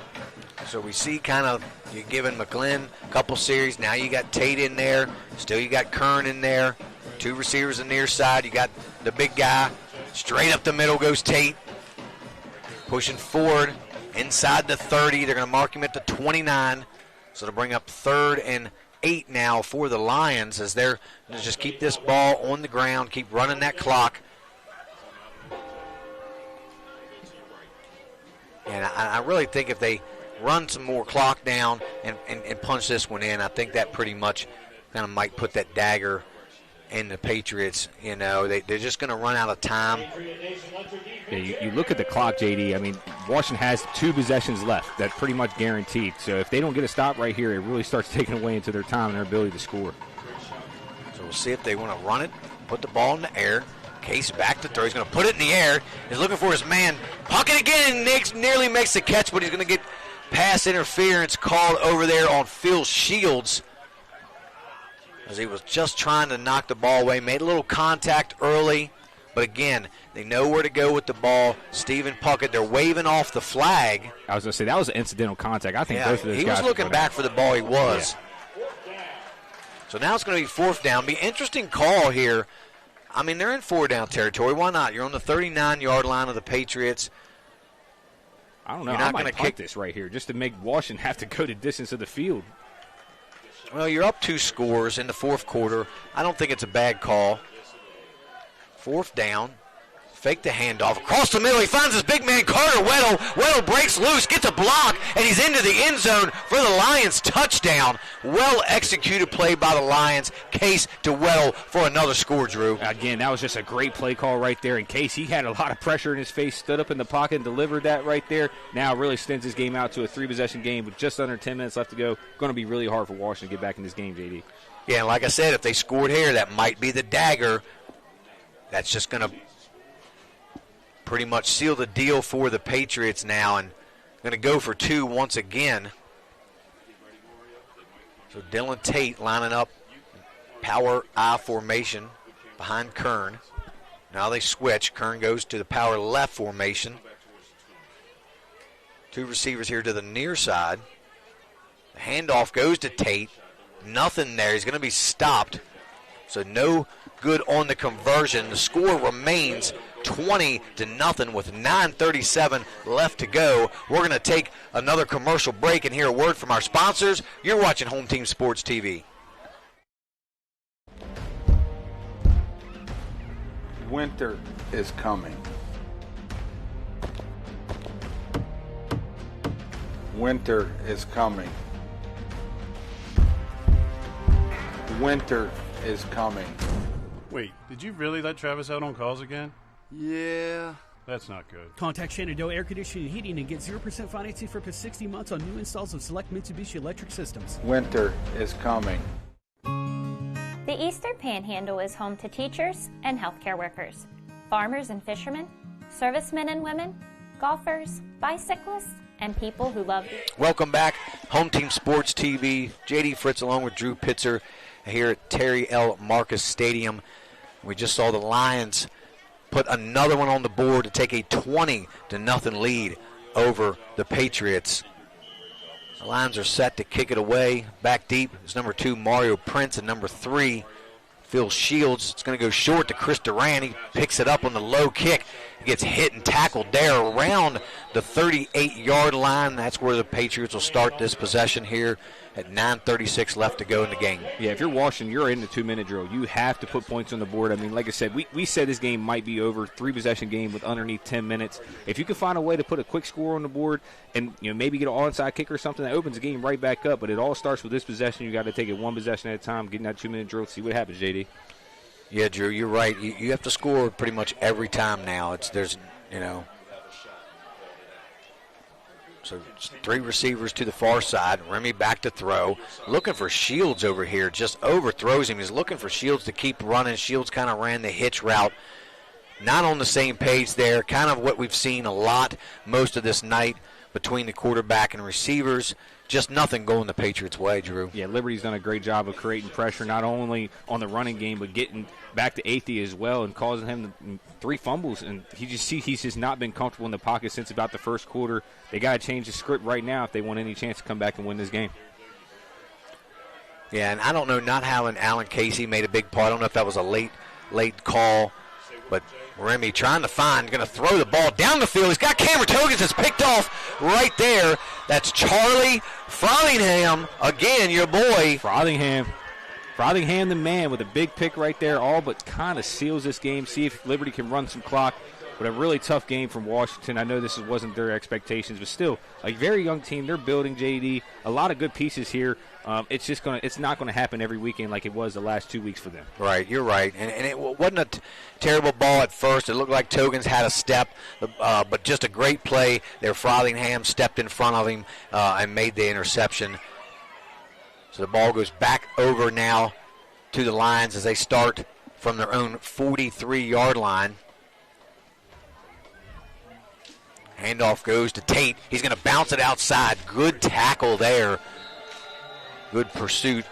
So we see you're giving McGlynn a couple series. Now you got Tate in there. Still you got Kern in there. 2 receivers on the near side. You got the big guy. Straight up the middle goes Tate. Pushing forward inside the 30. They're going to mark him at the 29. So to bring up 3rd and 8 now for the Lions as they're going to just keep this ball on the ground, keep running that clock. And I really think if they run some more clock down and punch this one in, I think that pretty much kind of might put that dagger in the Patriots. They're just going to run out of time. Yeah, you look at the clock, JD. I mean, Washington has 2 possessions left. That's pretty much guaranteed. So if they don't get a stop right here, it really starts taking away into their time and their ability to score. So we'll see if they want to run it, put the ball in the air. Case back to throw. He's going to put it in the air. He's looking for his man. Pocket again, and nearly makes the catch, but he's going to get pass interference called over there on Phil Shields, as he was just trying to knock the ball away. Made a little contact early, but again, they know where to go with the ball. Stephen Puckett, they're waving off the flag. I was going to say, that was an incidental contact. I think both of those guys. He was looking back for the ball. He was. So now it's going to be fourth down. Be interesting call here. I mean, they're in 4-down territory. Why not? You're on the 39-yard line of the Patriots. I don't know. You're I not might going to punt kick this right here just to make Washington have to go the distance of the field. Well, you're up 2 scores in the fourth quarter. I don't think it's a bad call. Fourth down. Fake the handoff. Across the middle, he finds his big man, Carter Weddle. Weddle breaks loose, gets a block, and he's into the end zone for the Lions touchdown. Well-executed play by the Lions. Case to Weddle for another score, Drew. Again, that was just a great play call right there. In Case, he had a lot of pressure in his face, stood up in the pocket and delivered that right there. Now really extends his game out to a 3-possession game with just under 10 minutes left to go. Going to be really hard for Washington to get back in this game, JD. Yeah, and like I said, if they scored here, that might be the dagger. That's just going to pretty much seal the deal for the Patriots now, and going to go for 2 once again. So Dylan Tate lining up power I formation behind Kern. Now they switch. Kern goes to the power left formation. 2 receivers here to the near side. The handoff goes to Tate. Nothing there. He's going to be stopped. So no good on the conversion. The score remains 20-0 with 9:37 left to go. We're going to take another commercial break and hear a word from our sponsors. You're watching Home Team Sports TV. Winter is coming. Winter is coming. Winter is coming. Wait, did you really let Travis out on calls again? Yeah. That's not good. Contact Shenandoah Air Conditioning and Heating and get 0% financing for up to 60 months on new installs of select Mitsubishi electric systems. Winter is coming. The Eastern Panhandle is home to teachers and healthcare workers, farmers and fishermen, servicemen and women, golfers, bicyclists, and people who love you. Welcome back, Home Team Sports TV. JD Fritz along with Drew Pitzer here at Terry L. Marcus Stadium. We just saw the Lions put another one on the board to take a 20-0 lead over the Patriots. The Lions are set to kick it away. Back deep is number 2, Mario Prince, and number 3, Phil Shields. It's going to go short to Chris Durant. He picks it up on the low kick. He gets hit and tackled there around the 38-yard line. That's where the Patriots will start this possession here at 9:36 left to go in the game. Yeah, if you're Washington, you're in the 2-minute drill. You have to put points on the board. I mean, like I said, we said this game might be over, 3-possession game with underneath 10 minutes. If you can find a way to put a quick score on the board and maybe get an onside kick or something, that opens the game right back up. But it all starts with this possession. You got to take it 1 possession at a time, getting that 2-minute drill, see what happens, JD. Yeah, Drew, you're right. You have to score pretty much every time now. So 3 receivers to the far side. Remy back to throw. Looking for Shields over here. Just overthrows him. He's looking for Shields to keep running. Shields kind of ran the hitch route. Not on the same page there. Kind of what we've seen a lot most of this night between the quarterback and receivers. Just nothing going the Patriots' way, Drew. Yeah, Liberty's done a great job of creating pressure, not only on the running game, but getting back to Athey as well and causing him 3 fumbles. And he's just not been comfortable in the pocket since about the first quarter. They got to change the script right now if they want any chance to come back and win this game. Yeah, and I don't know, not having Alan Casey made a big part. I don't know if that was a late call, but Remy trying to find, going to throw the ball down the field. He's got Cameron Togans that's picked off right there. That's Charlie Frothingham, again, your boy. Frothingham the man with a big pick right there, all but kind of seals this game. See if Liberty can run some clock. But a really tough game from Washington. I know this wasn't their expectations, but still a very young team. They're building, JD. A lot of good pieces here. It's not gonna happen every weekend like it was the last 2 weeks for them. Right, you're right. And it wasn't a terrible ball at first. It looked like Togans had a step, but just a great play there. Frothingham stepped in front of him and made the interception. So the ball goes back over now to the Lions as they start from their own 43-yard line. Handoff goes to Tate. He's going to bounce it outside. Good tackle there. Good pursuit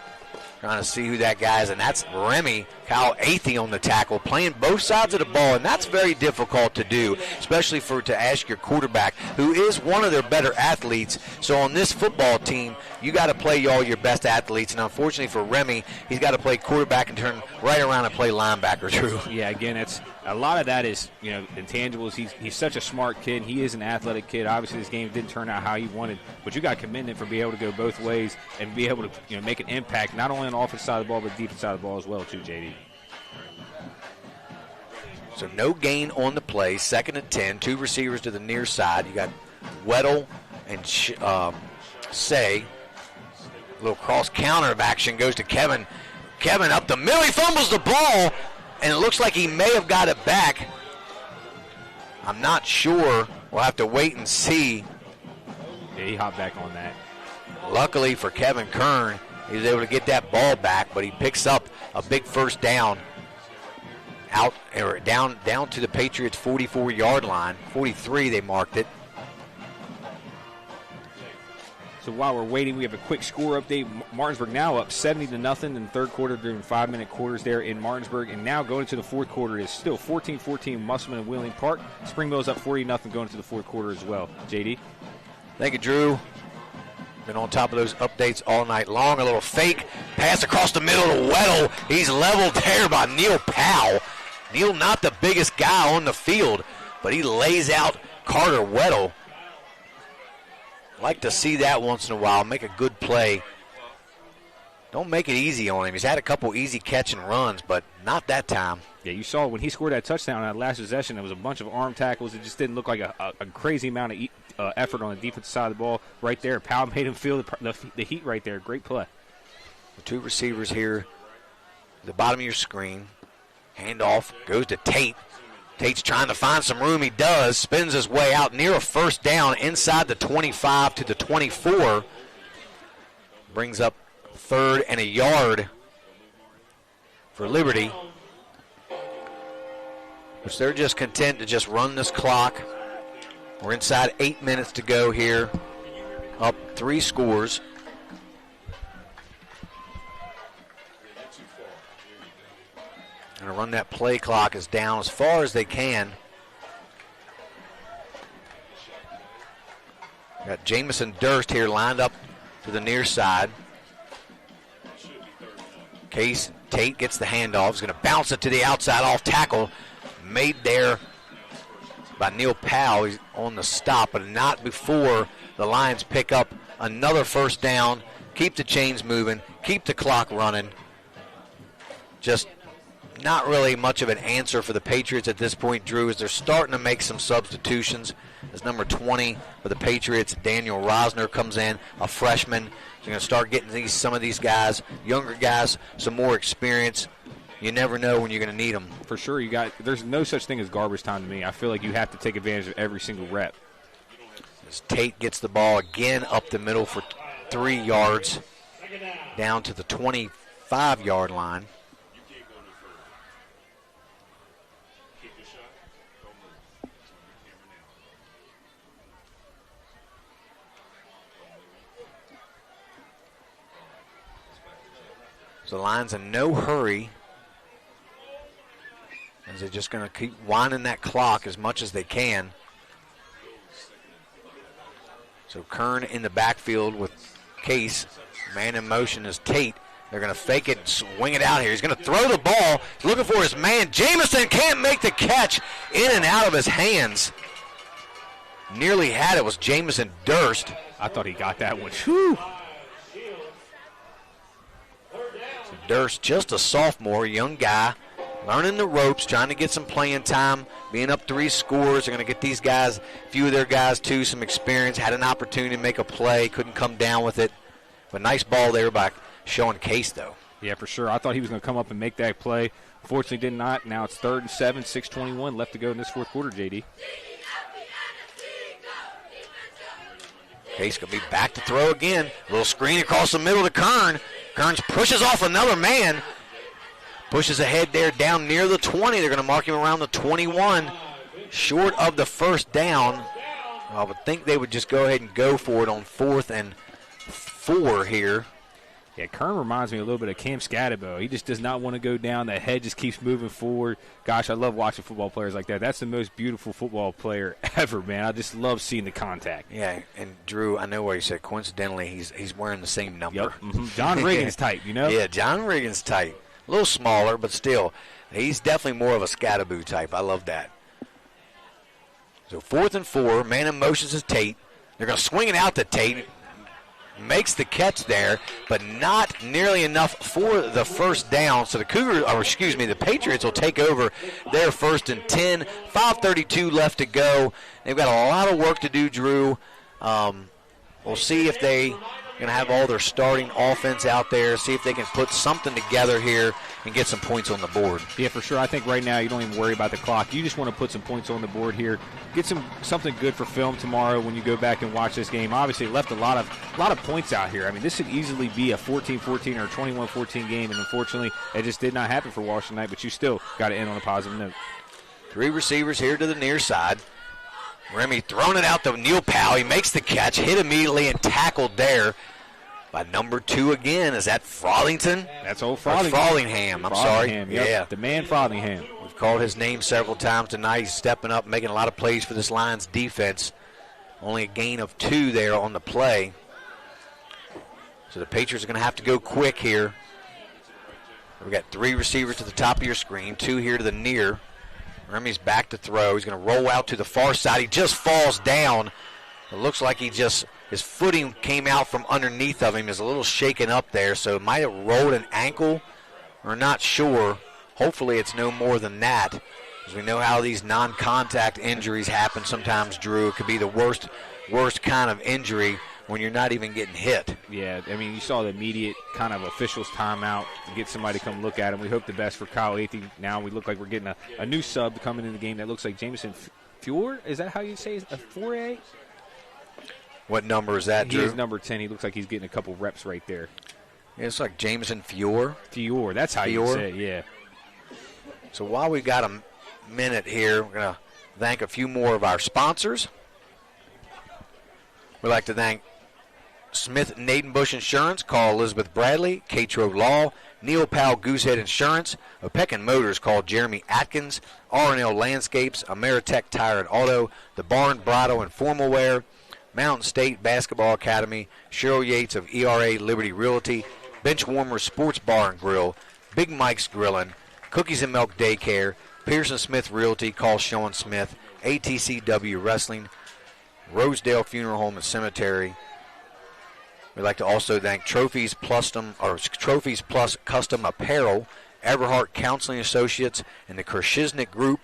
Trying to see who that guy is, and that's Remy, Kyle Athey on the tackle, playing both sides of the ball, and that's very difficult to do, especially to ask your quarterback, who is one of their better athletes. So on this football team, you got to play all your best athletes, and unfortunately for Remy, he's got to play quarterback and turn right around and play linebacker, Drew. Yeah, again, it's a lot of that is, intangibles. He's such a smart kid. He is an athletic kid. Obviously, this game didn't turn out how he wanted, but you got to commend him for being able to go both ways and be able to make an impact, not only on the offensive side of the ball, but the defensive side of the ball as well, too, JD. So no gain on the play. 2nd and 10. 2 receivers to the near side. You got Weddle and Say. A little cross counter of action goes to Kevin. Kevin up the middle. He fumbles the ball, and it looks like he may have got it back. I'm not sure. We'll have to wait and see. Yeah, he hopped back on that. Luckily for Kevin Kern, he was able to get that ball back, but he picks up a big first down down to the Patriots' 44-yard line. 43, they marked it. So while we're waiting, we have a quick score update. Martinsburg now up 70-0 in the third quarter during 5-minute quarters there in Martinsburg. And now going into the fourth quarter, it's still 14-14 Musselman and Wheeling Park. Springville's up 40-0 going into the fourth quarter as well. JD? Thank you, Drew. Been on top of those updates all night long. A little fake pass across the middle to Weddle. He's leveled there by Neil Powell. Neil not the biggest guy on the field, but he lays out Carter Weddle. Like to see that once in a while. Make a good play. Don't make it easy on him. He's had a couple easy catch and runs, but not that time. Yeah, you saw when he scored that touchdown on that last possession, there was a bunch of arm tackles. It just didn't look like a crazy amount of effort on the defensive side of the ball right there. Powell made him feel the heat right there. Great play. The 2 receivers here at the bottom of your screen. Handoff goes to Tate. Tate's trying to find some room. He does. Spins his way out near a first down inside the 25 to the 24. Brings up 3rd and a yard for Liberty, which they're just content to just run this clock. We're inside 8 minutes to go here. Up 3 scores. Going to run that play clock as down as far as they can. Got Jamison Durst here lined up to the near side. Case Tate gets the handoff. He's going to bounce it to the outside off tackle. Made there by Neil Powell. He's on the stop, but not before the Lions pick up another first down. Keep the chains moving. Keep the clock running. Just not really much of an answer for the Patriots at this point, Drew, as they're starting to make some substitutions. As number 20 for the Patriots, Daniel Rosner comes in, a freshman. So you're going to start getting some of these guys, younger guys, some more experience. You never know when you're going to need them. For sure, there's no such thing as garbage time to me. I feel like you have to take advantage of every single rep. As Tate gets the ball again up the middle for 3 yards, down to the 25-yard line. So the Lions in no hurry, as they're just going to keep winding that clock as much as they can. So Kern in the backfield with Case. Man in motion is Tate. They're going to fake it, swing it out here. He's going to throw the ball. He's looking for his man. Jamison can't make the catch. In and out of his hands. Nearly had it was Jamison Durst. I thought he got that one. Whew. Durst, just a sophomore, young guy, learning the ropes, trying to get some playing time, being up 3 scores. They're going to get these guys, a few of their guys too, some experience. Had an opportunity to make a play, couldn't come down with it. But nice ball there by Sean Case, though. Yeah, for sure. I thought he was going to come up and make that play. Unfortunately, did not. Now it's 3rd and 7, 6:21 left to go in this fourth quarter, JD. Case going to be back to throw again. A little screen across the middle to Kern. Kearns pushes off another man. Pushes ahead there down near the 20. They're going to mark him around the 21. Short of the first down. I would think they would just go ahead and go for it on 4th and 4 here. Yeah, Kern reminds me a little bit of Cam Scatterbo. He just does not want to go down. The head just keeps moving forward. Gosh, I love watching football players like that. That's the most beautiful football player ever, man. I just love seeing the contact. Yeah, and Drew, I know what you said. Coincidentally, he's wearing the same number. Yep. John Riggins type, you know? Yeah, John Riggins type. A little smaller, but still, he's definitely more of a Scatterbo type. I love that. So 4th and 4, man in motions is Tate. They're going to swing it out to Tate. Makes the catch there, but not nearly enough for the first down. So the the Patriots will take over their 1st and 10. 5:32 left to go. They've got a lot of work to do, Drew. We'll see if they going to have all their starting offense out there, see if they can put something together here and get some points on the board. Yeah, for sure. I think right now you don't even worry about the clock. You just want to put some points on the board here. Get something good for film tomorrow when you go back and watch this game. Obviously, it left a lot of points out here. I mean, this could easily be a 14-14 or a 21-14 game, and unfortunately, it just did not happen for Washington tonight, but you still got to end on a positive note. 3 receivers here to the near side. Remy throwing it out to Neil Powell. He makes the catch, hit immediately, and tackled there by number 2 again. Is that Frothingham? That's old Frothingham. Frothingham, I'm sorry. Yep. Yeah. The man Frothingham. We've called his name several times tonight. He's stepping up, making a lot of plays for this Lions defense. Only a gain of 2 there on the play. So the Patriots are going to have to go quick here. We've got 3 receivers to the top of your screen, 2 here to the near. Remy's back to throw. He's going to roll out to the far side. He just falls down. It looks like his footing came out from underneath of him. He's a little shaken up there, so it might have rolled an ankle. We're not sure. Hopefully it's no more than that, because we know how these non-contact injuries happen sometimes, Drew. It could be the worst kind of injury when you're not even getting hit. Yeah, I mean, you saw the immediate kind of officials timeout to get somebody to come look at him. We hope the best for Kyle Athey. Now we look like we're getting a new sub coming in the game that looks like Jameson Feuer. Is that how you say it? A 4A? What number is that, Drew? He is number 10. He looks like he's getting a couple reps right there. Yeah, it's like Jameson Feuer. Feuer, that's how you say it, yeah. So while we got a minute here, we're going to thank a few more of our sponsors. We'd like to thank Smith Nadenbush Insurance. Call Elizabeth Bradley, Catro Law, Neil Powell Goosehead Insurance, Opequon Motors. Call Jeremy Atkins, R&L Landscapes, Ameritech Tire and Auto, The Barn Bridal and Formal Wear, Mountain State Basketball Academy, Cheryl Yates of ERA Liberty Realty, Benchwarmer Sports Bar and Grill, Big Mike's Grillin', Cookies and Milk Daycare, Pearson Smith Realty. Call Sean Smith, ATCW Wrestling, Rosedale Funeral Home and Cemetery. We'd like to also thank Trophies Plus Custom Apparel, Everhart Counseling Associates, and the Kershiznik Group.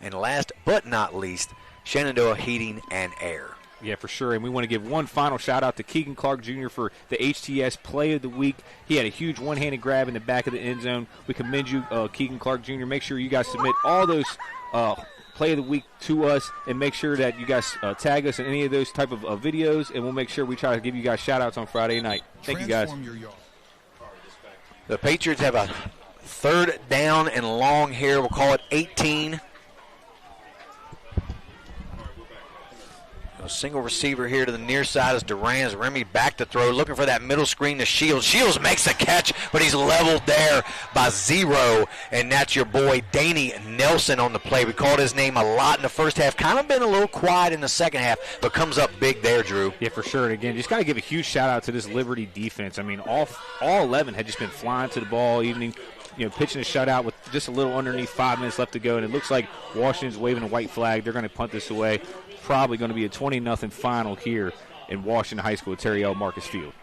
And last but not least, Shenandoah Heating and Air. Yeah, for sure. And we want to give one final shout-out to Keegan Clark Jr. for the HTS Play of the Week. He had a huge one-handed grab in the back of the end zone. We commend you, Keegan Clark Jr. Make sure you guys submit all those Play of the Week to us, and make sure that you guys tag us in any of those type of videos, and we'll make sure we try to give you guys shout-outs on Friday night. Thank you, guys. The Patriots have a 3rd down and long here. We'll call it 18. A single receiver here to the near side is Duran's. Remy back to throw, looking for that middle screen to Shields. Shields makes the catch, but he's leveled there by 0, and that's your boy Danny Nelson on the play. We called his name a lot in the first half. Kind of been a little quiet in the second half, but comes up big there, Drew. Yeah, for sure. And again, just got to give a huge shout-out to this Liberty defense. I mean, all 11 had just been flying to the ball, even pitching a shutout with just a little underneath 5 minutes left to go, and it looks like Washington's waving a white flag. They're going to punt this away. Probably going to be a 20-0 final here in Washington High School at Terry L. Marcus Field.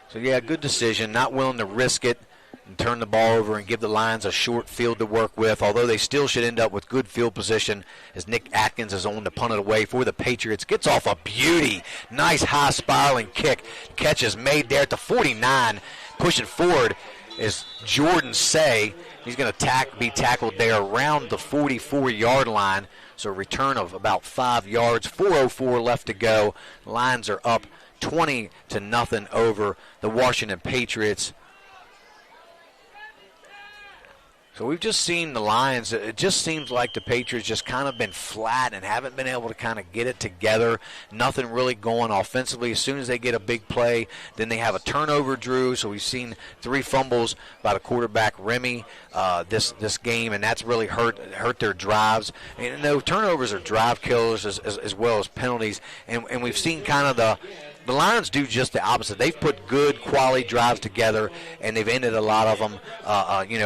So, yeah, good decision. Not willing to risk it and turn the ball over and give the Lions a short field to work with, although they still should end up with good field position as Nick Atkins is on to punt it away for the Patriots. Gets off a beauty. Nice high spiraling kick. Catch is made there at the 49. Pushing forward is Jordan Say. He's going to be tackled there around the 44-yard line. So a return of about 5 yards. 4:04 left to go. Lions are up 20-0 over the Washington Patriots. So we've just seen the Lions. It just seems like the Patriots just kind of been flat and haven't been able to kind of get it together. Nothing really going offensively. As soon as they get a big play, then they have a turnover, Drew. So we've seen 3 fumbles by the quarterback, Remy, this game, and that's really hurt their drives. And turnovers are drive killers as well as penalties. And we've seen kind of the Lions do just the opposite. They've put good quality drives together, and they've ended a lot of them,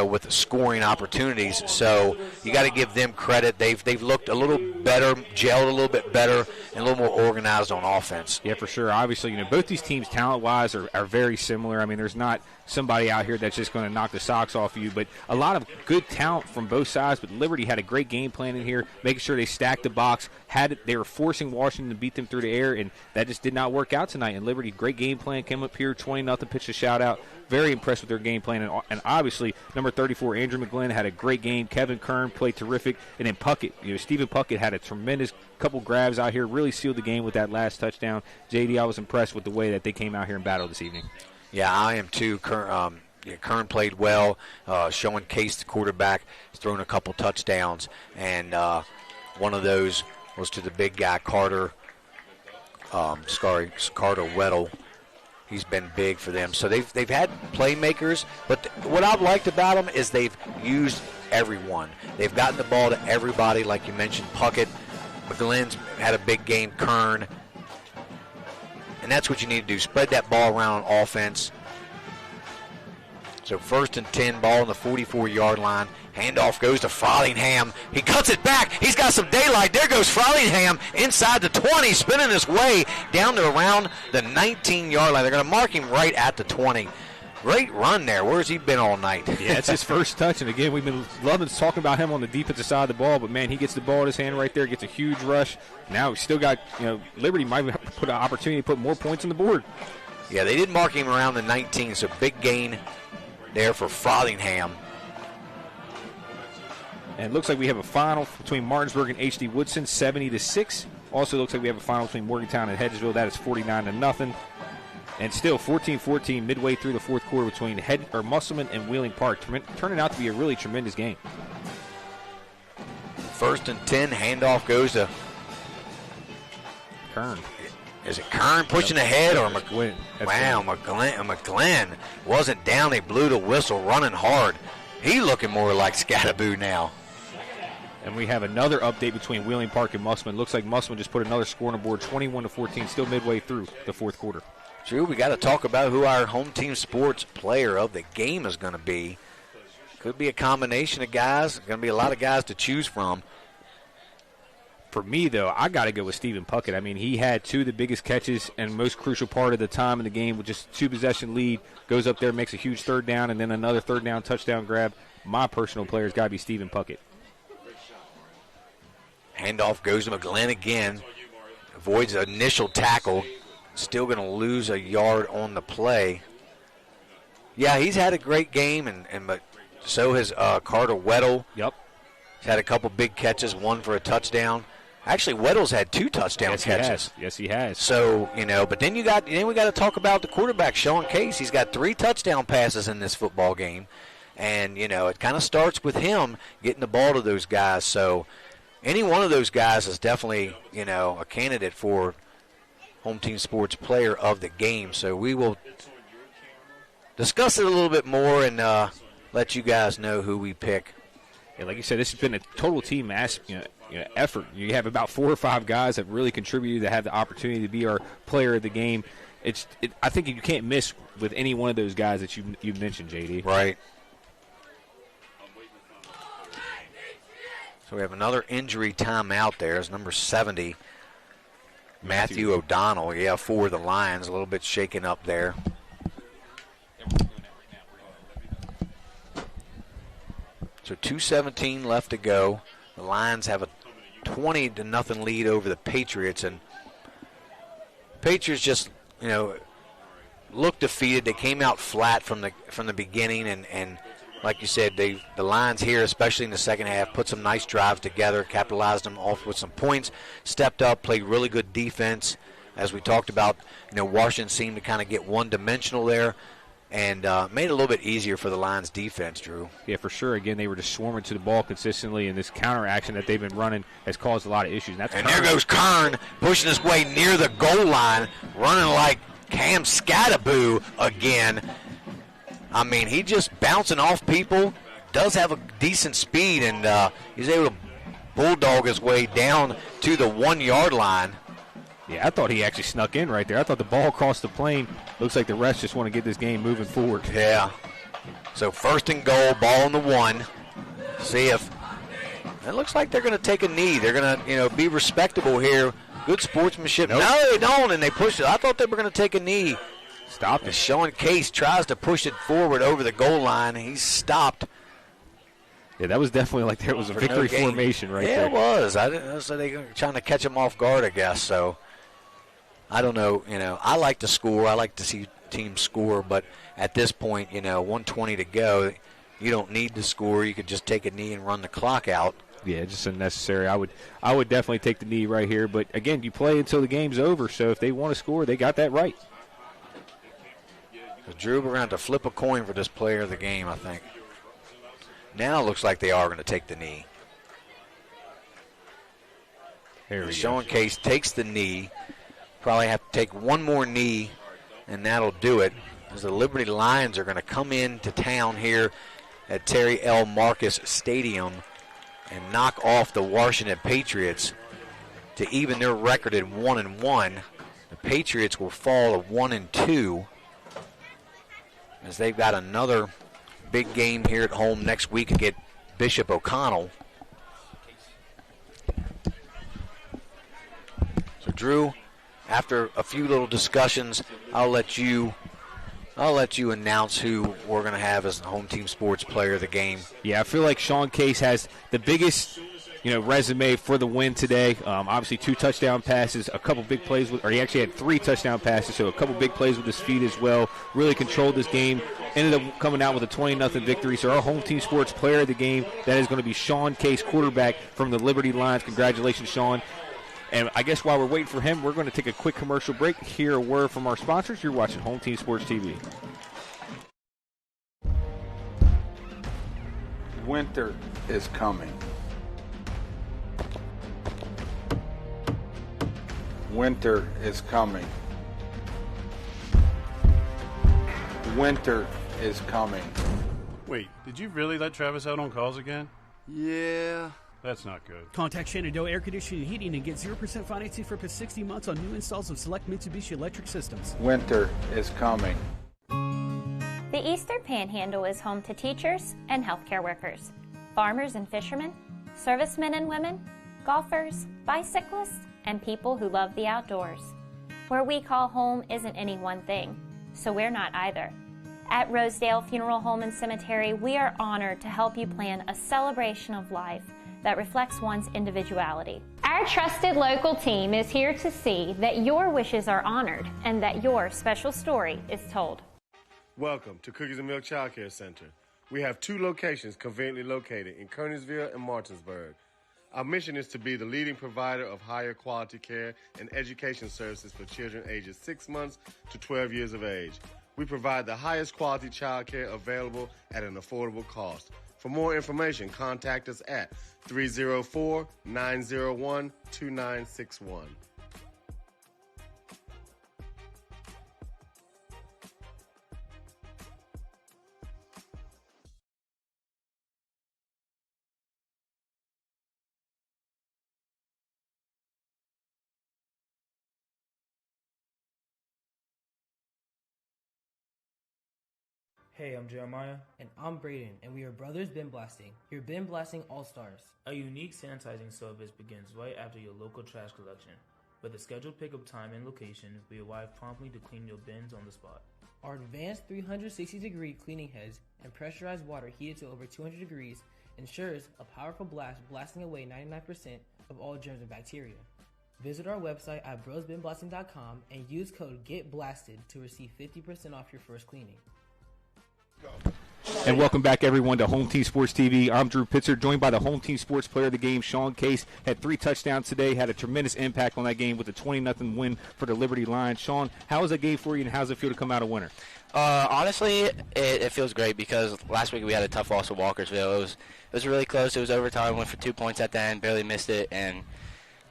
with scoring opportunities. So you got to give them credit. They've looked a little better, gelled a little bit better, and a little more organized on offense. Yeah, for sure. Obviously, both these teams talent-wise are very similar. I mean, there's not somebody out here that's just going to knock the socks off you, but a lot of good talent from both sides. But Liberty had a great game plan in here, making sure they stacked the box. They were forcing Washington to beat them through the air, and that just did not work out tonight. And Liberty, great game plan, came up here 20-0, pitched a shout-out. Very impressed with their game plan. And obviously, number 34, Andrew McGlynn, had a great game. Kevin Kern played terrific. And then Puckett, Stephen Puckett had a tremendous couple grabs out here, really sealed the game with that last touchdown. JD, I was impressed with the way that they came out here and battled this evening. Yeah, I am too. Kern played well, showing Case, the quarterback, has thrown a couple touchdowns. And one of those was to the big guy, Carter Weddle. He's been big for them. So they've had playmakers, but what I've liked about them is they've used everyone. They've gotten the ball to everybody, like you mentioned, Puckett. McGlynn's had a big game, Kern. And that's what you need to do, spread that ball around on offense. So 1st and 10, ball on the 44-yard line. Handoff goes to Frothingham. He cuts it back. He's got some daylight. There goes Frothingham inside the 20, spinning his way down to around the 19-yard line. They're going to mark him right at the 20. Great run there. Where's he been all night? Yeah, it's his first touch. And, again, we've been loving talking about him on the defensive side of the ball. But, man, he gets the ball in his hand right there, gets a huge rush. Now he's still got, Liberty might put an opportunity to put more points on the board. Yeah, they did mark him around the 19, so big gain there for Frothingham. And it looks like we have a final between Martinsburg and H.D. Woodson, 70-6. Also looks like we have a final between Morgantown and Hedgesville. That is 49-0. And still 14-14 midway through the fourth quarter between Musselman and Wheeling Park. Turning out to be a really tremendous game. 1st and 10, handoff goes to Kern. Is it Kern pushing ahead or McGlynn? Wow, McGlynn wasn't down. They blew the whistle, running hard. He looking more like Scattaboo now. And we have another update between Wheeling Park and Musselman. Looks like Musselman just put another score on the board, 21-14, still midway through the fourth quarter. Drew, we got to talk about who our home team sports player of the game is going to be. Could be a combination of guys. Going to be a lot of guys to choose from. For me, though, I got to go with Stephen Puckett. I mean, he had 2 of the biggest catches and most crucial part of the time in the game with just 2-possession lead. Goes up there, makes a huge third down, and then another third down touchdown grab. My personal player has got to be Stephen Puckett. Handoff goes to McGlynn again. Avoids the initial tackle. Still going to lose a yard on the play. Yeah, he's had a great game, but so has Carter Weddle. Yep. He's had a couple big catches, one for a touchdown. Actually, Weddle's had 2 touchdown catches. Yes, he has. So, but then we got to talk about the quarterback, Sean Case. He's got 3 touchdown passes in this football game. And, it kind of starts with him getting the ball to those guys. So, any one of those guys is definitely, a candidate for home team sports player of the game. So, we will discuss it a little bit more and let you guys know who we pick. Yeah, like you said, this has been a total team effort. You have about 4 or 5 guys that really contributed, that have the opportunity to be our player of the game. I think you can't miss with any one of those guys that you mentioned, JD. Right. So we have another injury timeout there. It's number 70, Matthew O'Donnell. Yeah, for the Lions, a little bit shaken up there. So 2:17 left to go. The Lions have a 20-0 lead over the Patriots, and Patriots just, look defeated. They came out flat from the beginning, and like you said, the Lions here, especially in the second half, put some nice drives together, capitalized them off with some points, stepped up, played really good defense. As we talked about, Washington seemed to kind of get one-dimensional there. and made it a little bit easier for the Lions defense, Drew. Yeah, for sure. Again, they were just swarming to the ball consistently, and this counter action that they've been running has caused a lot of issues. And there goes Kern pushing his way near the goal line, running like Cam Scattaboo again. I mean, he just bouncing off people, does have a decent speed, and he's able to bulldog his way down to the 1-yard line. Yeah, I thought he actually snuck in right there. I thought the ball crossed the plane. Looks like the refs just want to get this game moving forward. Yeah. So 1st and goal, ball on the 1. See if it looks like they're going to take a knee. They're going to, be respectable here. Good sportsmanship. Nope. No, they don't, and they push it. I thought they were going to take a knee. Stopped it. Sean Case tries to push it forward over the goal line. He's stopped. Yeah, that was definitely like there was a victory formation right there. Yeah, it was. So they were trying to catch him off guard, I guess. So I don't know. I like to score. I like to see teams score. But at this point, 1:20 to go, you don't need to score. You could just take a knee and run the clock out. Yeah, just unnecessary. I would definitely take the knee right here. But, again, you play until the game's over. So if they want to score, they got that right. So Drew, we're going to have to flip a coin for this player of the game, I think. Now it looks like they are going to take the knee. Sean Case takes the knee. Probably have to take one more knee, and that'll do it. As the Liberty Lions are going to come into town here at Terry L. Marcus Stadium and knock off the Washington Patriots to even their record at 1-1. The Patriots will fall to 1-2 as they've got another big game here at home next week against Bishop O'Connell. So Drew, after a few little discussions, I'll let you announce who we're going to have as the home team sports player of the game. Yeah, I feel like Sean Case has the biggest, resume for the win today. Obviously 2 touchdown passes, a couple big plays or he actually had 3 touchdown passes, so a couple big plays with his feet as well. Really controlled this game. Ended up coming out with a 20-0 victory. So our home team sports player of the game, that is going to be Sean Case, quarterback from the Liberty Lions. Congratulations, Sean. And I guess while we're waiting for him, we're going to take a quick commercial break. Hear a word from our sponsors. You're watching Home Team Sports TV. Winter is coming. Winter is coming. Winter is coming. Wait, did you really let Travis out on calls again? Yeah. That's not good. Contact Shenandoah Air Conditioning and Heating and get 0% financing for up to 60 months on new installs of select Mitsubishi electric systems. Winter is coming. The Eastern Panhandle is home to teachers and healthcare workers, farmers and fishermen, servicemen and women, golfers, bicyclists, and people who love the outdoors. Where we call home isn't any one thing, so we're not either. At Rosedale Funeral Home and Cemetery, we are honored to help you plan a celebration of life that reflects one's individuality. Our trusted local team is here to see that your wishes are honored and that your special story is told. Welcome to Cookies and Milk Child Care Center. We have 2 locations conveniently located in Kearneysville and Martinsburg. Our mission is to be the leading provider of higher quality care and education services for children ages 6 months to 12 years of age. We provide the highest quality child care available at an affordable cost. For more information, contact us at 304-901-2961. Hey, I'm Jeremiah. And I'm Braden, and we are Brothers Bin Blasting, your bin blasting all-stars. A unique sanitizing service begins right after your local trash collection. With a scheduled pickup time and location, we arrive promptly to clean your bins on the spot. Our advanced 360-degree cleaning heads and pressurized water heated to over 200 degrees ensures a powerful blast blasting away 99% of all germs and bacteria. Visit our website at brosbinblasting.com and use code GETBLASTED to receive 50% off your first cleaning. And welcome back, everyone, to Home Team Sports TV. I'm Drew Pitzer, joined by the Home Team Sports Player of the Game, Sean Case. Had 3 touchdowns today, had a tremendous impact on that game with a 20-0 win for the Liberty Lions. Sean, how was that game for you, and how does it feel to come out a winner? Honestly, it feels great because last week we had a tough loss to Walkersville. It was really close. It was overtime. Went for 2 points at the end, barely missed it, and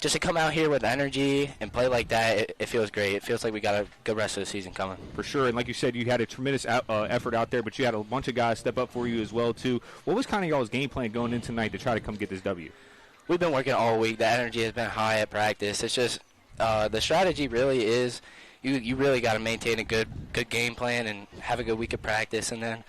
just to come out here with energy and play like that, it feels great. It feels like we got a good rest of the season coming. For sure, and like you said, you had a tremendous effort out there, but you had a bunch of guys step up for you as well, too. What was kind of y'all's game plan going in tonight to try to come get this W? We've been working all week. The energy has been high at practice. It's just the strategy really is you really got to maintain a good game plan and have a good week of practice, and then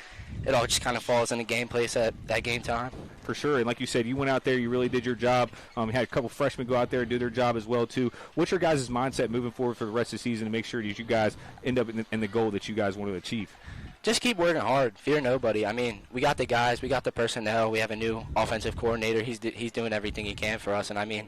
it all just kind of falls into game place at that game time. For sure, and like you said, you went out there, you really did your job. You had a couple freshmen go out there and do their job as well, too. What's your guys' mindset moving forward for the rest of the season to make sure that you guys end up in the goal that you guys want to achieve? Just keep working hard. Fear nobody. I mean, we got the guys, we got the personnel. We have a new offensive coordinator. He's doing everything he can for us, and I mean,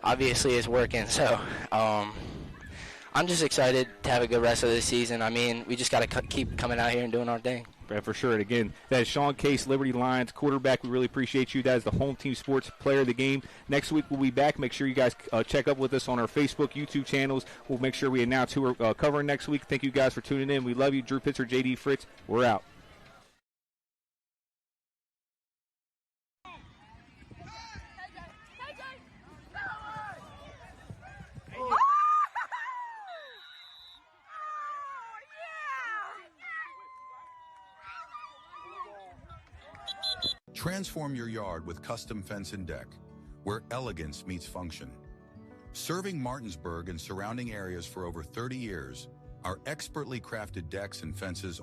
obviously it's working. So I'm just excited to have a good rest of the season. I mean, we just got to keep coming out here and doing our thing. Yeah, for sure. And again, that is Sean Case, Liberty Lions quarterback. We really appreciate you. That is the Home Team Sports Player of the Game. Next week we'll be back. Make sure you guys check up with us on our Facebook, YouTube channels. We'll make sure we announce who we're covering next week. Thank you guys for tuning in. We love you. Drew Pitzer, JD Fritz. We're out. Transform your yard with custom fence and deck, where elegance meets function. Serving Martinsburg and surrounding areas for over 30 years, our expertly crafted decks and fences